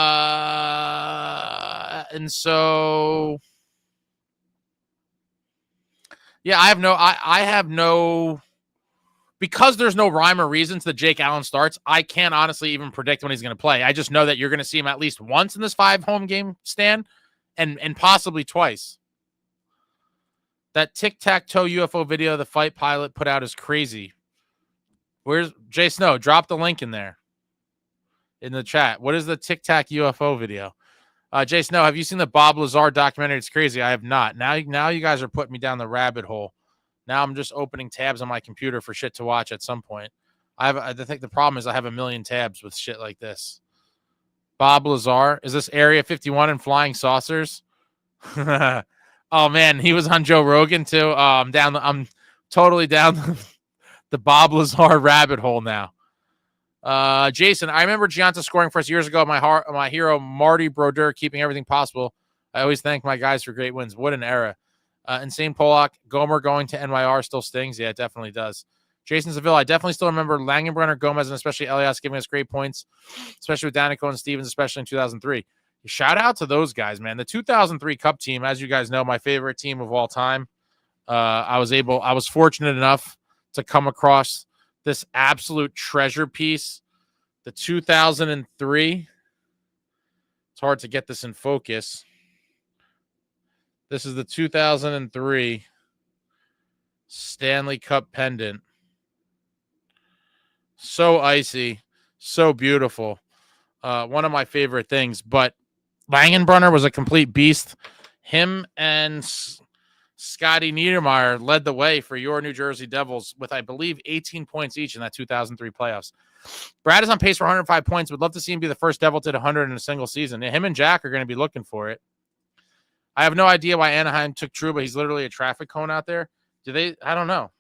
so, yeah, I have no, because there's no rhyme or reason to the Jake Allen starts. I can't honestly even predict when he's going to play. I just know that you're going to see him at least once in this 5 home game stand, and possibly twice. That tic-tac-toe UFO video the fight pilot put out is crazy. Where's Jay Snow? Drop the link in there in the chat. What is the tic-tac UFO video? Jay Snow, have you seen the Bob Lazar documentary? It's crazy. I have not. Now you guys are putting me down the rabbit hole. Now I'm just opening tabs on my computer for shit to watch at some point. I think the problem is I have a million tabs with shit like this. Bob Lazar. Is this Area 51 and flying saucers? Oh man, he was on Joe Rogan too. I'm totally down the Bob Lazar rabbit hole now. Jason, I remember Gianta scoring for us years ago. My hero Marty Brodeur keeping everything possible. I always thank my guys for great wins. What an era! Insane Pollock, Gomer going to NYR still stings. Yeah, it definitely does. Jason Seville, I definitely still remember Langenbrunner, Gomez, and especially Elias giving us great points, especially with Danico and Stevens, especially in 2003. Shout out to those guys, man. The 2003 Cup team, as you guys know, my favorite team of all time. I was fortunate enough to come across this absolute treasure piece. The 2003. It's hard to get this in focus. This is the 2003 Stanley Cup pendant. So icy, so beautiful. One of my favorite things, but Langenbrunner was a complete beast. Him and Scotty Niedermayer led the way for your New Jersey Devils with, I believe, 18 points each in that 2003 playoffs. Brad is on pace for 105 points. Would love to see him be the first Devil to hit 100 in a single season. Him and Jack are going to be looking for it. I have no idea why Anaheim took Trouba. He's literally a traffic cone out there. I don't know.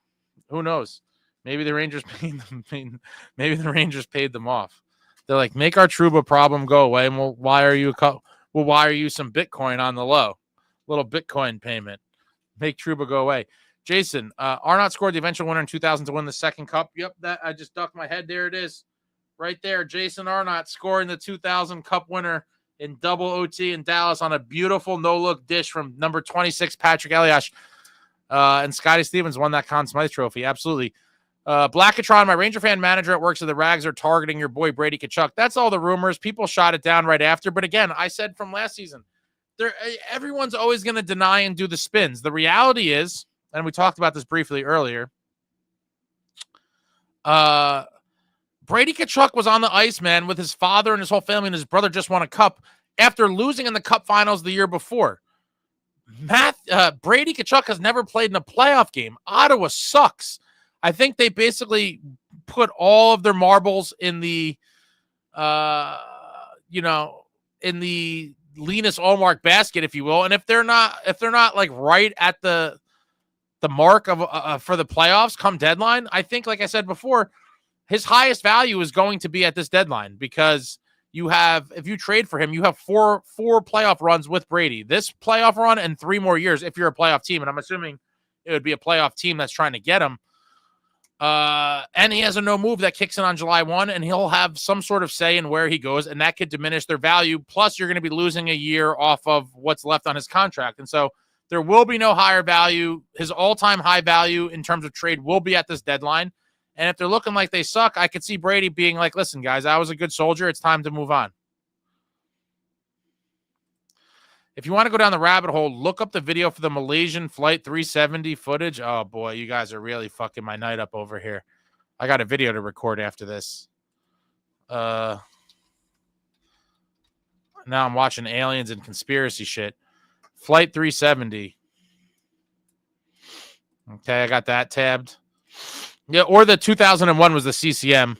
Who knows? Maybe the Rangers paid them. Maybe the Rangers paid them off. They're like, make our Trouba problem go away, and we'll wire you some Bitcoin on the low. Little Bitcoin payment. Make Trouba go away. Jason, Arnott scored the eventual winner in 2000 to win the second cup. Yep, that I just ducked my head. There it is. Right there. Jason Arnott scoring the 2000 cup winner in double OT in Dallas on a beautiful no-look dish from number 26, Patrick Elias. And Scotty Stevens won that Conn Smythe trophy. Absolutely. Blackatron, my Ranger fan manager at work, said the Rags are targeting your boy Brady Tkachuk. That's all the rumors. People shot it down right after. But again, I said from last season, everyone's always going to deny and do the spins. The reality is, and we talked about this briefly earlier, Brady Tkachuk was on the ice, man, with his father and his whole family, and his brother just won a cup after losing in the cup finals the year before. Brady Tkachuk has never played in a playoff game. Ottawa sucks. I think they basically put all of their marbles in the, in the Linus Ullmark basket, if you will. And if they're not like right at the mark of for the playoffs come deadline, I think, like I said before, his highest value is going to be at this deadline because if you trade for him, you have four playoff runs with Brady. This playoff run and 3 more years if you're a playoff team. And I'm assuming it would be a playoff team that's trying to get him. And he has a no move that kicks in on July 1, and he'll have some sort of say in where he goes, and that could diminish their value. Plus, you're going to be losing a year off of what's left on his contract. And so there will be no higher value. His all-time high value in terms of trade will be at this deadline. And if they're looking like they suck, I could see Brady being like, listen, guys, I was a good soldier. It's time to move on. If you want to go down the rabbit hole, look up the video for the Malaysian Flight 370 footage. Oh, boy, you guys are really fucking my night up over here. I got a video to record after this. Now I'm watching aliens and conspiracy shit. Flight 370. Okay, I got that tabbed. Yeah, or the 2001 was the CCM.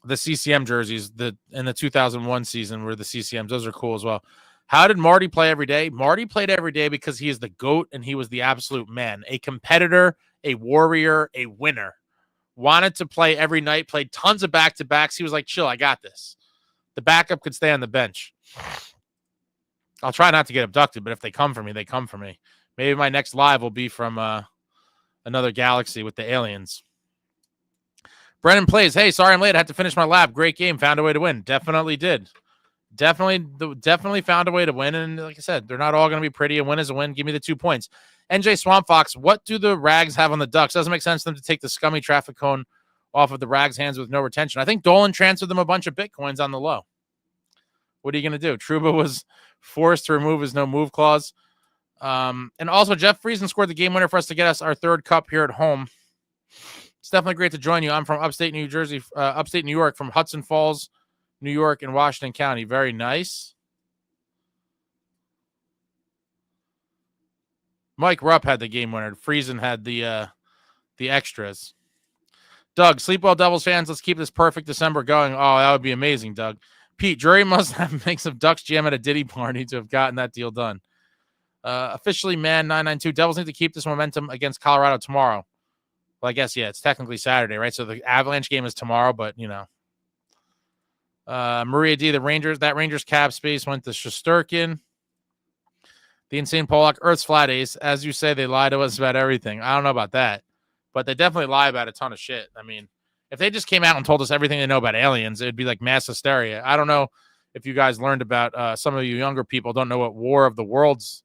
The CCM jerseys in the 2001 season were the CCMs. Those are cool as well. How did Marty play every day? Marty played every day because he is the GOAT and he was the absolute man. A competitor, a warrior, a winner. Wanted to play every night, played tons of back-to-backs. He was like, chill, I got this. The backup could stay on the bench. I'll try not to get abducted, but if they come for me, they come for me. Maybe my next live will be from another galaxy with the aliens. Brennan plays. Hey, sorry I'm late. I had to finish my lab. Great game. Found a way to win. Definitely did. Definitely found a way to win. And like I said, they're not all going to be pretty. A win is a win. Give me the 2 points. NJ Swamp Fox, what do the Rags have on the Ducks? Doesn't make sense for them to take the scummy traffic cone off of the Rags' hands with no retention. I think Dolan transferred them a bunch of Bitcoins on the low. What are you going to do? Trouba was forced to remove his no-move clause. And also, Jeff Friesen scored the game winner for us to get us our third cup here at home. It's definitely great to join you. I'm from upstate New York, from Hudson Falls, New York, and Washington County. Very nice. Mike Rupp had the game winner. Friesen had the extras. Doug, sleep well, Devils fans. Let's keep this perfect December going. Oh, that would be amazing, Doug. Pete, Drury must have mix of Ducks jam at a Diddy party to have gotten that deal done. Officially, man, 992. Devils need to keep this momentum against Colorado tomorrow. Well, I guess, yeah, it's technically Saturday, right? So the Avalanche game is tomorrow, but, you know. Maria D, that Rangers cap space went to Shesterkin. The Insane Pollock, Earth's flat ace. As you say, they lie to us about everything. I don't know about that, but they definitely lie about a ton of shit. I mean, if they just came out and told us everything they know about aliens, it'd be like mass hysteria. I don't know if you guys learned about, some of you younger people don't know what War of the Worlds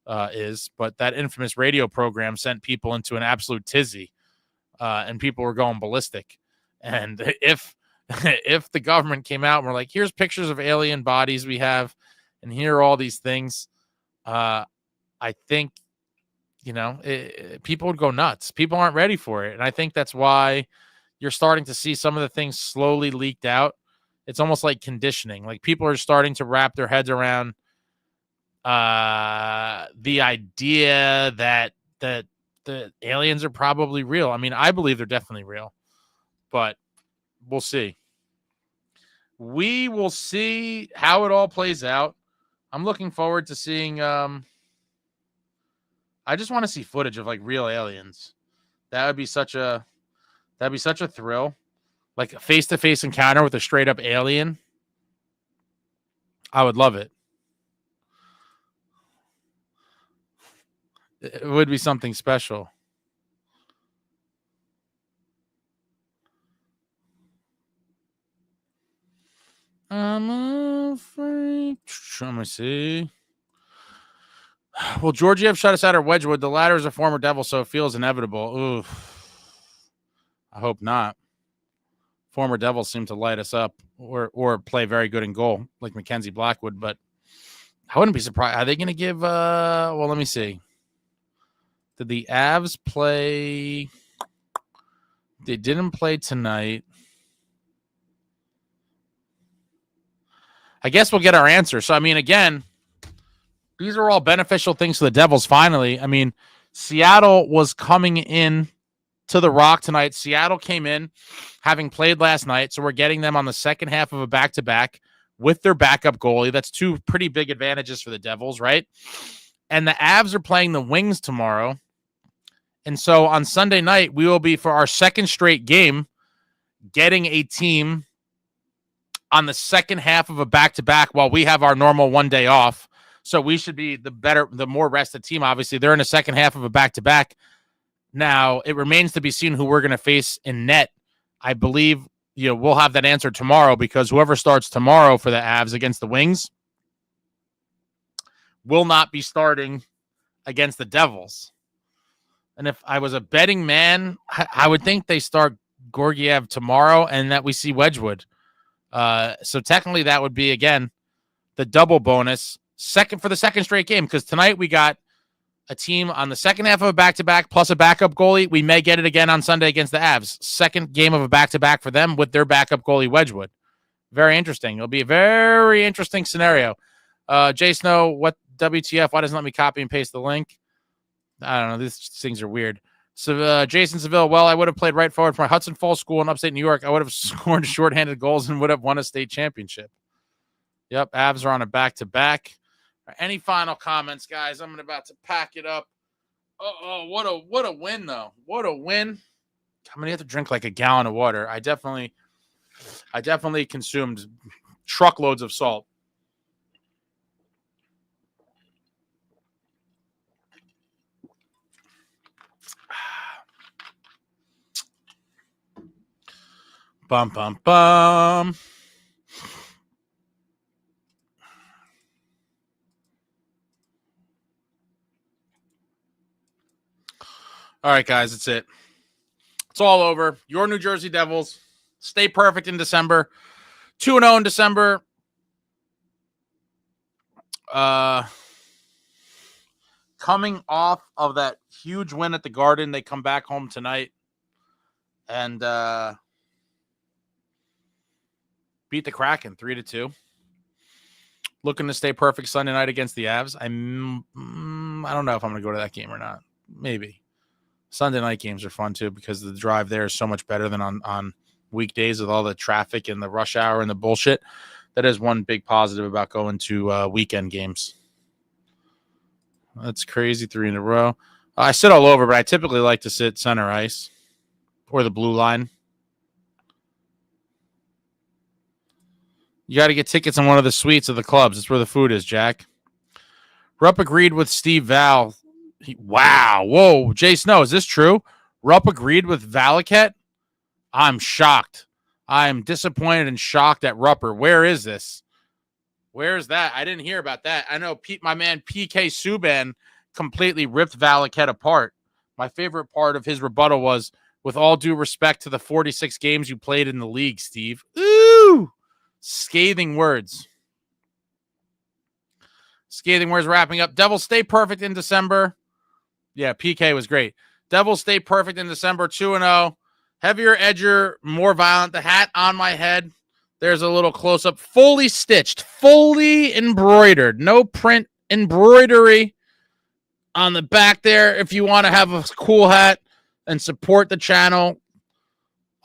is, but that infamous radio program sent people into an absolute tizzy. And people were going ballistic. And if the government came out and were like, here's pictures of alien bodies we have, and here are all these things, I think, you know, people would go nuts. People aren't ready for it. And I think that's why you're starting to see some of the things slowly leaked out. It's almost like conditioning. Like people are starting to wrap their heads around the idea that the aliens are probably real. I mean, I believe they're definitely real, but we'll see. We will see how it all plays out. I'm looking forward to seeing, I just want to see footage of like real aliens. That'd be such a thrill. Like a face-to-face encounter with a straight up alien. I would love it. It would be something special. I'm a freak. Let me see. Will Georgiev shut us out or Wedgwood? The latter is a former Devil, so it feels inevitable. Oof. I hope not. Former Devils seem to light us up or play very good in goal, like Mackenzie Blackwood, but I wouldn't be surprised. Are they going to give well, let me see. Did the Avs play? They didn't play tonight. I guess we'll get our answer. So, I mean, again, these are all beneficial things to the Devils finally. I mean, Seattle was coming in to the Rock tonight. Seattle came in having played last night, so we're getting them on the second half of a back-to-back with their backup goalie. That's two pretty big advantages for the Devils, right? And the Avs are playing the Wings tomorrow. And so on Sunday night, we will be, for our second straight game, getting a team on the second half of a back-to-back while we have our normal 1 day off. So we should be the more rested team, obviously. They're in the second half of a back-to-back. Now, it remains to be seen who we're going to face in net. I believe, you know, we'll have that answer tomorrow, because whoever starts tomorrow for the Avs against the Wings will not be starting against the Devils. And if I was a betting man, I would think they start Georgiev tomorrow and that we see Wedgwood. So technically that would be, again, the double bonus for the second straight game, because tonight we got a team on the second half of a back-to-back plus a backup goalie. We may get it again on Sunday against the Avs. Second game of a back-to-back for them with their backup goalie Wedgwood. Very interesting. It'll be a very interesting scenario. Jay Snow, what WTF? Why doesn't let me copy and paste the link? I don't know. These things are weird. So Jason Seville, well, I would have played right forward for my Hudson Falls School in upstate New York. I would have scored shorthanded goals and would have won a state championship. Yep, Avs are on a back-to-back. Any final comments, guys? I'm about to pack it up. Oh, what a win, though. What a win. I'm going to have to drink like a gallon of water. I definitely consumed truckloads of salt. Bum, bum, bum. All right, guys, that's it. It's all over. Your New Jersey Devils. Stay perfect in December. 2-0 in December. Coming off of that huge win at the Garden, they come back home tonight and beat the Kraken 3-2. Looking to stay perfect Sunday night against the Avs. I don't know if I'm going to go to that game or not. Maybe. Sunday night games are fun too because the drive there is so much better than on weekdays with all the traffic and the rush hour and the bullshit. That is one big positive about going to weekend games. That's crazy. 3 in a row. I sit all over, but I typically like to sit center ice or the blue line. You got to get tickets in one of the suites of the clubs. That's where the food is, Jack. Rupp agreed with Steve Val. Wow. Whoa. Jay Snow, is this true? Rupp agreed with Valaket? I'm shocked. I'm disappointed and shocked at Rupper. Where is this? Where is that? I didn't hear about that. I know my man PK Subban completely ripped Valaket apart. My favorite part of his rebuttal was, with all due respect to the 46 games you played in the league, Steve. Ooh! Scathing words. Scathing words wrapping up. Devils stay perfect in December. Yeah, PK was great. Devils stay perfect in December, 2-0. Heavier, edgier, more violent. The hat on my head. There's a little close-up. Fully stitched. Fully embroidered. No print embroidery on the back there. If you want to have a cool hat and support the channel,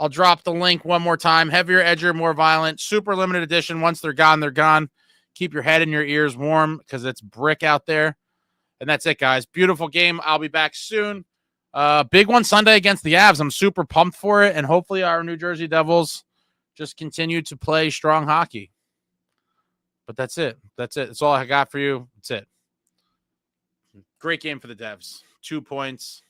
I'll drop the link one more time. Heavier, edgier, more violent. Super limited edition. Once they're gone, they're gone. Keep your head and your ears warm because it's brick out there. And that's it, guys. Beautiful game. I'll be back soon. Big one Sunday against the Avs. I'm super pumped for it. And hopefully our New Jersey Devils just continue to play strong hockey. But that's it. That's it. That's all I got for you. That's it. Great game for the Devs. 2 points.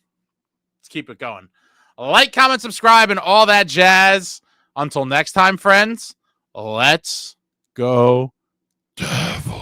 Let's keep it going. Like, comment, subscribe, and all that jazz. Until next time, friends, let's go Devils.